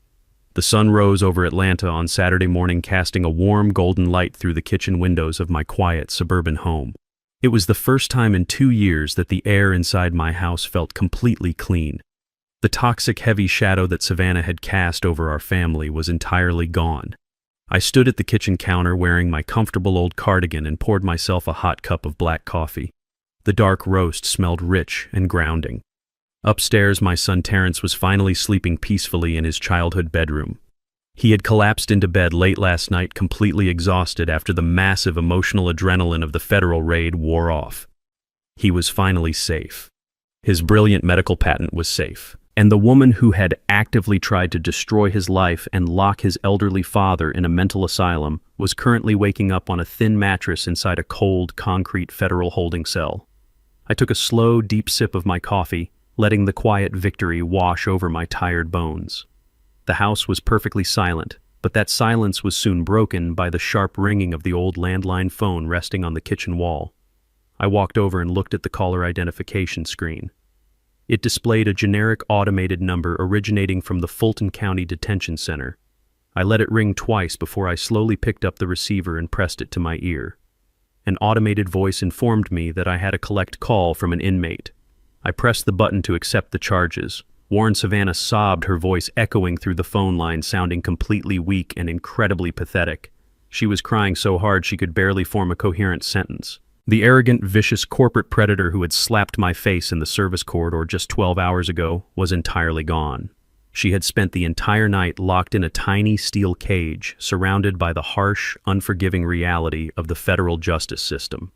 The sun rose over Atlanta on Saturday morning, casting a warm, golden light through the kitchen windows of my quiet suburban home. It was the first time in 2 years that the air inside my house felt completely clean. The toxic, heavy shadow that Savannah had cast over our family was entirely gone. I stood at the kitchen counter wearing my comfortable old cardigan and poured myself a hot cup of black coffee. The dark roast smelled rich and grounding. Upstairs, my son Terrence was finally sleeping peacefully in his childhood bedroom. He had collapsed into bed late last night, completely exhausted after the massive emotional adrenaline of the federal raid wore off. He was finally safe. His brilliant medical patent was safe. And the woman who had actively tried to destroy his life and lock his elderly father in a mental asylum was currently waking up on a thin mattress inside a cold, concrete federal holding cell. I took a slow, deep sip of my coffee, letting the quiet victory wash over my tired bones. The house was perfectly silent, but that silence was soon broken by the sharp ringing of the old landline phone resting on the kitchen wall. I walked over and looked at the caller identification screen. It displayed a generic automated number originating from the Fulton County Detention Center. I let it ring twice before I slowly picked up the receiver and pressed it to my ear. An automated voice informed me that I had a collect call from an inmate. I pressed the button to accept the charges. Warren Savannah sobbed, her voice echoing through the phone line, sounding completely weak and incredibly pathetic. She was crying so hard she could barely form a coherent sentence. The arrogant, vicious corporate predator who had slapped my face in the service corridor just 12 hours ago was entirely gone. She had spent the entire night locked in a tiny steel cage, surrounded by the harsh, unforgiving reality of the federal justice system.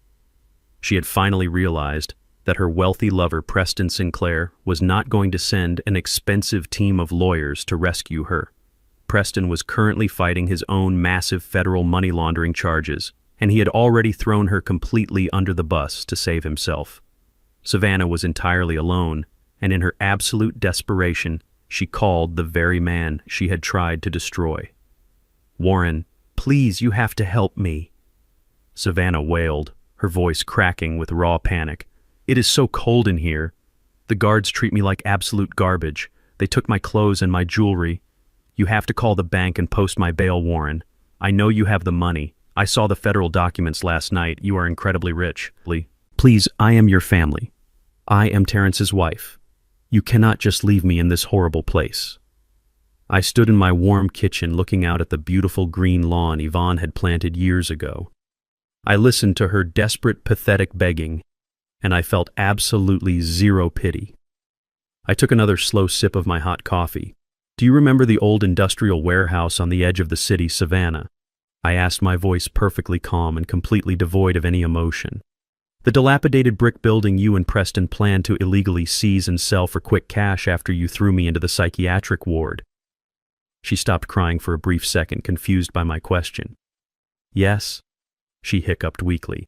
She had finally realized that her wealthy lover, Preston Sinclair, was not going to send an expensive team of lawyers to rescue her. Preston was currently fighting his own massive federal money laundering charges, and he had already thrown her completely under the bus to save himself. Savannah was entirely alone, and in her absolute desperation, she called the very man she had tried to destroy. "Warren, please, you have to help me." Savannah wailed, her voice cracking with raw panic. "It is so cold in here. The guards treat me like absolute garbage. They took my clothes and my jewelry. You have to call the bank and post my bail, Warren. I know you have the money. I saw the federal documents last night. You are incredibly rich. Please, I am your family. I am Terrence's wife. You cannot just leave me in this horrible place." I stood in my warm kitchen looking out at the beautiful green lawn Yvonne had planted years ago. I listened to her desperate, pathetic begging, and I felt absolutely zero pity. I took another slow sip of my hot coffee. "Do you remember the old industrial warehouse on the edge of the city, Savannah?" I asked, my voice perfectly calm and completely devoid of any emotion. "The dilapidated brick building you and Preston planned to illegally seize and sell for quick cash after you threw me into the psychiatric ward." She stopped crying for a brief second, confused by my question. "Yes," she hiccuped weakly.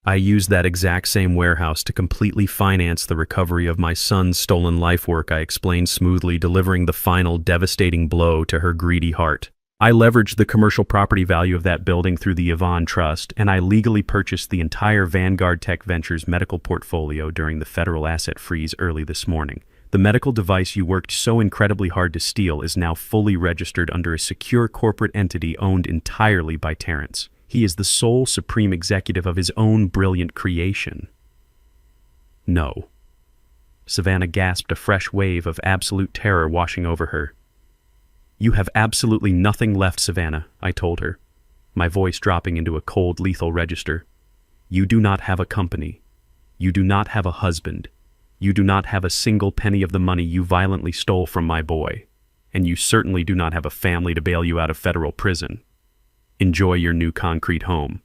"I used that exact same warehouse to completely finance the recovery of my son's stolen life work," I explained smoothly, delivering the final devastating blow to her greedy heart. "I leveraged the commercial property value of that building through the Yvonne Trust, and I legally purchased the entire Vanguard Tech Ventures medical portfolio during the federal asset freeze early this morning. The medical device you worked so incredibly hard to steal is now fully registered under a secure corporate entity owned entirely by Terrence. He is the sole supreme executive of his own brilliant creation." "No." Savannah gasped, a fresh wave of absolute terror washing over her. "You have absolutely nothing left, Savannah," I told her, my voice dropping into a cold, lethal register. "You do not have a company. You do not have a husband. You do not have a single penny of the money you violently stole from my boy. And you certainly do not have a family to bail you out of federal prison. Enjoy your new concrete home."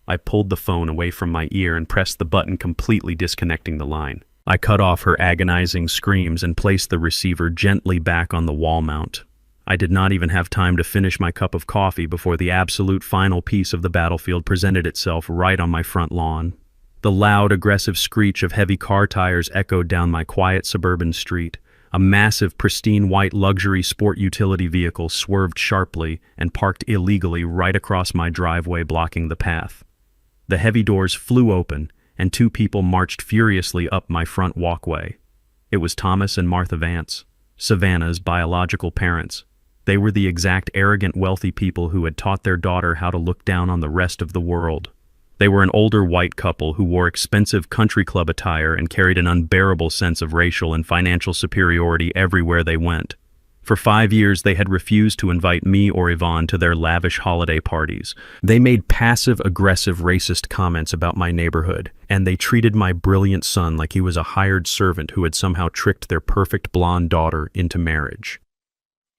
I pulled the phone away from my ear and pressed the button, completely disconnecting the line. I cut off her agonizing screams and placed the receiver gently back on the wall mount. I did not even have time to finish my cup of coffee before the absolute final piece of the battlefield presented itself right on my front lawn. The loud, aggressive screech of heavy car tires echoed down my quiet suburban street. A massive, pristine white luxury sport utility vehicle swerved sharply and parked illegally right across my driveway, blocking the path. The heavy doors flew open, and two people marched furiously up my front walkway. It was Thomas and Martha Vance, Savannah's biological parents. They were the exact arrogant, wealthy people who had taught their daughter how to look down on the rest of the world. They were an older white couple who wore expensive country club attire and carried an unbearable sense of racial and financial superiority everywhere they went. For 5 years, they had refused to invite me or Yvonne to their lavish holiday parties. They made passive-aggressive racist comments about my neighborhood, and they treated my brilliant son like he was a hired servant who had somehow tricked their perfect blonde daughter into marriage.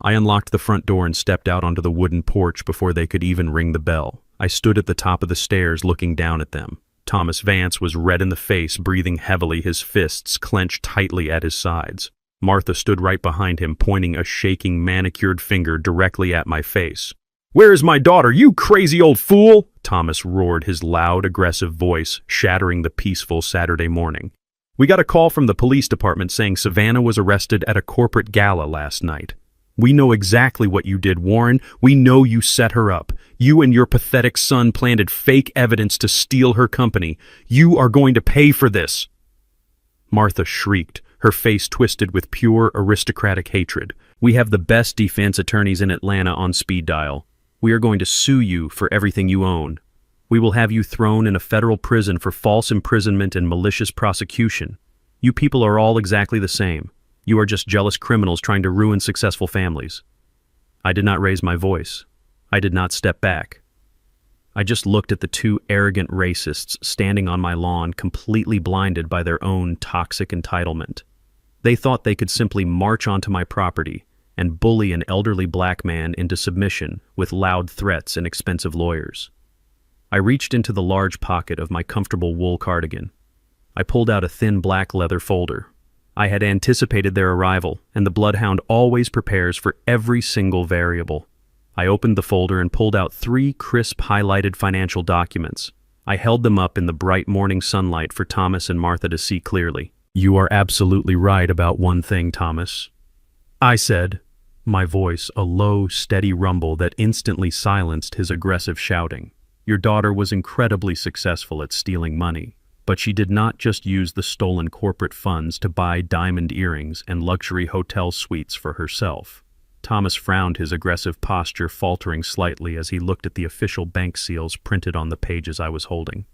I unlocked the front door and stepped out onto the wooden porch before they could even ring the bell. I stood at the top of the stairs looking down at them. Thomas Vance was red in the face, breathing heavily, his fists clenched tightly at his sides. Martha stood right behind him, pointing a shaking, manicured finger directly at my face. "Where is my daughter, you crazy old fool?" Thomas roared, his loud, aggressive voice shattering the peaceful Saturday morning. "We got a call from the police department saying Savannah was arrested at a corporate gala last night. We know exactly what you did, Warren. We know you set her up. You and your pathetic son planted fake evidence to steal her company. You are going to pay for this." Martha shrieked, her face twisted with pure aristocratic hatred. "We have the best defense attorneys in Atlanta on speed dial. We are going to sue you for everything you own. We will have you thrown in a federal prison for false imprisonment and malicious prosecution. You people are all exactly the same. You are just jealous criminals trying to ruin successful families." I did not raise my voice. I did not step back. I just looked at the two arrogant racists standing on my lawn, completely blinded by their own toxic entitlement. They thought they could simply march onto my property and bully an elderly black man into submission with loud threats and expensive lawyers. I reached into the large pocket of my comfortable wool cardigan. I pulled out a thin black leather folder. I had anticipated their arrival, and the bloodhound always prepares for every single variable. I opened the folder and pulled out 3 crisp, highlighted financial documents. I held them up in the bright morning sunlight for Thomas and Martha to see clearly. "You are absolutely right about one thing, Thomas," I said, my voice a low, steady rumble that instantly silenced his aggressive shouting. "Your daughter was incredibly successful at stealing money. But she did not just use the stolen corporate funds to buy diamond earrings and luxury hotel suites for herself." Thomas frowned, his aggressive posture faltering slightly as he looked at the official bank seals printed on the pages I was holding.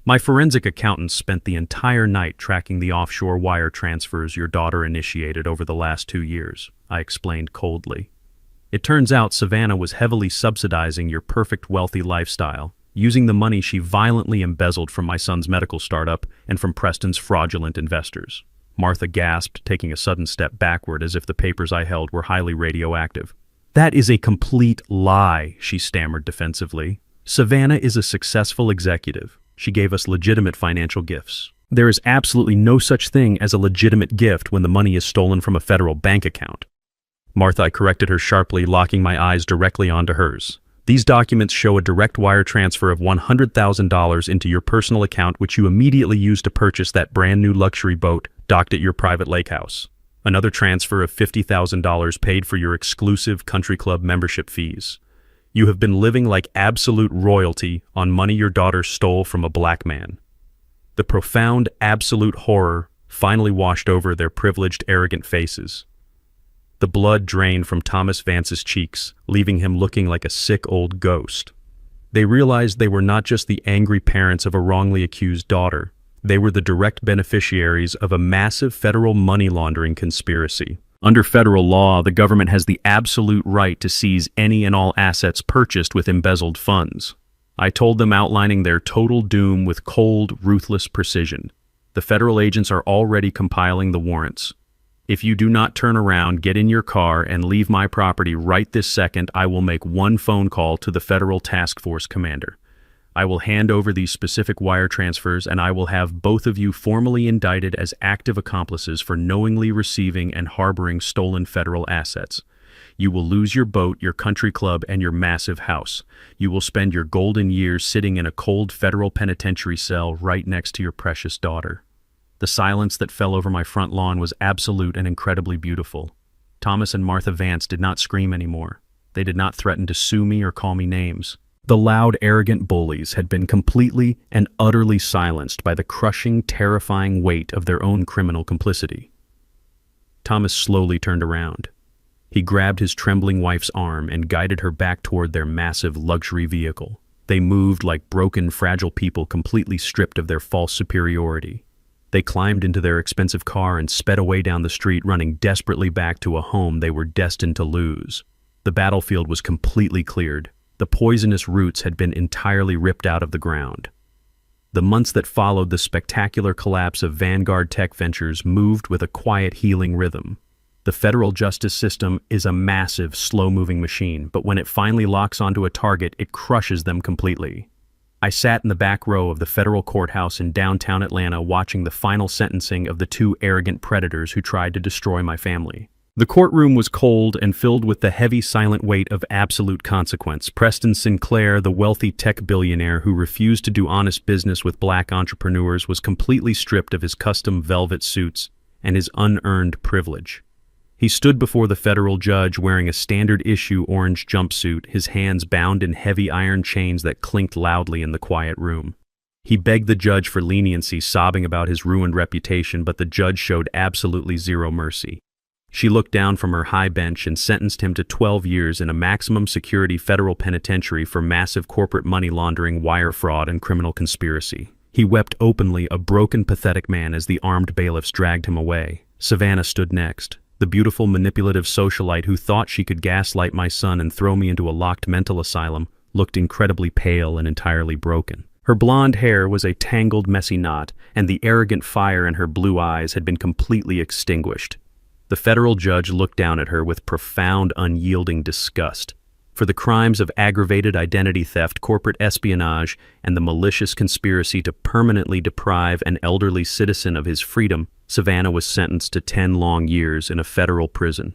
"My forensic accountant spent the entire night tracking the offshore wire transfers your daughter initiated over the last 2 years, I explained coldly. "It turns out Savannah was heavily subsidizing your perfect wealthy lifestyle, using the money she violently embezzled from my son's medical startup and from Preston's fraudulent investors." Martha gasped, taking a sudden step backward as if the papers I held were highly radioactive. "That is a complete lie," she stammered defensively. "Savannah is a successful executive. She gave us legitimate financial gifts. There is absolutely no such thing as a legitimate gift when the money is stolen from a federal bank account." "Martha," I corrected her sharply, locking my eyes directly onto hers. "These documents show a direct wire transfer of $100,000 into your personal account, which you immediately used to purchase that brand new luxury boat docked at your private lake house. Another transfer of $50,000 paid for your exclusive country club membership fees. You have been living like absolute royalty on money your daughter stole from a black man." The profound, absolute horror finally washed over their privileged, arrogant faces. The blood drained from Thomas Vance's cheeks, leaving him looking like a sick old ghost. They realized they were not just the angry parents of a wrongly accused daughter. They were the direct beneficiaries of a massive federal money laundering conspiracy. Under federal law, the government has the absolute right to seize any and all assets purchased with embezzled funds. I told them, outlining their total doom with cold, ruthless precision. "The federal agents are already compiling the warrants. If you do not turn around, get in your car, and leave my property right this second, I will make one phone call to the federal task force commander. I will hand over these specific wire transfers, and I will have both of you formally indicted as active accomplices for knowingly receiving and harboring stolen federal assets. You will lose your boat, your country club, and your massive house. You will spend your golden years sitting in a cold federal penitentiary cell right next to your precious daughter." The silence that fell over my front lawn was absolute and incredibly beautiful. Thomas and Martha Vance did not scream anymore. They did not threaten to sue me or call me names. The loud, arrogant bullies had been completely and utterly silenced by the crushing, terrifying weight of their own criminal complicity. Thomas slowly turned around. He grabbed his trembling wife's arm and guided her back toward their massive luxury vehicle. They moved like broken, fragile people completely stripped of their false superiority. They climbed into their expensive car and sped away down the street, running desperately back to a home they were destined to lose. The battlefield was completely cleared. The poisonous roots had been entirely ripped out of the ground. The months that followed the spectacular collapse of Vanguard Tech Ventures moved with a quiet, healing rhythm. The federal justice system is a massive, slow-moving machine, but when it finally locks onto a target, it crushes them completely. I sat in the back row of the federal courthouse in downtown Atlanta watching the final sentencing of the two arrogant predators who tried to destroy my family. The courtroom was cold and filled with the heavy, silent weight of absolute consequence. Preston Sinclair, the wealthy tech billionaire who refused to do honest business with black entrepreneurs, was completely stripped of his custom velvet suits and his unearned privilege. He stood before the federal judge wearing a standard-issue orange jumpsuit, his hands bound in heavy iron chains that clinked loudly in the quiet room. He begged the judge for leniency, sobbing about his ruined reputation, but the judge showed absolutely zero mercy. She looked down from her high bench and sentenced him to 12 years in a maximum security federal penitentiary for massive corporate money laundering, wire fraud, and criminal conspiracy. He wept openly, a broken, pathetic man, as the armed bailiffs dragged him away. Savannah stood next. The beautiful, manipulative socialite who thought she could gaslight my son and throw me into a locked mental asylum looked incredibly pale and entirely broken. Her blonde hair was a tangled, messy knot, and the arrogant fire in her blue eyes had been completely extinguished. The federal judge looked down at her with profound, unyielding disgust. For the crimes of aggravated identity theft, corporate espionage, and the malicious conspiracy to permanently deprive an elderly citizen of his freedom, Savannah was sentenced to 10 long years in a federal prison.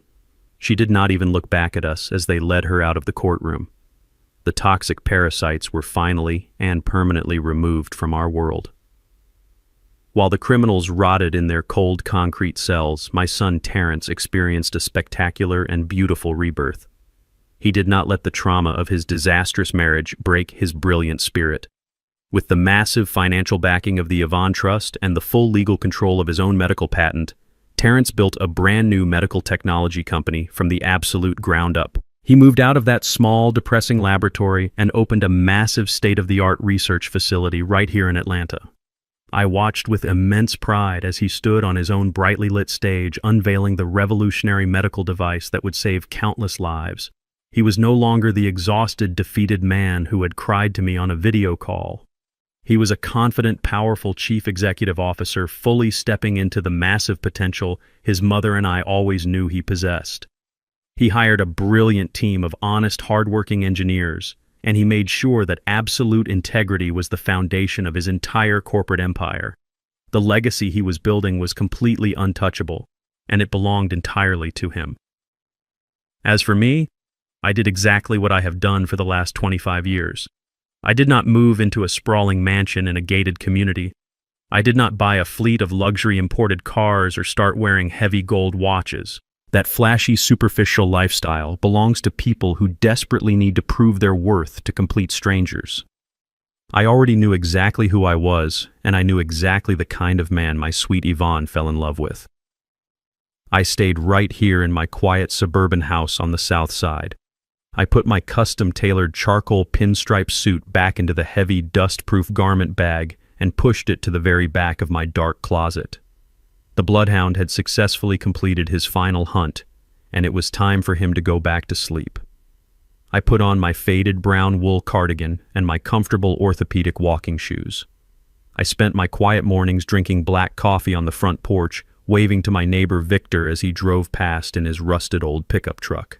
She did not even look back at us as they led her out of the courtroom. The toxic parasites were finally and permanently removed from our world. While the criminals rotted in their cold concrete cells, my son Terrence experienced a spectacular and beautiful rebirth. He did not let the trauma of his disastrous marriage break his brilliant spirit. With the massive financial backing of the Yvonne Trust and the full legal control of his own medical patent, Terrence built a brand new medical technology company from the absolute ground up. He moved out of that small, depressing laboratory and opened a massive state-of-the-art research facility right here in Atlanta. I watched with immense pride as he stood on his own brightly lit stage, unveiling the revolutionary medical device that would save countless lives. He was no longer the exhausted, defeated man who had cried to me on a video call. He was a confident, powerful chief executive officer, fully stepping into the massive potential his mother and I always knew he possessed. He hired a brilliant team of honest, hardworking engineers, and he made sure that absolute integrity was the foundation of his entire corporate empire. The legacy he was building was completely untouchable, and it belonged entirely to him. As for me, I did exactly what I have done for the last 25 years. I did not move into a sprawling mansion in a gated community. I did not buy a fleet of luxury imported cars or start wearing heavy gold watches. That flashy, superficial lifestyle belongs to people who desperately need to prove their worth to complete strangers. I already knew exactly who I was, and I knew exactly the kind of man my sweet Yvonne fell in love with. I stayed right here in my quiet suburban house on the south side. I put my custom-tailored charcoal pinstripe suit back into the heavy, dust-proof garment bag and pushed it to the very back of my dark closet. The bloodhound had successfully completed his final hunt, and it was time for him to go back to sleep. I put on my faded brown wool cardigan and my comfortable orthopedic walking shoes. I spent my quiet mornings drinking black coffee on the front porch, waving to my neighbor Victor as he drove past in his rusted old pickup truck.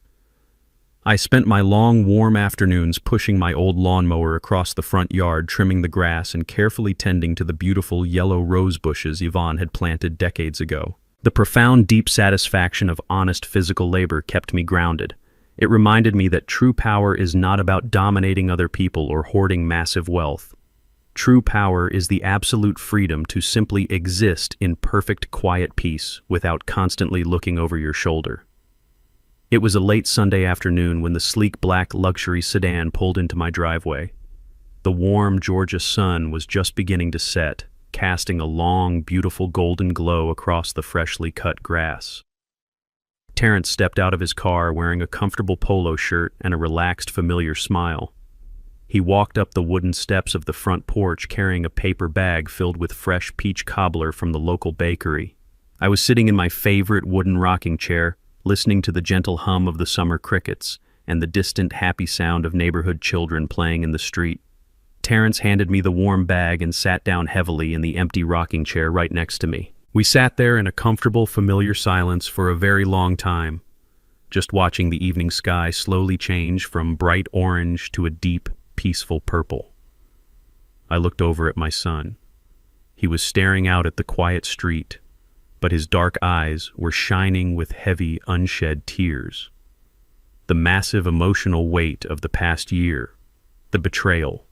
I spent my long, warm afternoons pushing my old lawnmower across the front yard, trimming the grass and carefully tending to the beautiful yellow rose bushes Yvonne had planted decades ago. The profound, deep satisfaction of honest physical labor kept me grounded. It reminded me that true power is not about dominating other people or hoarding massive wealth. True power is the absolute freedom to simply exist in perfect, quiet peace without constantly looking over your shoulder. It was a late Sunday afternoon when the sleek black luxury sedan pulled into my driveway. The warm Georgia sun was just beginning to set, casting a long, beautiful golden glow across the freshly cut grass. Terrence stepped out of his car wearing a comfortable polo shirt and a relaxed, familiar smile. He walked up the wooden steps of the front porch carrying a paper bag filled with fresh peach cobbler from the local bakery. I was sitting in my favorite wooden rocking chair, listening to the gentle hum of the summer crickets and the distant happy sound of neighborhood children playing in the street. Terrence handed me the warm bag and sat down heavily in the empty rocking chair right next to me. We sat there in a comfortable, familiar silence for a very long time, just watching the evening sky slowly change from bright orange to a deep, peaceful purple. I looked over at my son. He was staring out at the quiet street, but his dark eyes were shining with heavy, unshed tears. The massive emotional weight of the past year, the betrayal,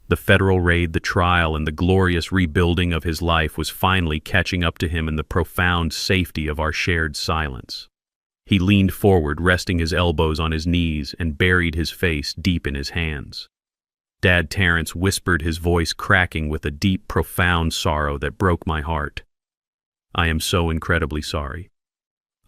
the federal raid, the trial, and the glorious rebuilding of his life was finally catching up to him in the profound safety of our shared silence. He leaned forward, resting his elbows on his knees, and buried his face deep in his hands. Dad Terrence whispered, his voice cracking with a deep, profound sorrow that broke my heart. I am so incredibly sorry.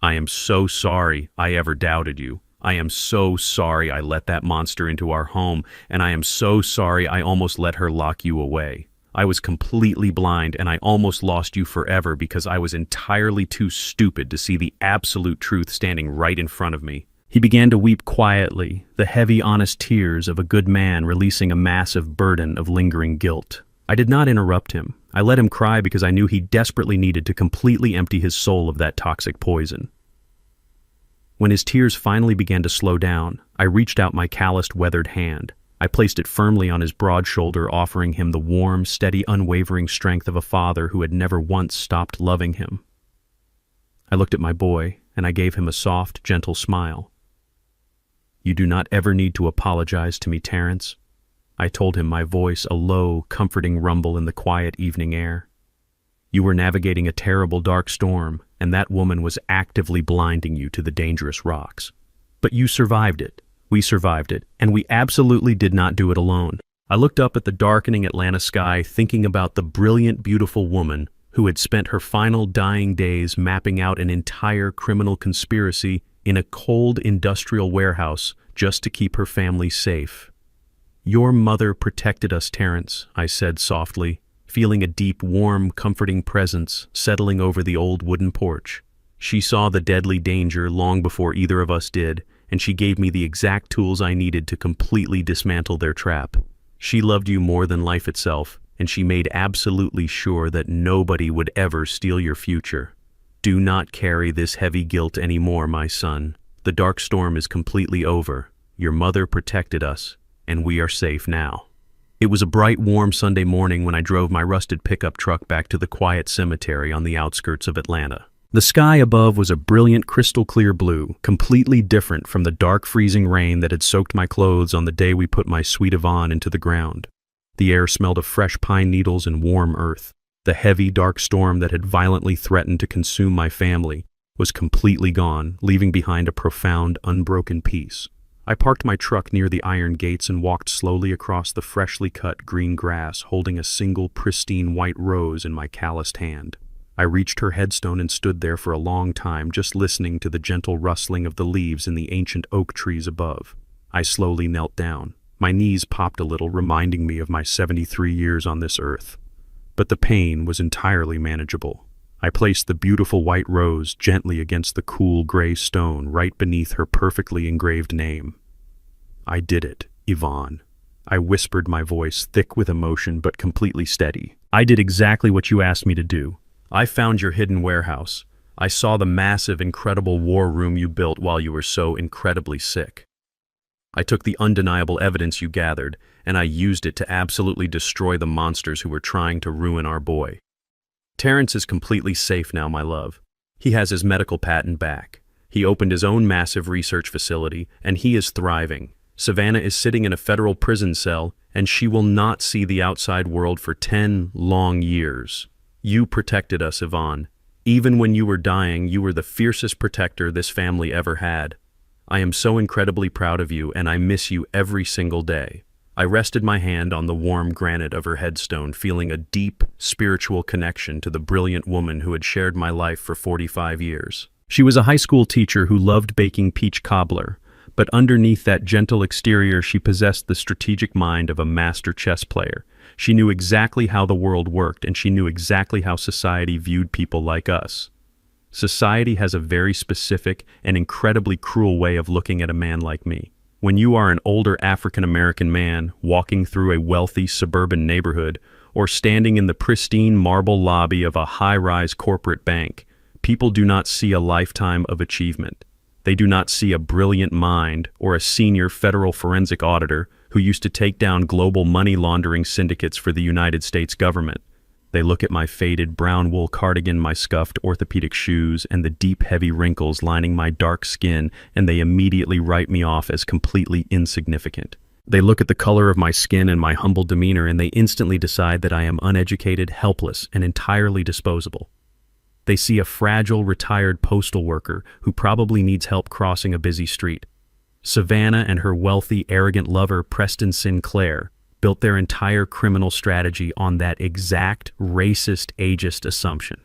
I am so sorry I ever doubted you. I am so sorry I let that monster into our home, and I am so sorry I almost let her lock you away. I was completely blind, and I almost lost you forever because I was entirely too stupid to see the absolute truth standing right in front of me. He began to weep quietly, the heavy, honest tears of a good man releasing a massive burden of lingering guilt. I did not interrupt him. I let him cry because I knew he desperately needed to completely empty his soul of that toxic poison. When his tears finally began to slow down, I reached out my calloused, weathered hand. I placed it firmly on his broad shoulder, offering him the warm, steady, unwavering strength of a father who had never once stopped loving him. I looked at my boy, and I gave him a soft, gentle smile. "You do not ever need to apologize to me, Terrence," I told him, my voice a low, comforting rumble in the quiet evening air. "You were navigating a terrible, dark storm, and that woman was actively blinding you to the dangerous rocks. But you survived it. We survived it, and we absolutely did not do it alone." I looked up at the darkening Atlanta sky, thinking about the brilliant, beautiful woman who had spent her final dying days mapping out an entire criminal conspiracy in a cold industrial warehouse just to keep her family safe. "Your mother protected us, Terrence," I said softly, feeling a deep, warm, comforting presence settling over the old wooden porch. She saw the deadly danger long before either of us did, and she gave me the exact tools I needed to completely dismantle their trap. She loved you more than life itself, and she made absolutely sure that nobody would ever steal your future. Do not carry this heavy guilt anymore, my son. The dark storm is completely over. Your mother protected us, and we are safe now. It was a bright, warm Sunday morning when I drove my rusted pickup truck back to the quiet cemetery on the outskirts of Atlanta. The sky above was a brilliant, crystal-clear blue, completely different from the dark, freezing rain that had soaked my clothes on the day we put my sweet Yvonne into the ground. The air smelled of fresh pine needles and warm earth. The heavy, dark storm that had violently threatened to consume my family was completely gone, leaving behind a profound, unbroken peace. I parked my truck near the iron gates and walked slowly across the freshly cut green grass, holding a single pristine white rose in my calloused hand. I reached her headstone and stood there for a long time, just listening to the gentle rustling of the leaves in the ancient oak trees above. I slowly knelt down. My knees popped a little, reminding me of my 73 years on this earth. But the pain was entirely manageable. I placed the beautiful white rose gently against the cool gray stone right beneath her perfectly engraved name. "I did it, Yvonne." I whispered, my voice thick with emotion but completely steady. "I did exactly what you asked me to do. I found your hidden warehouse. I saw the massive, incredible war room you built while you were so incredibly sick. I took the undeniable evidence you gathered, and I used it to absolutely destroy the monsters who were trying to ruin our boy. Terrence is completely safe now, my love. He has his medical patent back. He opened his own massive research facility, and he is thriving. Savannah is sitting in a federal prison cell, and she will not see the outside world for 10 long years. You protected us, Yvonne. Even when you were dying, you were the fiercest protector this family ever had. I am so incredibly proud of you, and I miss you every single day." I rested my hand on the warm granite of her headstone, feeling a deep, spiritual connection to the brilliant woman who had shared my life for 45 years. She was a high school teacher who loved baking peach cobbler, but underneath that gentle exterior she possessed the strategic mind of a master chess player. She knew exactly how the world worked, and she knew exactly how society viewed people like us. Society has a very specific and incredibly cruel way of looking at a man like me. When you are an older African-American man walking through a wealthy suburban neighborhood, or standing in the pristine marble lobby of a high-rise corporate bank, people do not see a lifetime of achievement. They do not see a brilliant mind or a senior federal forensic auditor who used to take down global money laundering syndicates for the United States government. They look at my faded brown wool cardigan, my scuffed orthopedic shoes, and the deep, heavy wrinkles lining my dark skin, and they immediately write me off as completely insignificant. They look at the color of my skin and my humble demeanor, and they instantly decide that I am uneducated, helpless, and entirely disposable. They see a fragile, retired postal worker who probably needs help crossing a busy street. Savannah and her wealthy, arrogant lover, Preston Sinclair, built their entire criminal strategy on that exact racist, ageist assumption.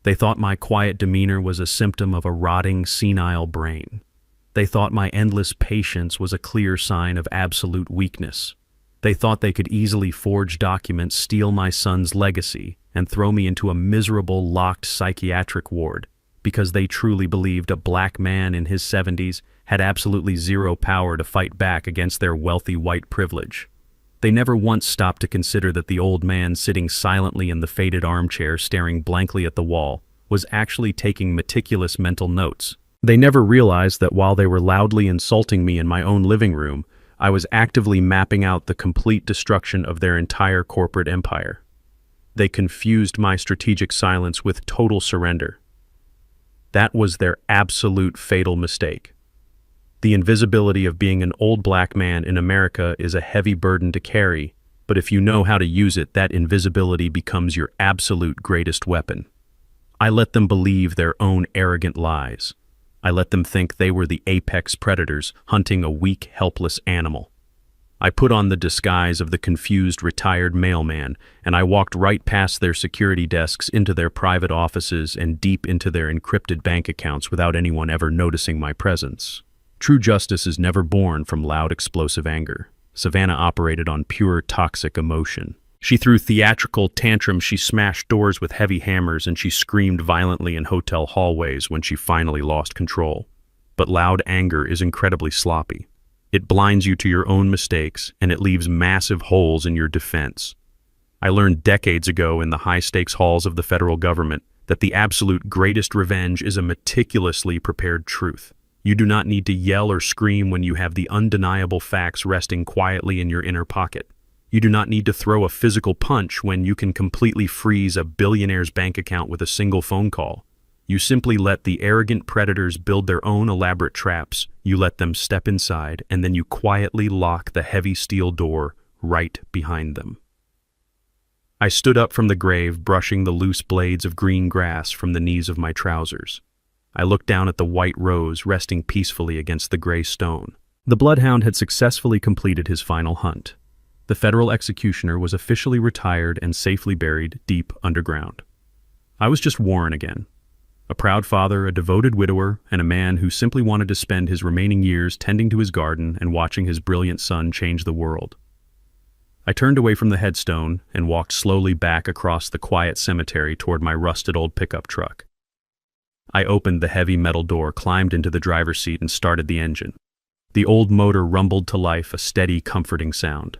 They thought my quiet demeanor was a symptom of a rotting, senile brain. They thought my endless patience was a clear sign of absolute weakness. They thought they could easily forge documents, steal my son's legacy, and throw me into a miserable, locked psychiatric ward because they truly believed a black man in his 70s had absolutely zero power to fight back against their wealthy white privilege. They never once stopped to consider that the old man sitting silently in the faded armchair staring blankly at the wall was actually taking meticulous mental notes. They never realized that while they were loudly insulting me in my own living room, I was actively mapping out the complete destruction of their entire corporate empire. They confused my strategic silence with total surrender. That was their absolute fatal mistake. The invisibility of being an old black man in America is a heavy burden to carry, but if you know how to use it, that invisibility becomes your absolute greatest weapon. I let them believe their own arrogant lies. I let them think they were the apex predators hunting a weak, helpless animal. I put on the disguise of the confused, retired mailman, and I walked right past their security desks into their private offices and deep into their encrypted bank accounts without anyone ever noticing my presence. True justice is never born from loud, explosive anger. Savannah operated on pure, toxic emotion. She threw theatrical tantrums, she smashed doors with heavy hammers, and she screamed violently in hotel hallways when she finally lost control. But loud anger is incredibly sloppy. It blinds you to your own mistakes, and it leaves massive holes in your defense. I learned decades ago in the high-stakes halls of the federal government that the absolute greatest revenge is a meticulously prepared truth. You do not need to yell or scream when you have the undeniable facts resting quietly in your inner pocket. You do not need to throw a physical punch when you can completely freeze a billionaire's bank account with a single phone call. You simply let the arrogant predators build their own elaborate traps, you let them step inside, and then you quietly lock the heavy steel door right behind them. I stood up from the grave, brushing the loose blades of green grass from the knees of my trousers. I looked down at the white rose resting peacefully against the gray stone. The bloodhound had successfully completed his final hunt. The federal executioner was officially retired and safely buried deep underground. I was just Warren again. A proud father, a devoted widower, and a man who simply wanted to spend his remaining years tending to his garden and watching his brilliant son change the world. I turned away from the headstone and walked slowly back across the quiet cemetery toward my rusted old pickup truck. I opened the heavy metal door, climbed into the driver's seat, and started the engine. The old motor rumbled to life, a steady, comforting sound.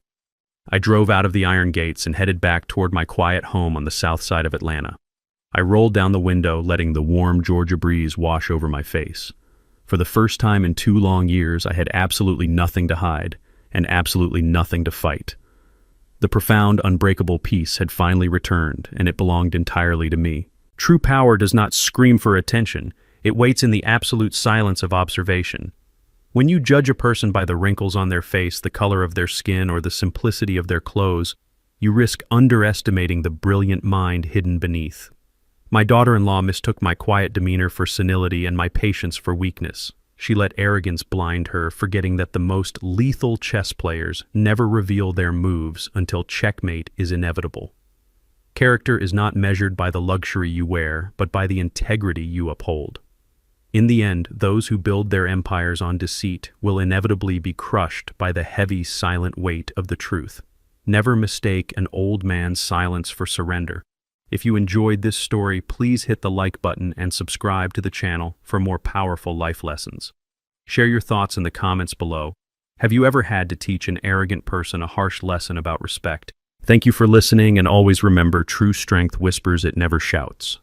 I drove out of the iron gates and headed back toward my quiet home on the south side of Atlanta. I rolled down the window, letting the warm Georgia breeze wash over my face. For the first time in 2 long years, I had absolutely nothing to hide and absolutely nothing to fight. The profound, unbreakable peace had finally returned, and it belonged entirely to me. True power does not scream for attention. It waits in the absolute silence of observation. When you judge a person by the wrinkles on their face, the color of their skin, or the simplicity of their clothes, you risk underestimating the brilliant mind hidden beneath. My daughter-in-law mistook my quiet demeanor for senility and my patience for weakness. She let arrogance blind her, forgetting that the most lethal chess players never reveal their moves until checkmate is inevitable. Character is not measured by the luxury you wear, but by the integrity you uphold. In the end, those who build their empires on deceit will inevitably be crushed by the heavy, silent weight of the truth. Never mistake an old man's silence for surrender. If you enjoyed this story, please hit the like button and subscribe to the channel for more powerful life lessons. Share your thoughts in the comments below. Have you ever had to teach an arrogant person a harsh lesson about respect? Thank you for listening, and always remember, true strength whispers, it never shouts.